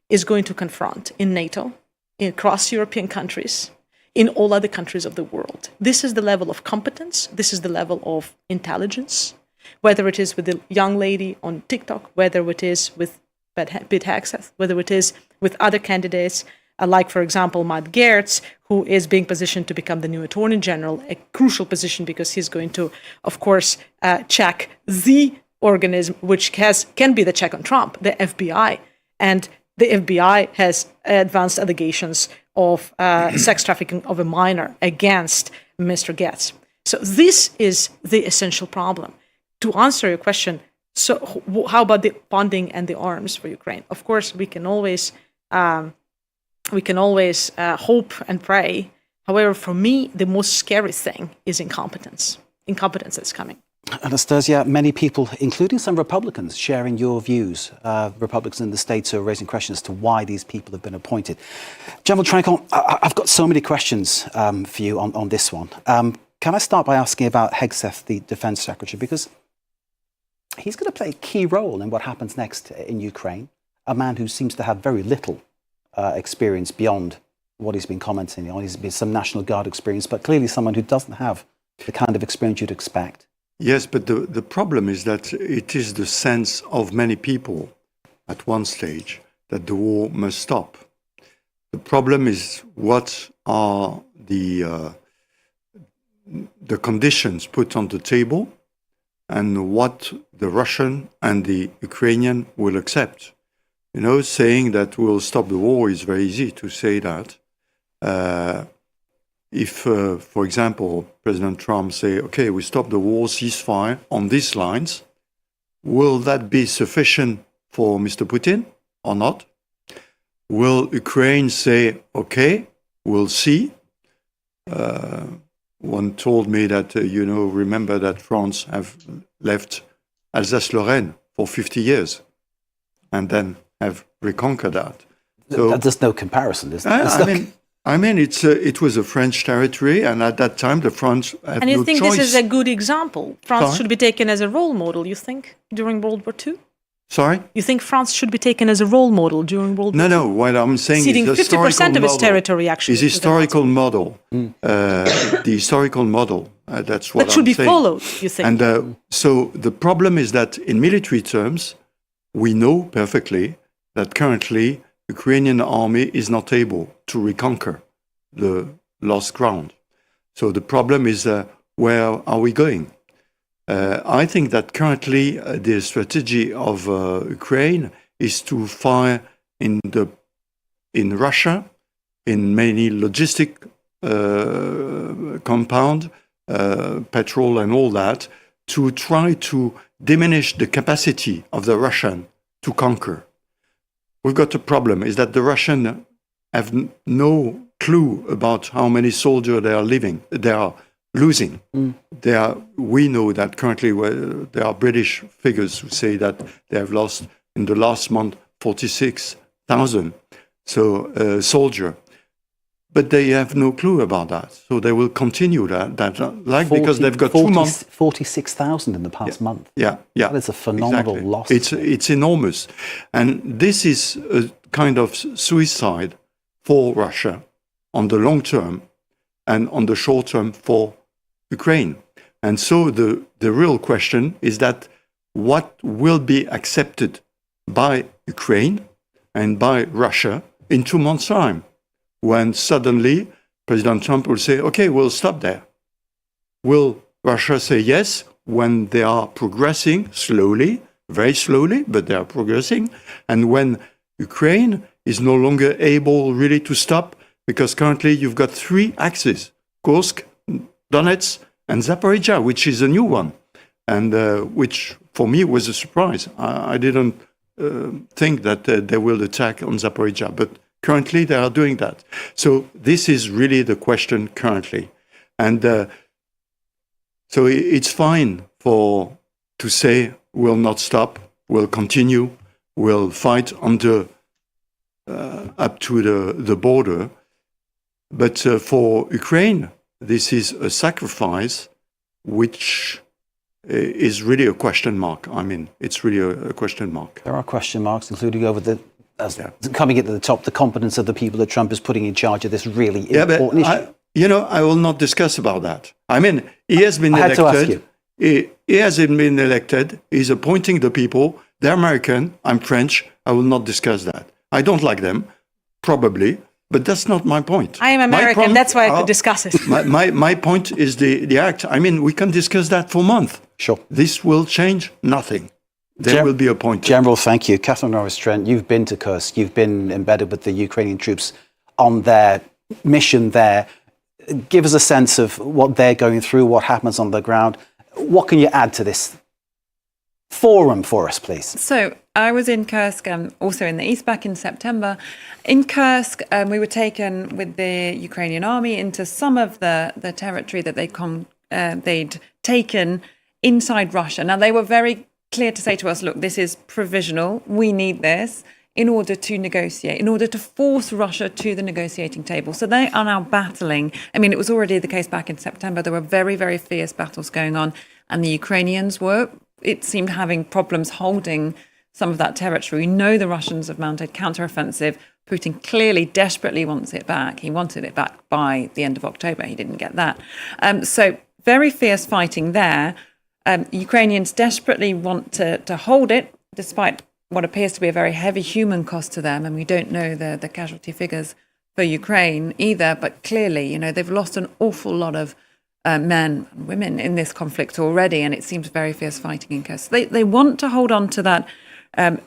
is going to confront in NATO, across European countries, in all other countries of the world. This is the level of competence, this is the level of intelligence, whether it is with the young lady on TikTok, whether it is with Pete Hegseth, whether it is with other candidates, like, for example, Matt Gaetz, who is being positioned to become the new Attorney General, a crucial position because he's going to, of course, check the organism which can be the check on Trump, the FBI. And the FBI has advanced allegations of sex trafficking of a minor against Mr. Gaetz. So this is the essential problem. To answer your question, so how about the funding and the arms for Ukraine? Of course, we can always hope and pray. However, for me, the most scary thing is incompetence. Incompetence that's coming. Anastasia, many people, including some Republicans, sharing your views. Republicans in the States are raising questions as to why these people have been appointed. General Trancon, I've got so many questions for you on this one. Can I start by asking about Hegseth, the Defense Secretary? Because he's going to play a key role in what happens next in Ukraine, a man who seems to have very little experience beyond what he's been commenting on. He's been some National Guard experience, but clearly someone who doesn't have the kind of experience you'd expect. Yes, but the problem is that it is the sense of many people at one stage that the war must stop. The problem is what are the conditions put on the table and what the Russian and the Ukrainian will accept. You know, saying that we'll stop the war is very easy to say that. If, for example, President Trump say, okay, we stop the war, ceasefire on these lines, will that be sufficient for Mr. Putin or not? Will Ukraine say, okay, we'll see? One told me that, remember that France have left Alsace-Lorraine for 50 years and then have reconquered that. So there's no comparison, is there? It was a French territory, and at that time the French had And you no think choice. this is a good example? France Sorry? should be taken as a role model, you think, during World War II? Sorry? You think France should be taken as a role model during World War II? No. What I'm saying Ceding is the 50% of its historical territory, actually. is historical model. The historical model. That's what That should I'm be saying. followed, you think? And so the problem is that in military terms, we know perfectly that currently Ukrainian army is not able to reconquer the lost ground. So the problem is, where are we going? I think that currently the strategy of Ukraine is to fire in Russia, in many logistic compound, petrol and all that, to try to diminish the capacity of the Russian to conquer. We've got a problem, is that the Russian have no clue about how many soldiers they are losing. We know that currently there are British figures who say that they have lost in the last month 46,000 soldiers. But they have no clue about that. So they will continue that because they've got 2 months. 46,000 in the past month. Yeah. That is a phenomenal loss. It's enormous. And this is a kind of suicide for Russia on the long term and on the short term for Ukraine. And so the real question is that what will be accepted by Ukraine and by Russia in 2 months' time, when suddenly President Trump will say, okay, we'll stop there. Will Russia say yes when they are progressing slowly, very slowly, but they are progressing? And when Ukraine is no longer able really to stop, because currently you've got 3 axes, Kursk, Donetsk, and Zaporizhia, which is a new one, and which for me was a surprise. I didn't think that they will attack on Zaporizhia, but currently they are doing that. So this is really the question currently. And so it's fine to say we'll not stop, we'll continue, we'll fight up to the border. But for Ukraine, this is a sacrifice which is really a question mark. I mean, it's really a question mark. There are question marks, including over coming at the top, the competence of the people that Trump is putting in charge of this really important issue. I will not discuss about that. I mean, he has been elected. I had to ask you. He hasn't been elected. He's appointing the people. They're American. I'm French. I will not discuss that. I don't like them, probably, but that's not my point. I am American. That's why I could discuss it. My point is the act. I mean, we can discuss that for months. Sure. This will change nothing. There will be a point. General, thank you. Catherine Norris-Trent, you've been to Kursk. You've been embedded with the Ukrainian troops on their mission there. Give us a sense of what they're going through, what happens on the ground. What can you add to this forum for us, please? So I was in Kursk, also in the east, back in September. In Kursk, we were taken with the Ukrainian army into some of the territory that they'd taken inside Russia. Now, they were very clear to say to us, look, this is provisional. We need this in order to negotiate, in order to force Russia to the negotiating table. So they are now battling. I mean, it was already the case back in September. There were very, very fierce battles going on. And the Ukrainians were, it seemed, having problems holding some of that territory. We know the Russians have mounted counteroffensive. Putin clearly desperately wants it back. He wanted it back by the end of October. He didn't get that. So very fierce fighting there. Ukrainians desperately want to hold it, despite what appears to be a very heavy human cost to them. And we don't know the casualty figures for Ukraine either. But clearly, they've lost an awful lot of men and women in this conflict already. And it seems very fierce fighting in Kursk. They want to hold on to that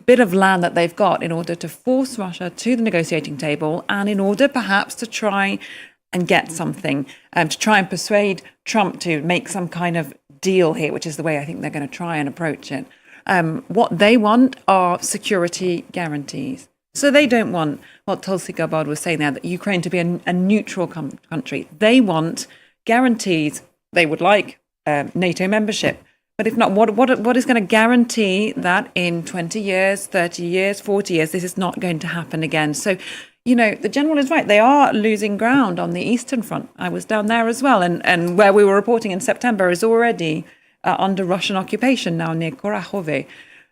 bit of land that they've got in order to force Russia to the negotiating table, and in order perhaps to try and get something, to try and persuade Trump to make some kind of deal here, which is the way I think they're going to try and approach it. What they want are security guarantees. So they don't want what Tulsi Gabbard was saying there, that Ukraine to be a neutral country. They want guarantees. They would like NATO membership. But if not, what is going to guarantee that in 20 years, 30 years, 40 years, this is not going to happen again? So, the general is right. They are losing ground on the Eastern Front. I was down there as well. And where we were reporting in September is already under Russian occupation now near Kurakhove.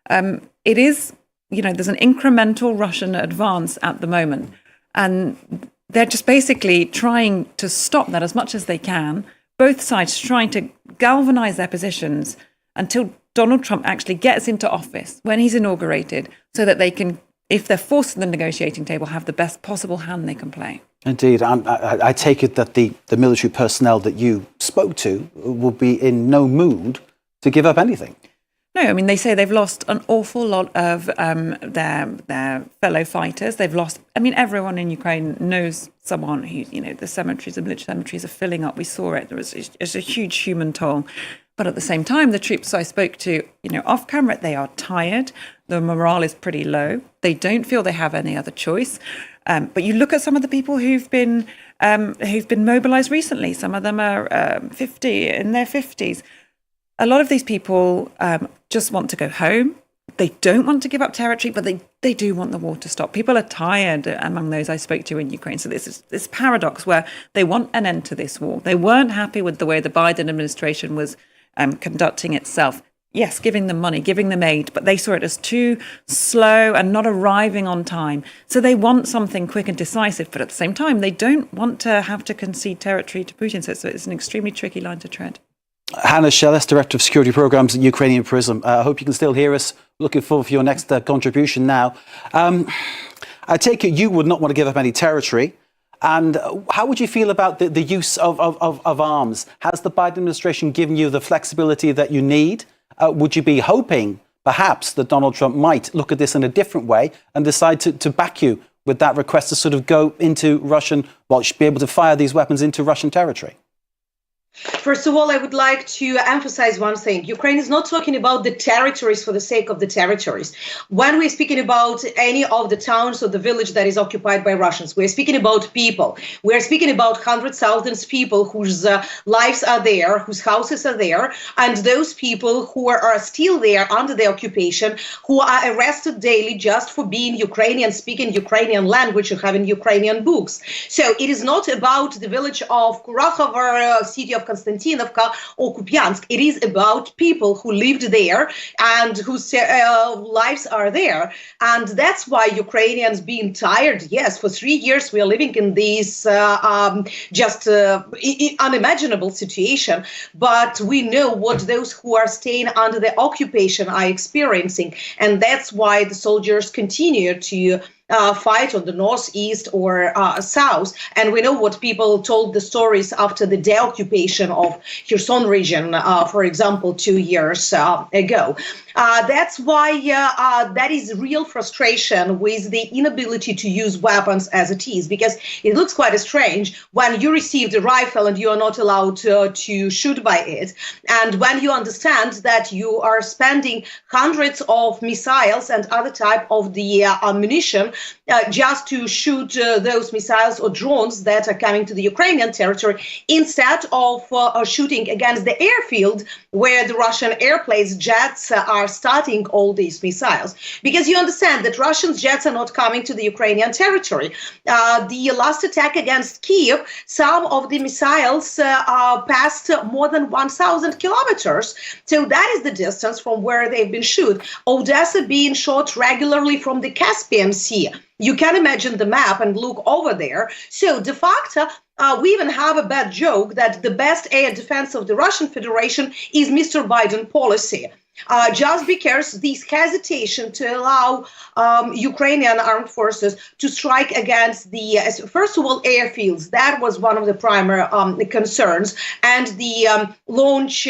It is, there's an incremental Russian advance at the moment. And they're just basically trying to stop that as much as they can. Both sides trying to galvanize their positions until Donald Trump actually gets into office when he's inaugurated, so that they can, if they're forced to the negotiating table, have the best possible hand they can play. Indeed. I take it that the military personnel that you spoke to will be in no mood to give up anything. No, I mean, they say they've lost an awful lot of their fellow fighters. They've lost, everyone in Ukraine knows someone who, the military cemeteries are filling up. We saw it. It's a huge human toll. But at the same time, the troops I spoke to, off camera, they are tired. The morale is pretty low. They don't feel they have any other choice. But you look at some of the people who've been mobilized recently. Some of them are in their 50s. A lot of these people just want to go home. They don't want to give up territory, but they do want the war to stop. People are tired among those I spoke to in Ukraine. So this is this paradox where they want an end to this war. They weren't happy with the way the Biden administration was conducting itself. Yes, giving them money, giving them aid, but they saw it as too slow and not arriving on time. So they want something quick and decisive, but at the same time, they don't want to have to concede territory to Putin. So it's an extremely tricky line to tread. Hannah Shellis, Director of Security Programs at Ukrainian Prism. I hope you can still hear us. Looking forward for your next contribution now. I take it you would not want to give up any territory. And how would you feel about the use of arms? Has the Biden administration given you the flexibility that you need? Would you be hoping, perhaps, that Donald Trump might look at this in a different way and decide to back you with that request to sort of go into Russian, be able to fire these weapons into Russian territory? First of all, I would like to emphasize one thing. Ukraine is not talking about the territories for the sake of the territories. When we're speaking about any of the towns or the village that is occupied by Russians, we're speaking about people. We're speaking about 100,000 people whose lives are there, whose houses are there, and those people who are still there under the occupation, who are arrested daily just for being Ukrainian, speaking Ukrainian language, or having Ukrainian books. So it is not about the village of Kurakhove, city of Konstantinovka or Kupiansk. It is about people who lived there and whose lives are there. And that's why Ukrainians being tired. Yes, for 3 years we are living in this unimaginable situation. But we know what those who are staying under the occupation are experiencing. And that's why the soldiers continue to fight on the northeast or south. And we know what people told the stories after the deoccupation of Kherson region, for example, 2 years ago. That's why that is real frustration with the inability to use weapons as it is, because it looks quite strange when you receive a rifle and you are not allowed to shoot by it. And when you understand that you are spending hundreds of missiles and other type of the ammunition just to shoot those missiles or drones that are coming to the Ukrainian territory, instead of shooting against the airfield where the Russian airplanes, jets are starting all these missiles. Because you understand that Russian jets are not coming to the Ukrainian territory. The last attack against Kyiv, some of the missiles passed more than 1,000 kilometers. So that is the distance from where they've been shot. Odessa being shot regularly from the Caspian Sea. You can imagine the map and look over there. So de facto, we even have a bad joke that the best air defense of the Russian Federation is Mr. Biden policy. Just because this hesitation to allow Ukrainian armed forces to strike against the, first of all, airfields. That was one of the primary concerns. And the launch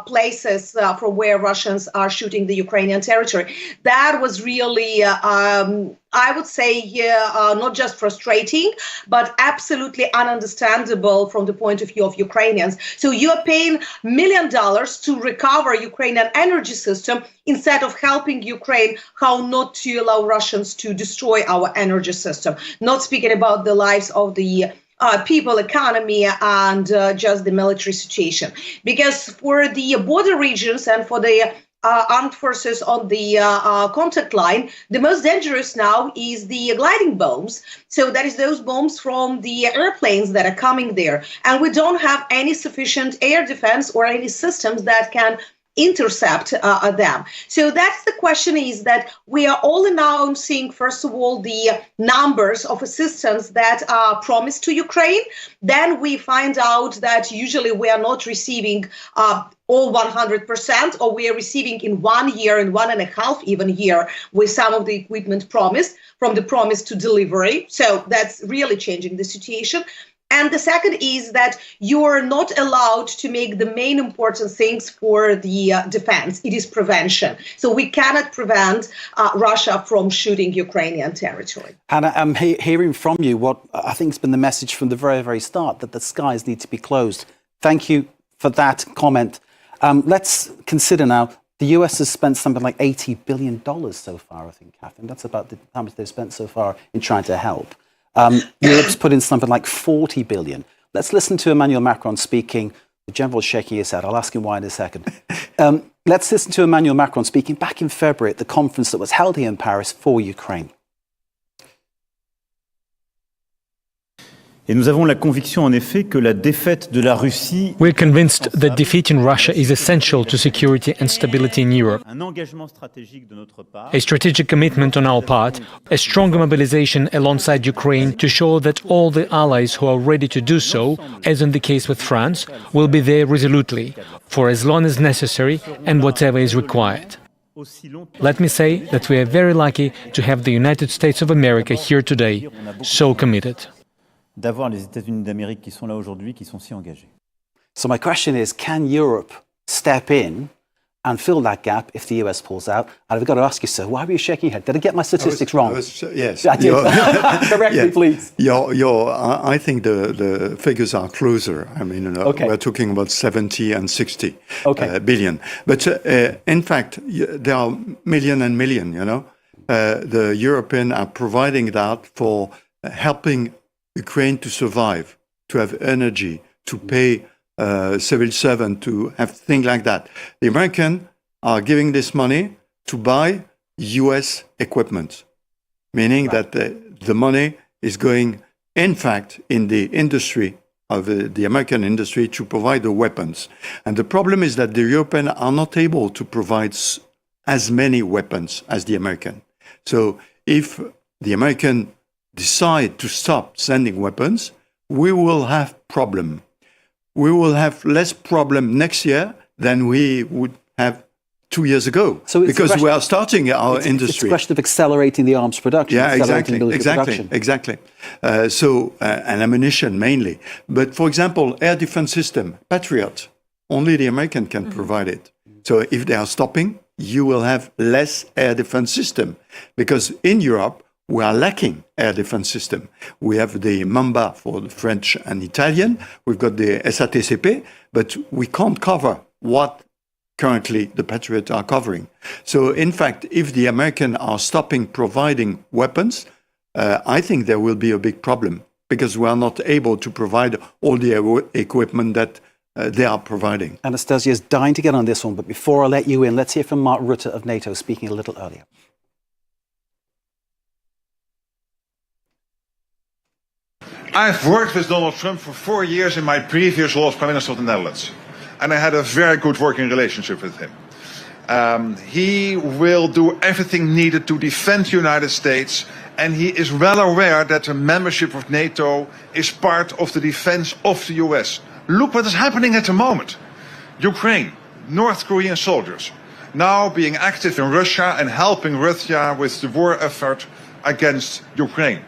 places from where Russians are shooting the Ukrainian territory. That was really I would say, not just frustrating, but absolutely ununderstandable from the point of view of Ukrainians. So you are paying $1 million to recover Ukrainian energy system instead of helping Ukraine how not to allow Russians to destroy our energy system. Not speaking about the lives of the people, economy, and just the military situation. Because for the border regions and for the armed forces on the contact line, the most dangerous now is the gliding bombs. So that is those bombs from the airplanes that are coming there. And we don't have any sufficient air defense or any systems that can intercept them. So that's the question, is that we are all announcing, first of all, the numbers of assistance that are promised to Ukraine. Then we find out that usually we are not receiving all 100%, or we are receiving in 1 year and 1.5 even year with some of the equipment promised, from the promise to delivery. So that's really changing the situation. And the second is that you are not allowed to make the main important things for the defense. It is prevention. So we cannot prevent Russia from shooting Ukrainian territory. Hannah, I'm hearing from you what I think has been the message from the very, very start, that the skies need to be closed. Thank you for that comment. Let's consider now, the US has spent something like $80 billion so far, I think, Catherine. That's about how much they've spent so far in trying to help. Europe's put in something like 40 billion. Let's listen to Emmanuel Macron speaking. The general's shaking his head. I'll ask him why in a second. Let's listen to Emmanuel Macron speaking back in February at the conference that was held here in Paris for Ukraine. Et nous avons la conviction, en effet, que la défaite de la Russie... We're convinced that defeating Russia is essential to security and stability in Europe. Un engagement stratégique de notre part... A strategic commitment on our part, a stronger mobilization alongside Ukraine to show that all the allies who are ready to do so, as in the case with France, will be there resolutely, for as long as necessary and whatever is required. Let me say that we are very lucky to have the United States of America here today, so committed. D'avoir les États-Unis d'Amérique qui sont là aujourd'hui, qui sont si engagés. So my question is, can Europe step in and fill that gap if the US pulls out? And I've got to ask you, sir, why were you shaking your head? Did I get my statistics wrong? Yes. I did. Correct me, please. I think the figures are closer. I mean, we're talking about 70 and 60 billion. But in fact, there are million and million, you know. The Europeans are providing that for helping Ukraine to survive, to have energy, to pay civil servants, to have things like that. The Americans are giving this money to buy US equipment, meaning that the money is going, in fact, in the industry of the American industry to provide the weapons. And the problem is that the Europeans are not able to provide as many weapons as the American. So if the American decide to stop sending weapons, we will have problem. We will have less problem next year than we would have 2 years ago, so because we are starting our industry. It's a question of accelerating the arms production. Yeah, exactly. And ammunition mainly. But for example, air defense system, Patriot, only the American can provide it. So if they are stopping, you will have less air defense system, because in Europe, we are lacking air defense system. We have the Mamba for the French and Italian. We've got the SATCP, but we can't cover what currently the Patriots are covering. So in fact, if the Americans are stopping providing weapons, I think there will be a big problem, because we are not able to provide all the equipment that they are providing. Anastasia is dying to get on this one, but before I let you in, let's hear from Mark Rutte of NATO speaking a little earlier. I've worked with Donald Trump for 4 years in my previous role as Prime Minister of the Netherlands. And I had a very good working relationship with him. He will do everything needed to defend the United States. And he is well aware that the membership of NATO is part of the defense of the US. Look what is happening at the moment. Ukraine, North Korean soldiers, now being active in Russia and helping Russia with the war effort against Ukraine.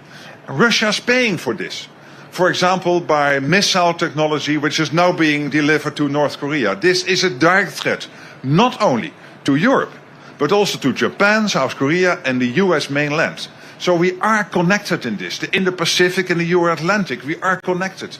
Russia is paying for this. For example, by missile technology, which is now being delivered to North Korea. This is a direct threat, not only to Europe, but also to Japan, South Korea, and the US mainland. So we are connected in this. The Indo-Pacific and the Euro-Atlantic, we are connected.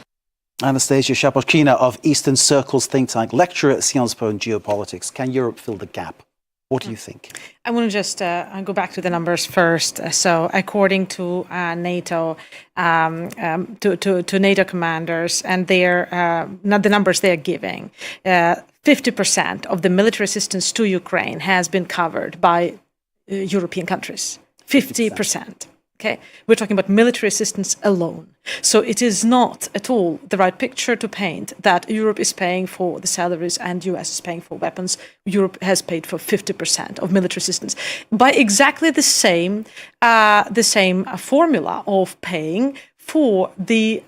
Anastasia Shapotkina of Eastern Circle's think tank, lecturer at Sciences Po in geopolitics. Can Europe fill the gap? What do you think? I want to just go back to the numbers first. So, according to NATO, to NATO commanders, and their not the numbers they're giving, 50% of the military assistance to Ukraine has been covered by European countries. 50%. Okay, we're talking about military assistance alone. So it is not at all the right picture to paint that Europe is paying for the salaries and US is paying for weapons. Europe has paid for 50% of military assistance by exactly the same formula of paying for the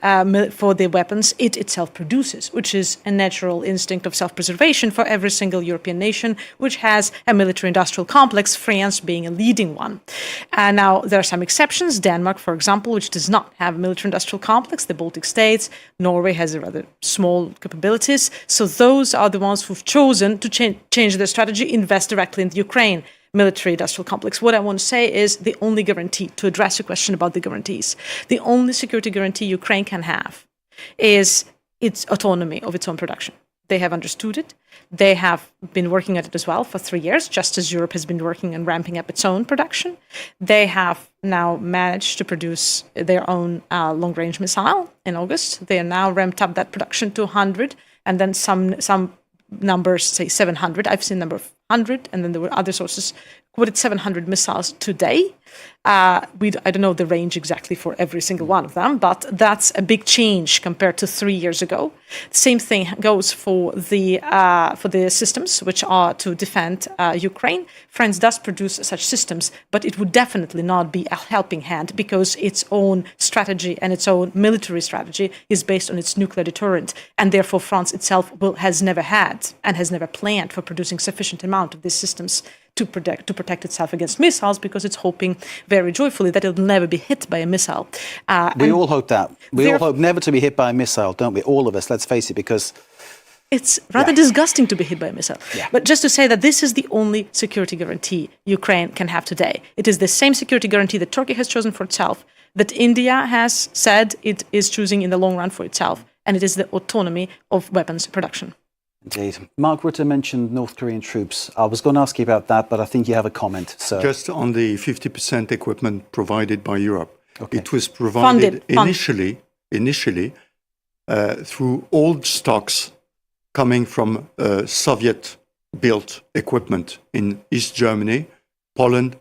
weapons it itself produces, which is a natural instinct of self-preservation for every single European nation which has a military-industrial complex, France being a leading one. Now, there are some exceptions. Denmark, for example, which does not have a military-industrial complex, the Baltic states, Norway has a rather small capabilities. So those are the ones who've chosen to change their strategy, invest directly in the Ukraine military-industrial complex. What I want to say is the only guarantee, to address your question about the guarantees, the only security guarantee Ukraine can have is its autonomy of its own production. They have understood it. They have been working at it as well for 3 years, just as Europe has been working and ramping up its own production. They have now managed to produce their own long-range missile in August. They are now ramped up that production to 100, and then some numbers say 700. I've seen number of 100, and then there were other sources quoted 700 missiles today. I don't know the range exactly for every single one of them, but that's a big change compared to 3 years ago. The same thing goes for the systems which are to defend Ukraine. France does produce such systems, but it would definitely not be a helping hand because its own strategy and its own military strategy is based on its nuclear deterrent, and therefore France itself has never had and has never planned for producing sufficient amount of these systems to protect itself against missiles, because it's hoping very joyfully that it'll never be hit by a missile. We all hope that. We all hope never to be hit by a missile, don't we? All of us, let's face it, because it's rather disgusting to be hit by a missile. Yeah. But just to say that this is the only security guarantee Ukraine can have today. It is the same security guarantee that Turkey has chosen for itself, that India has said it is choosing in the long run for itself, and it is the autonomy of weapons production. Indeed. Mark Rutte mentioned North Korean troops. I was going to ask you about that, but I think you have a comment. So just on the 50% equipment provided by Europe. Okay. It was provided initially through old stocks coming from Soviet-built equipment in East Germany, Poland,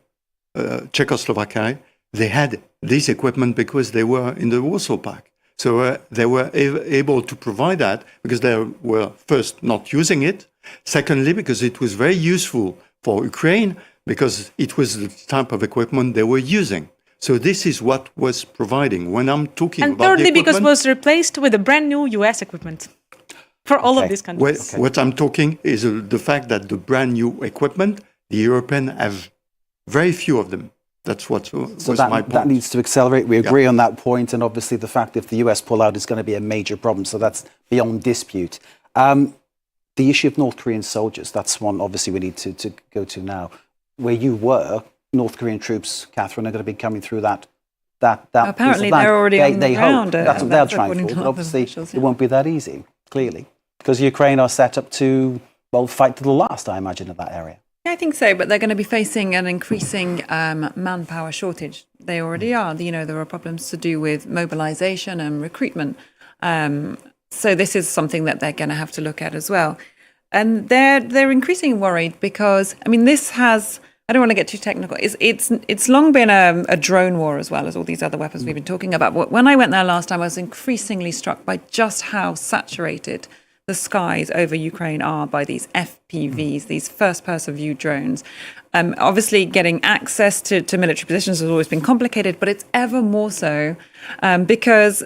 Czechoslovakia. They had this equipment because they were in the Warsaw Pact. So they were able to provide that because they were first not using it. Secondly, because it was very useful for Ukraine because it was the type of equipment they were using. So this is what was providing when I'm talking about. And thirdly, because it was replaced with a brand new US equipment for all of these countries. What I'm talking is the fact that the brand new equipment, the Europeans have very few of them. That's what was my point. That needs to accelerate. We agree on that point, and obviously the fact if the US pull out is going to be a major problem, so that's beyond dispute. The issue of North Korean soldiers, that's one obviously we need to go to now. Where you were, North Korean troops, Catherine, are going to be coming through that apparently they're already on the ground. That's what they're trying for, but obviously it won't be that easy, clearly, because Ukraine are set up to, well, fight to the last, I imagine, in that area. I think so, but they're going to be facing an increasing manpower shortage. They already are. There are problems to do with mobilization and recruitment. So this is something that they're going to have to look at as well. And they're increasingly worried because, this has, I don't want to get too technical, it's long been a drone war as well as all these other weapons we've been talking about. But when I went there last time, I was increasingly struck by just how saturated the skies over Ukraine are by these FPVs, these first-person view drones. Obviously, getting access to military positions has always been complicated, but it's ever more so because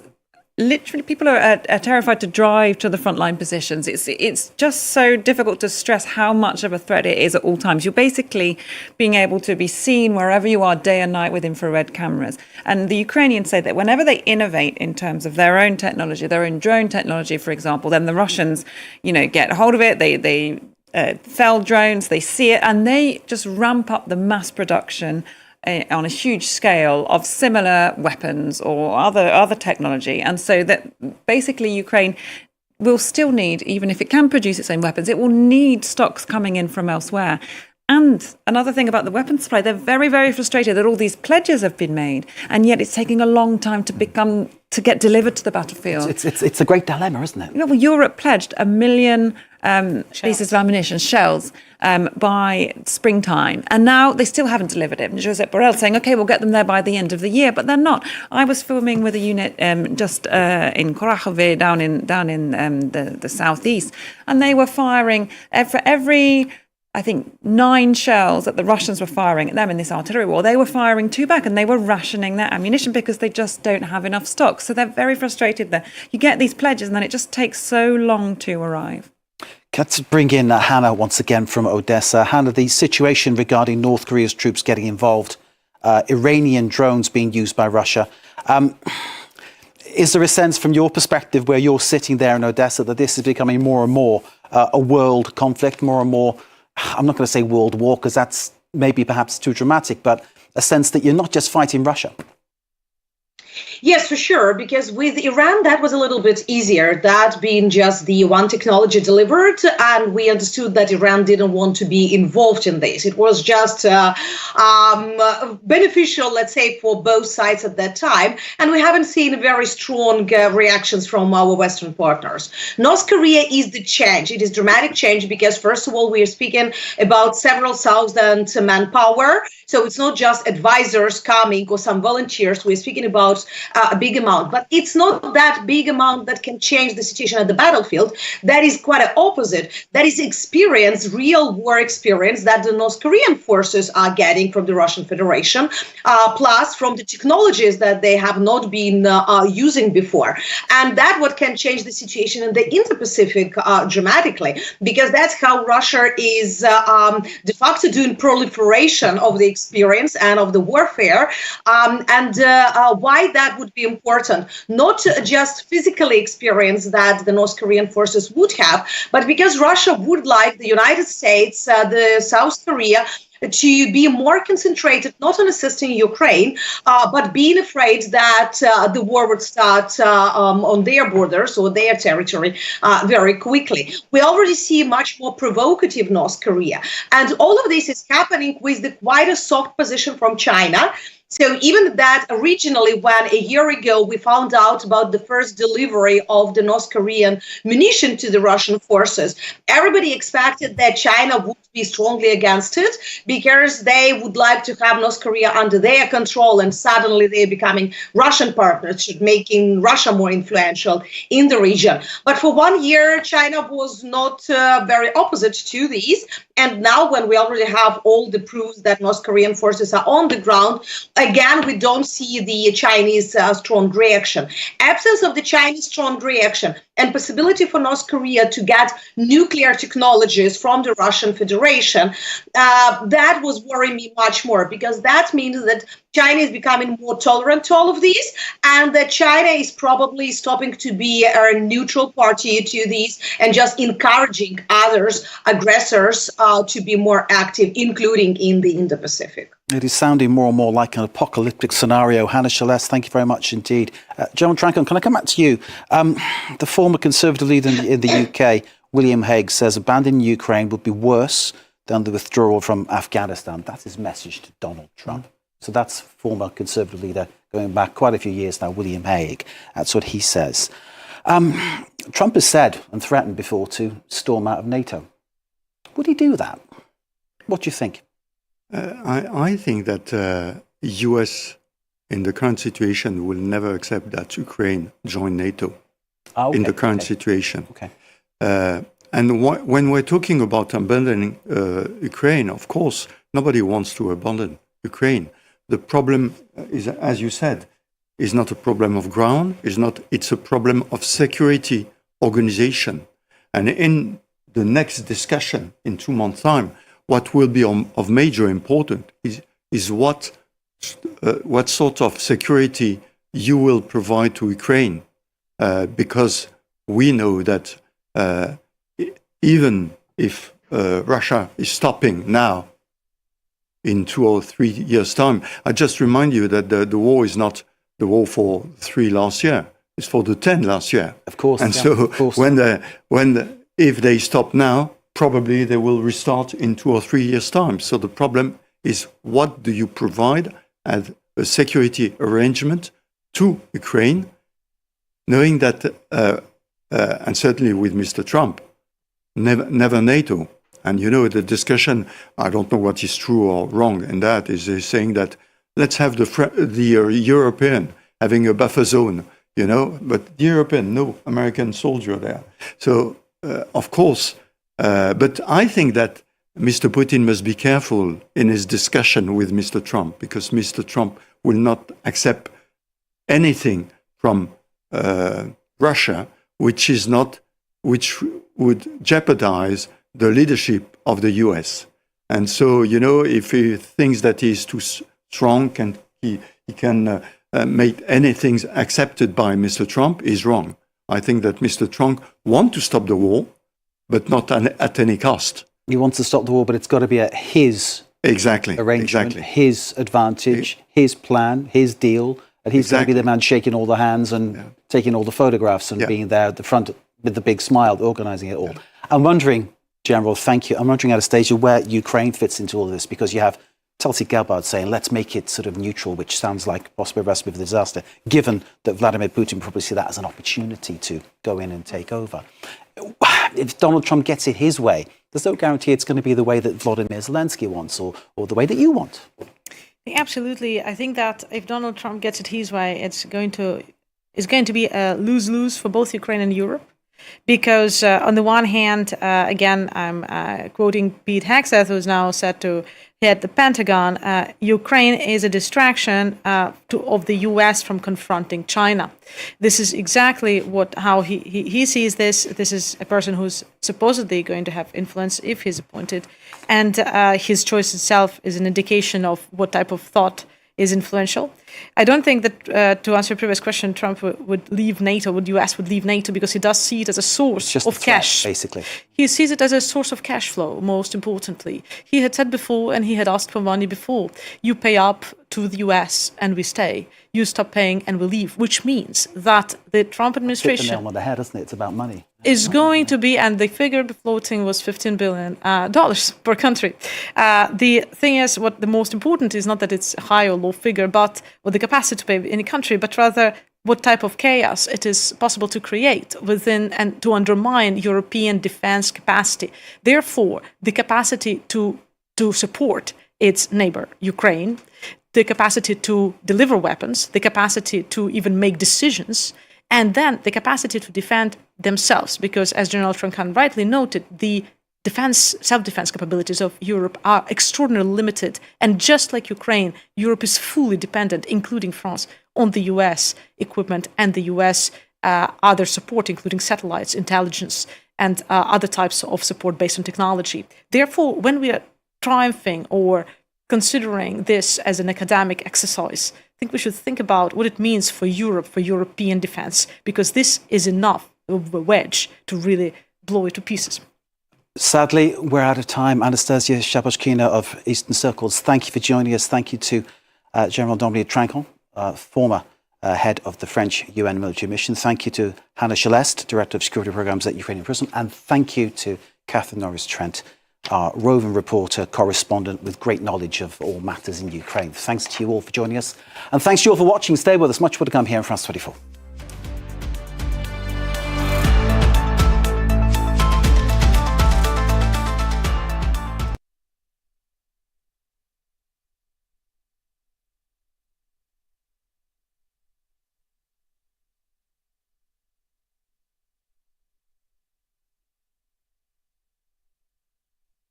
literally people are terrified to drive to the frontline positions. It's just so difficult to stress how much of a threat it is at all times. You're basically being able to be seen wherever you are day and night with infrared cameras. And the Ukrainians say that whenever they innovate in terms of their own technology, their own drone technology, for example, then the Russians, get hold of it. They fell drones, they see it, and they just ramp up the mass production on a huge scale of similar weapons or other technology. And so that basically Ukraine will still need, even if it can produce its own weapons, it will need stocks coming in from elsewhere. And another thing about the weapons supply, they're very, very frustrated that all these pledges have been made, and yet it's taking a long time to get delivered to the battlefield. It's a great dilemma, isn't it? You know, well, Europe pledged 1 million pieces of ammunition, shells, by springtime, and now they still haven't delivered it. And Josep Borrell saying, "Okay, we'll get them there by the end of the year," but they're not. I was filming with a unit just in Korachove down in the southeast, and they were firing for every, I think, 9 shells that the Russians were firing at them in this artillery war, they were firing 2 back, and they were rationing their ammunition because they just don't have enough stock. So they're very frustrated there. You get these pledges, and then it just takes so long to arrive. Let's bring in Hannah once again from Odessa. Hannah, the situation regarding North Korea's troops getting involved, Iranian drones being used by Russia. Is there a sense from your perspective where you're sitting there in Odessa that this is becoming more and more a world conflict, more and more, I'm not going to say world war because that's maybe perhaps too dramatic, but a sense that you're not just fighting Russia? Yes, for sure, because with Iran, that was a little bit easier, that being just the one technology delivered, and we understood that Iran didn't want to be involved in this. It was just beneficial, let's say, for both sides at that time, and we haven't seen very strong reactions from our Western partners. North Korea is the change. It is dramatic change because, first of all, we are speaking about several thousand manpower, so it's not just advisors coming or some volunteers. We're speaking about a big amount, but it's not that big amount that can change the situation at the battlefield. That is quite an opposite. That is experience, real war experience that the North Korean forces are getting from the Russian Federation, plus from the technologies that they have not been using before. And that what can change the situation in the Indo-Pacific dramatically, because that's how Russia is de facto doing proliferation of the experience and of the warfare, and why that would be important, not just physically experience that the North Korean forces would have, but because Russia would like the United States, the South Korea, to be more concentrated, not on assisting Ukraine, but being afraid that the war would start on their borders or their territory very quickly. We already see much more provocative North Korea. And all of this is happening with the quite a soft position from China. So even that originally, when a year ago we found out about the first delivery of the North Korean munition to the Russian forces, everybody expected that China would be strongly against it because they would like to have North Korea under their control, and suddenly they're becoming Russian partners, making Russia more influential in the region. But for 1 year, China was not very opposite to these. And now when we already have all the proofs that North Korean forces are on the ground, again, we don't see the Chinese strong reaction. Absence of the Chinese strong reaction and possibility for North Korea to get nuclear technologies from the Russian Federation, that was worrying me much more, because that means that China is becoming more tolerant to all of these, and that China is probably stopping to be a neutral party to these and just encouraging others, aggressors, to be more active, including in the Indo-Pacific. It is sounding more and more like an apocalyptic scenario. Hannah Shaless, thank you very much indeed. John Trankin, can I come back to you? The former Conservative leader in the UK, William Hague, says abandoning Ukraine would be worse than the withdrawal from Afghanistan. That's his message to Donald Trump. So that's former Conservative leader going back quite a few years now, William Hague. That's what he says. Trump has said and threatened before to storm out of NATO. Would he do that? What do you think? I think that US in the current situation will never accept that Ukraine join NATO in the current situation. Okay. And when we're talking about abandoning Ukraine, of course, nobody wants to abandon Ukraine. The problem is, as you said, is not a problem of ground. It's a problem of security organization. And in the next discussion in 2 months' time, what will be of major importance is what sort of security you will provide to Ukraine, because we know that even if Russia is stopping now in 2 or 3 years' time. I just remind you that the war is not the war for 3 last year; it's for the 10 last year. Of course. And yeah, so, of course. if they stop now, probably they will restart in 2 or 3 years' time. So the problem is, what do you provide as a security arrangement to Ukraine, knowing that, and certainly with Mr. Trump, never NATO. And the discussion, I don't know what is true or wrong in that, is saying that let's have the European having a buffer zone, but the European, no American soldier there. So, of course, but I think that Mr. Putin must be careful in his discussion with Mr. Trump, because Mr. Trump will not accept anything from Russia, which would jeopardize the leadership of the US. And so, if he thinks that he is too strong, he can make anything accepted by Mr. Trump, is wrong. I think that Mr. Trump wants to stop the war, but not at any cost. He wants to stop the war, but it's got to be at his arrangement, his advantage, his plan, his deal, and he's going to be the man shaking all the hands and taking all the photographs and being there at the front with the big smile, organising it all. I'm wondering, General, thank you. I'm wondering at a stage of where Ukraine fits into all this, because you have Tulsi Gabbard saying, let's make it sort of neutral, which sounds like possibly a recipe for disaster, given that Vladimir Putin probably see that as an opportunity to go in and take over. If Donald Trump gets it his way, there's no guarantee it's going to be the way that Volodymyr Zelensky wants or the way that you want. Absolutely. I think that if Donald Trump gets it his way, it's going to be a lose-lose for both Ukraine and Europe. Because on the one hand, again, I'm quoting Pete Hegseth, who's now set to head the Pentagon, Ukraine is a distraction of the US from confronting China. This is exactly how he sees this. This is a person who's supposedly going to have influence if he's appointed. And his choice itself is an indication of what type of thought is influential. I don't think that, to answer your previous question, Trump would leave NATO, the US would leave NATO, because he does see it as a source of cash. Basically. He sees it as a source of cash flow, most importantly. He had said before, and he had asked for money before, you pay up to the US and we stay. You stop paying and we leave, which means that the Trump administration... Hit the nail on the head, isn't it? It's about money. Is going to be, and the figure floating was $15 billion per country. The thing is, what the most important is not that it's a high or low figure, but what the capacity to pay in a country, but rather what type of chaos it is possible to create within and to undermine European defense capacity. Therefore, the capacity to support its neighbor, Ukraine, the capacity to deliver weapons, the capacity to even make decisions, and then the capacity to defend themselves, because as General Truncan rightly noted, the self-defense capabilities of Europe are extraordinarily limited. And just like Ukraine, Europe is fully dependent, including France, on the US equipment and the US other support, including satellites, intelligence, and other types of support based on technology. Therefore, when we are triumphing or considering this as an academic exercise, I think we should think about what it means for Europe, for European defense, because this is enough of a wedge to really blow it to pieces. Sadly, we're out of time. Anastasia Shaboshkina of Eastern Circles, thank you for joining us. Thank you to General Dominique Trinquant, former head of the French UN military mission. Thank you to Hannah Celeste, Director of Security Programs at Ukrainian Prison. And thank you to Catherine Norris-Trent, our roving reporter, correspondent with great knowledge of all matters in Ukraine. Thanks to you all for joining us. And thanks to you all for watching. Stay with us. Much more to come here on France 24.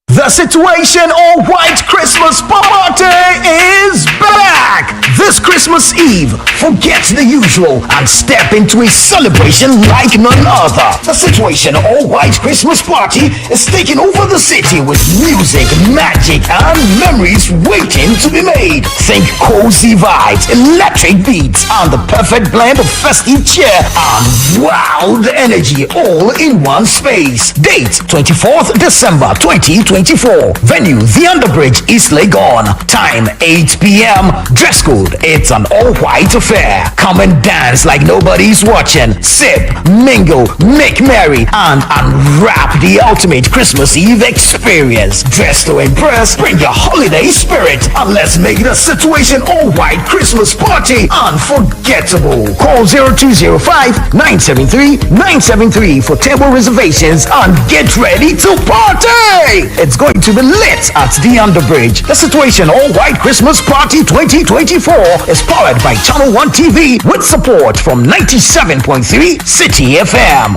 The Situation All White Christmas Party is back! This Christmas Eve, forget the usual and step into a celebration like none other. The Situation All-White Christmas Party is taking over the city with music, magic, and memories waiting to be made. Think cozy vibes, electric beats, and the perfect blend of festive cheer and wild energy all in one space. Date 24th December 2024. Venue The Underbridge, East Legon. Time 8 p.m. Dress code, it's an all-white affair. Come and dance like nobody's watching. Sip, mingle, make merry, and unwrap the ultimate Christmas Eve experience. Dress to impress, bring your holiday spirit, and let's make the Situation All-White Christmas Party unforgettable. Call 0205-973-973 for table reservations and get ready to party! It's going to be lit at the Underbridge. The Situation All-White Christmas Party 2024 is powered by Channel 1 TV with support from 97.3 City FM.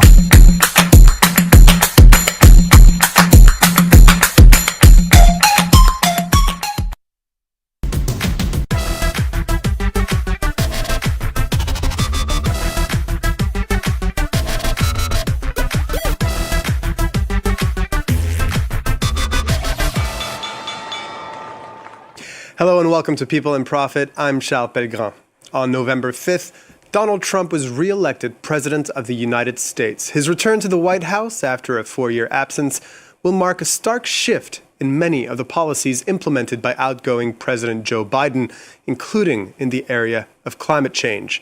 Hello and welcome to People and Profit. I'm Charles Pellegrin. On November 5th, Donald Trump was re-elected President of the United States. His return to the White House after a 4-year absence will mark a stark shift in many of the policies implemented by outgoing President Joe Biden, including in the area of climate change.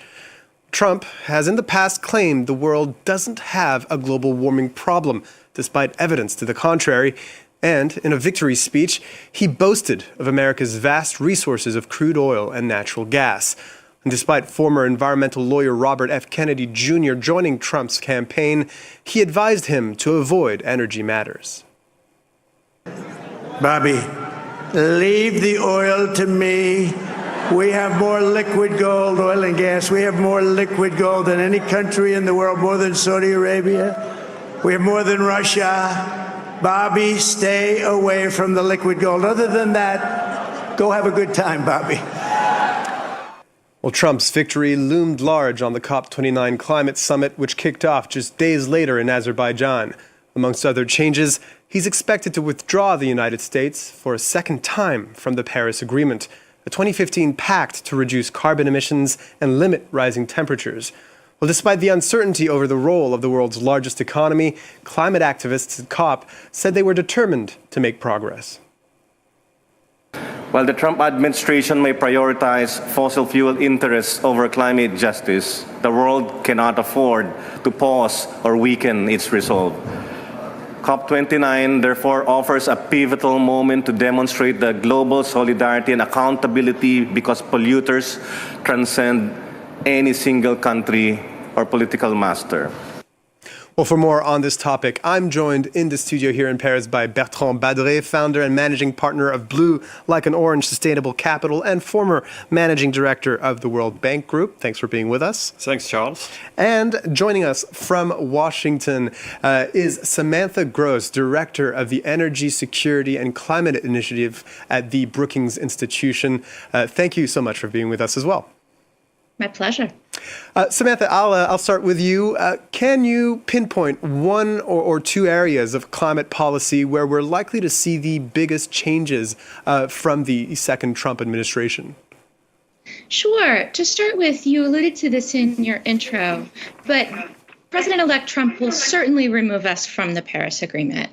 Trump has in the past claimed the world doesn't have a global warming problem, despite evidence to the contrary. And in a victory speech, he boasted of America's vast resources of crude oil and natural gas. And despite former environmental lawyer Robert F. Kennedy Jr. joining Trump's campaign, he advised him to avoid energy matters. Bobby, leave the oil to me. We have more liquid gold, oil and gas. We have more liquid gold than any country in the world, more than Saudi Arabia. We have more than Russia. Bobby, stay away from the liquid gold. Other than that, go have a good time, Bobby. Well, Trump's victory loomed large on the COP29 climate summit, which kicked off just days later in Azerbaijan. Amongst other changes, he's expected to withdraw the United States for a second time from the Paris Agreement, a 2015 pact to reduce carbon emissions and limit rising temperatures. Well, despite the uncertainty over the role of the world's largest economy, climate activists at COP said they were determined to make progress. While the Trump administration may prioritize fossil fuel interests over climate justice, the world cannot afford to pause or weaken its resolve. COP29 therefore offers a pivotal moment to demonstrate the global solidarity and accountability because polluters transcend any single country or political master. Well, for more on this topic, I'm joined in the studio here in Paris by Bertrand Badré, founder and managing partner of Blue Like an Orange Sustainable Capital and former managing director of the World Bank Group. Thanks for being with us. Thanks, Charles. And joining us from Washington is Samantha Gross, director of the Energy Security and Climate Initiative at the Brookings Institution. Thank you so much for being with us as well. My pleasure. Samantha, I'll start with you. Can you pinpoint one or two areas of climate policy where we're likely to see the biggest changes from the second Trump administration? Sure. To start with, you alluded to this in your intro, but President-elect Trump will certainly remove us from the Paris Agreement.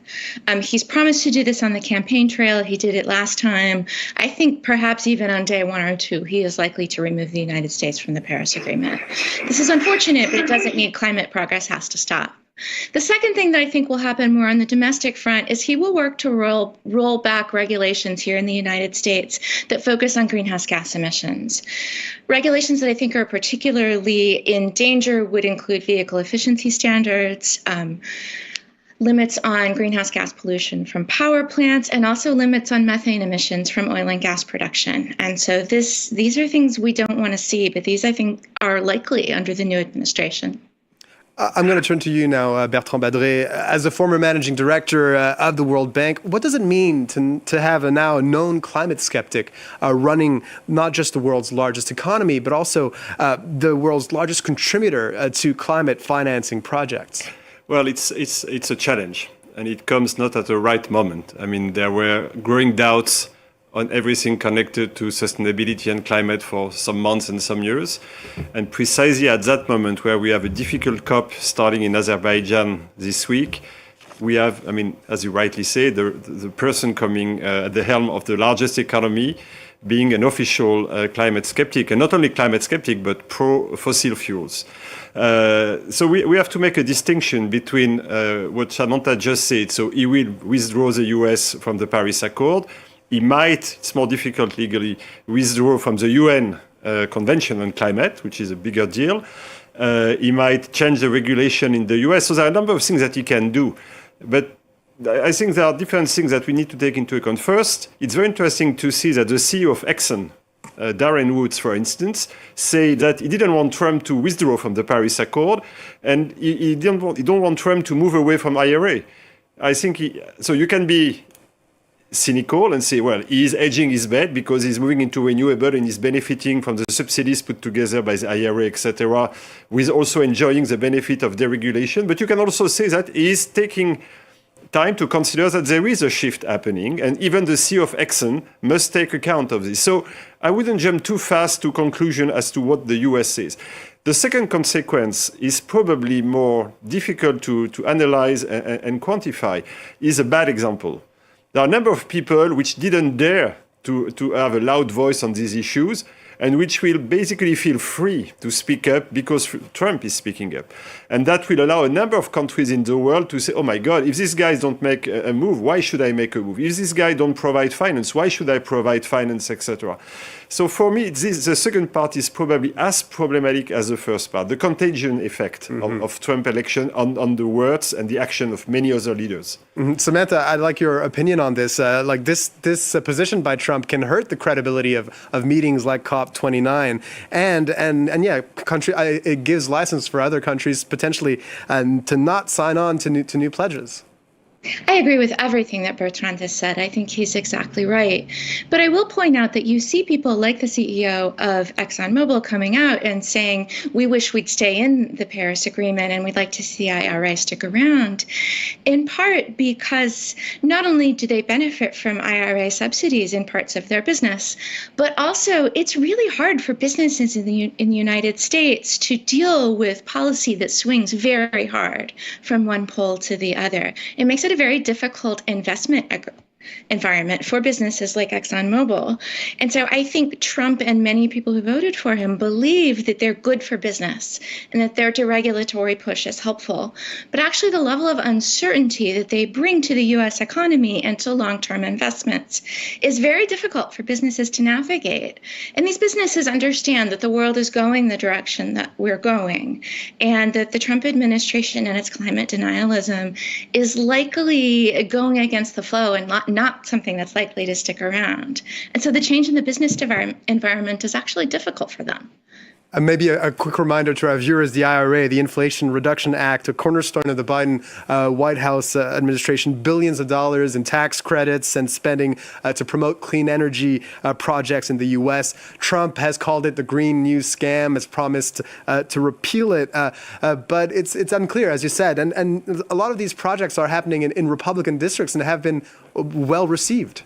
He's promised to do this on the campaign trail. He did it last time. I think perhaps even on day 1 or 2, he is likely to remove the United States from the Paris Agreement. This is unfortunate, but it doesn't mean climate progress has to stop. The second thing that I think will happen more on the domestic front is he will work to roll back regulations here in the United States that focus on greenhouse gas emissions. Regulations that I think are particularly in danger would include vehicle efficiency standards, limits on greenhouse gas pollution from power plants, and also limits on methane emissions from oil and gas production. And so these are things we don't want to see, but these I think are likely under the new administration. I'm going to turn to you now, Bertrand Badré. As a former managing director of the World Bank, what does it mean to have a now known climate skeptic running not just the world's largest economy, but also the world's largest contributor to climate financing projects? Well, it's a challenge, and it comes not at the right moment. I mean, there were growing doubts on everything connected to sustainability and climate for some months and some years. And precisely at that moment where we have a difficult COP starting in Azerbaijan this week, we have, I mean, as you rightly say, the person coming at the helm of the largest economy being an official climate skeptic, and not only climate skeptic, but pro-fossil fuels. So we have to make a distinction between what Samantha just said. So he will withdraw the US from the Paris Accord. He might, it's more difficult legally, withdraw from the UN Convention on Climate, which is a bigger deal. He might change the regulation in the US. So there are a number of things that he can do. But I think there are different things that we need to take into account. First, it's very interesting to see that the CEO of AFCON, Darren Woods, for instance, say that he didn't want Trump to withdraw from the Paris Accord, and he don't want Trump to move away from IRA. I think so you can be cynical and say, well, he is hedging his bet because he's moving into renewable and he's benefiting from the subsidies put together by the IRA, etc., with also enjoying the benefit of deregulation. But you can also say that he is taking time to consider that there is a shift happening, and even the CEO of Exxon must take account of this. So I wouldn't jump too fast to conclusion as to what the US says. The second consequence is probably more difficult to analyze and quantify, is a bad example. There are a number of people which didn't dare to have a loud voice on these issues, and which will basically feel free to speak up because Trump is speaking up. And that will allow a number of countries in the world to say, oh my God, if these guys don't make a move, why should I make a move? If this guy don't provide finance, why should I provide finance, etc.? So for me, the second part is probably as problematic as the first part, the contagion effect of Trump election on the words and the action of many other leaders. Samantha, I'd like your opinion on this. This position by Trump can hurt the credibility of meetings like COP29, and it gives license for other countries potentially to not sign on to new pledges. I agree with everything that Bertrand has said. I think he's exactly right. But I will point out that you see people like the CEO of ExxonMobil coming out and saying, we wish we'd stay in the Paris Agreement and we'd like to see IRA stick around, in part because not only do they benefit from IRA subsidies in parts of their business, but also it's really hard for businesses in the United States to deal with policy that swings very hard from one pole to the other. It makes it a very difficult investment environment for businesses like ExxonMobil. And so I think Trump and many people who voted for him believe that they're good for business and that their deregulatory push is helpful. But actually the level of uncertainty that they bring to the US economy and to long-term investments is very difficult for businesses to navigate. And these businesses understand that the world is going the direction that we're going, and that the Trump administration and its climate denialism is likely going against the flow and not something that's likely to stick around. And so the change in the business environment is actually difficult for them. Maybe a quick reminder to our viewers, the IRA, the Inflation Reduction Act, a cornerstone of the Biden White House administration, billions of dollars in tax credits and spending to promote clean energy projects in the U.S. Trump has called it the Green New Scam, has promised to repeal it, but it's unclear, as you said. And a lot of these projects are happening in Republican districts and have been well received.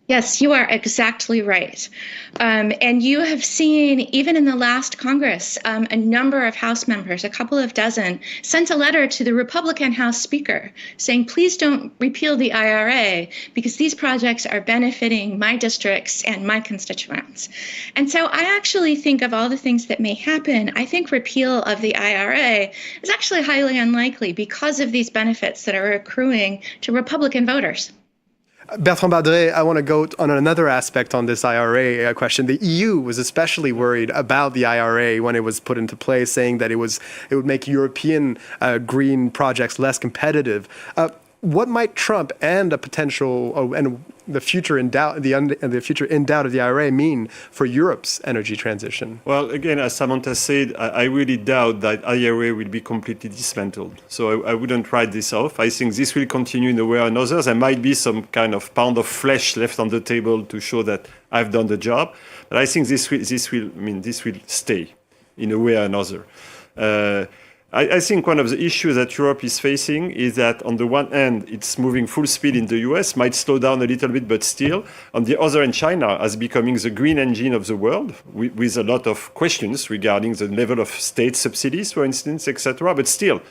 Yes, you are exactly right. And you have seen, even in the last Congress, a number of House members, a couple of dozen, sent a letter to the Republican House Speaker saying, please don't repeal the IRA because these projects are benefiting my districts and my constituents. And so I actually think of all the things that may happen, I think repeal of the IRA is actually highly unlikely because of these benefits that are accruing to Republican voters. Bertrand Badré, I want to go on another aspect on this IRA question. The EU was especially worried about the IRA when it was put into place, saying that it would make European green projects less competitive. what might Trump and a potential and the future in doubt, the future in doubt of the IRA mean for Europe's energy transition? Well, again, as Samantha said, I really doubt that IRA will be completely dismantled. So I wouldn't write this off. I think this will continue in a way or another. There might be some kind of pound of flesh left on the table to show that I've done the job. But I think this will stay in a way or another. I think one of the issues that Europe is facing is that on the one hand, it's moving full speed in the US, might slow down a little bit, but still. On the other hand, China is becoming the green engine of the world with a lot of questions regarding the level of state subsidies, for instance, etc. But still,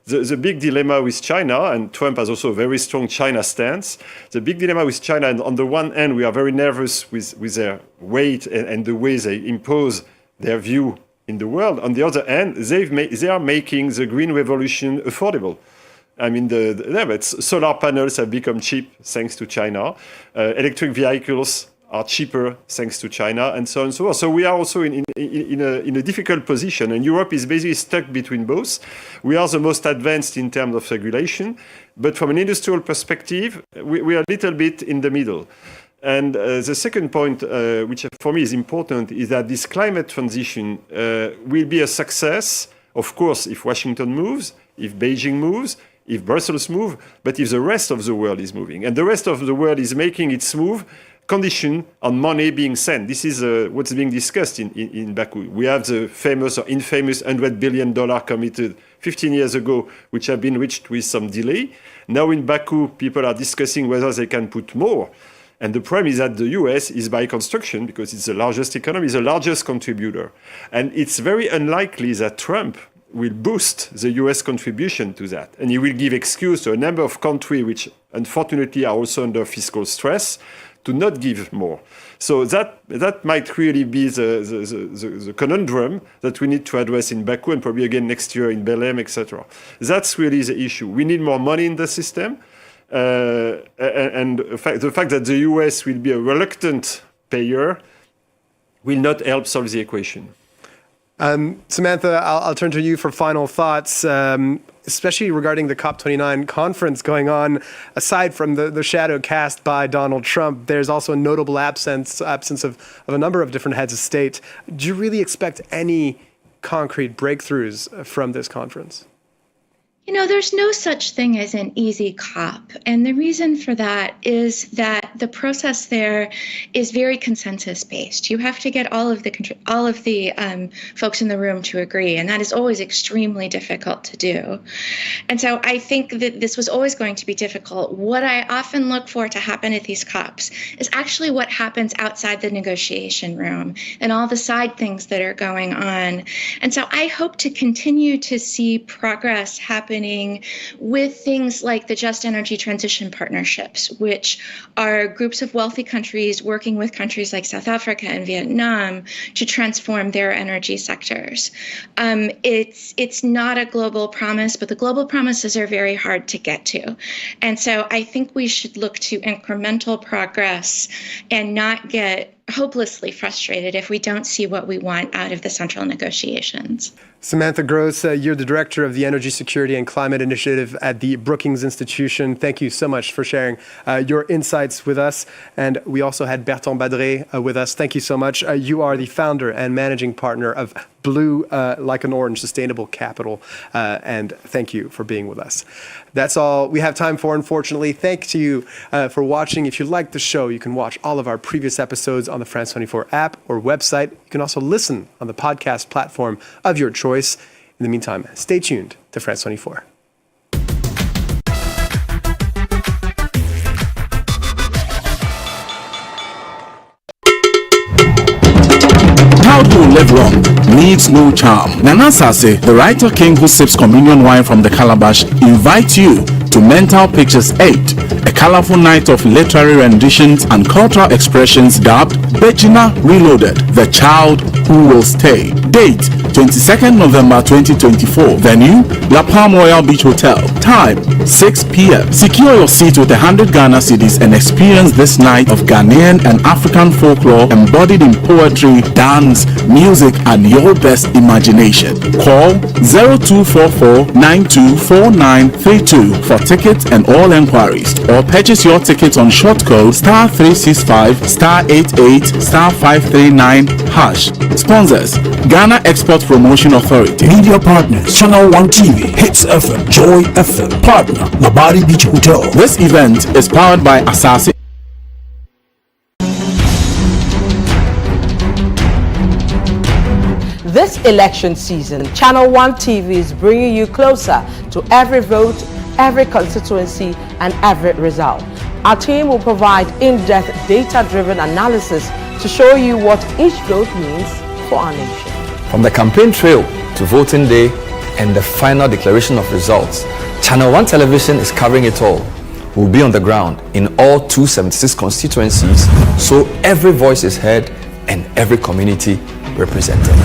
the big dilemma with China, and Trump has also a very strong China stance, the big dilemma with China, and on the one hand, we are very nervous with their weight and the way they impose their view in the world. On the other hand, they are making the green revolution affordable. I mean, solar panels have become cheap thanks to China. Electric vehicles are cheaper thanks to China, and so on and so forth. So we are also in a difficult position, and Europe is basically stuck between both. We are the most advanced in terms of regulation, but from an industrial perspective, we are a little bit in the middle. And the second point, which for me is important, is that this climate transition will be a success, of course, if Washington moves, if Beijing moves, if Brussels moves, but if the rest of the world is moving. And the rest of the world is making its move conditioned on money being sent. This is what's being discussed in Baku. We have the famous or infamous $100 billion committed 15 years ago, which have been reached with some delay. Now in Baku, people are discussing whether they can put more. And the problem is that the US is by construction, because it's the largest economy, the largest contributor. And it's very unlikely that Trump will boost the US contribution to that. And he will give excuse to a number of countries which unfortunately are also under fiscal stress to not give more. So that might really be the conundrum that we need to address in Baku and probably again next year in Belém, etc. That's really the issue. We need more money in the system. And the fact that the US will be a reluctant payer will not help solve the equation. Samantha, I'll turn to you for final thoughts, especially regarding the COP29 conference going on. Aside from the shadow cast by Donald Trump, there's also a notable absence of a number of different heads of state. Do you really expect any concrete breakthroughs from this conference? You know, there's no such thing as an easy COP. And the reason for that is that the process there is very consensus-based. You have to get all of the folks in the room to agree, and that is always extremely difficult to do. And so I think that this was always going to be difficult. What I often look for to happen at these COPs is actually what happens outside the negotiation room and all the side things that are going on. And so I hope to continue to see progress happening with things like the Just Energy Transition Partnerships, which are groups of wealthy countries working with countries like South Africa and Vietnam to transform their energy sectors. It's not a global promise, but the global promises are very hard to get to. And so I think we should look to incremental progress and not get hopelessly frustrated if we don't see what we want out of the central negotiations. Samantha Gross, you're the director of the Energy Security and Climate Initiative at the Brookings Institution. Thank you so much for sharing your insights with us. And we also had Bertrand Badré with us. Thank you so much. You are the founder and managing partner of Blue Like an Orange Sustainable Capital. And thank you for being with us. That's all we have time for, unfortunately. Thanks to you for watching. If you like the show, you can watch all of our previous episodes on the France 24 app or website. You can also listen on the podcast platform of your choice. In the meantime, stay tuned to France 24. How to live long needs no charm. Nana Sase, the writer king who sips communion wine from the calabash, invites you to Mental Pictures 8, a colorful night of literary renditions and cultural expressions dubbed Bejina Reloaded, the child who will stay. Date 22nd November 2024. Venue La Palm Royal Beach Hotel. Time 6 p.m. Secure your seat with 100 Ghana cedis and experience this night of Ghanaian and African folklore embodied in poetry, dance, music, and your best imagination. Call 0244-924932 for tickets and all enquiries, or purchase your tickets on short code *365*88*539#. Sponsors: Ghana Export Promotion Authority. Media partners: Channel 1 TV, Hits FM, Joy FM. Partner: Labari Beach Hotel. This event is powered by Asasi. This election season, Channel 1 TV is bringing you closer to every vote, every constituency, and every result. Our team will provide in-depth data-driven analysis to show you what each vote means for our nation. From the campaign trail to voting day and the final declaration of results, Channel 1 Television is covering it all. We'll be on the ground in all 276 constituencies, so every voice is heard and every community represented.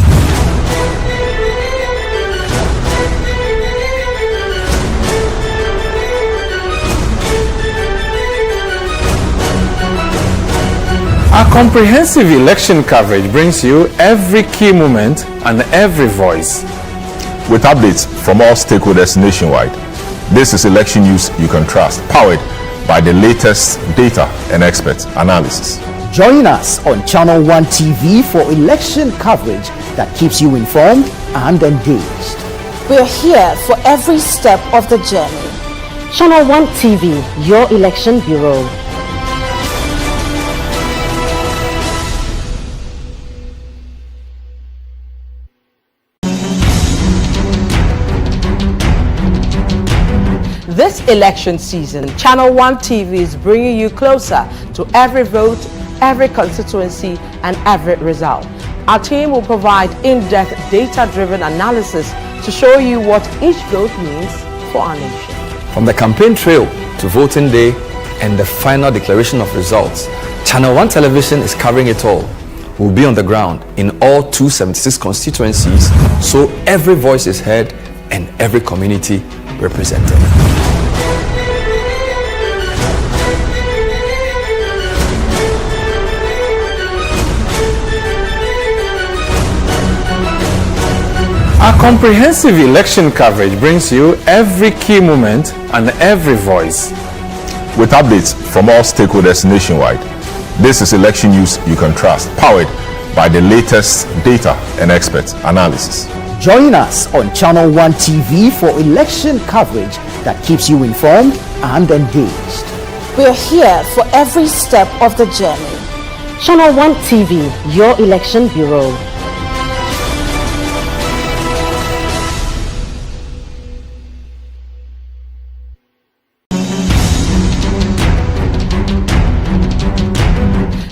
Our comprehensive election coverage brings you every key moment and every voice, with updates from all stakeholders nationwide. This is election news you can trust, powered by the latest data and expert analysis. Join us on Channel 1 TV for election coverage that keeps you informed and engaged. We're here for every step of the journey. Channel 1 TV, your election bureau. This election season, Channel 1 TV is bringing you closer to every vote, every constituency, and every result. Our team will provide in-depth data-driven analysis to show you what each vote means for our nation. From the campaign trail to voting day and the final declaration of results, Channel 1 Television is covering it all. We'll be on the ground in all 276 constituencies, so every voice is heard and every community represented. Our comprehensive election coverage brings you every key moment and every voice, with updates from all stakeholders nationwide. This is election news you can trust, powered by the latest data and expert analysis. Join us on Channel 1 TV for election coverage that keeps you informed and engaged. We're here for every step of the journey. Channel 1 TV, your election bureau.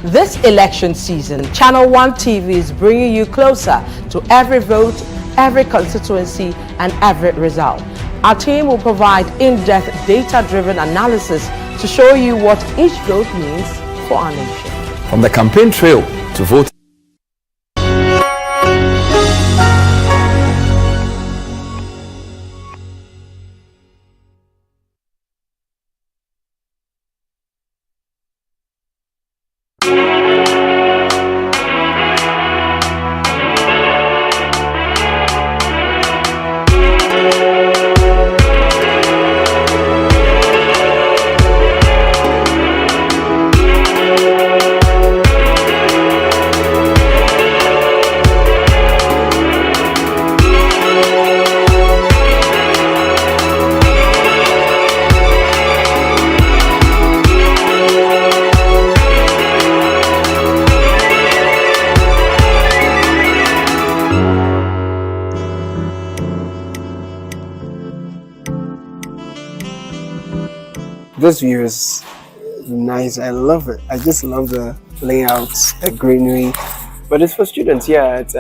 This election season, Channel 1 TV is bringing you closer to every vote, every constituency, and every result. Our team will provide in-depth data-driven analysis to show you what each vote means for our nation. From the campaign trail to voting. This view is nice. I love it. I just love the layouts, the greenery. But it's for students, yeah. It's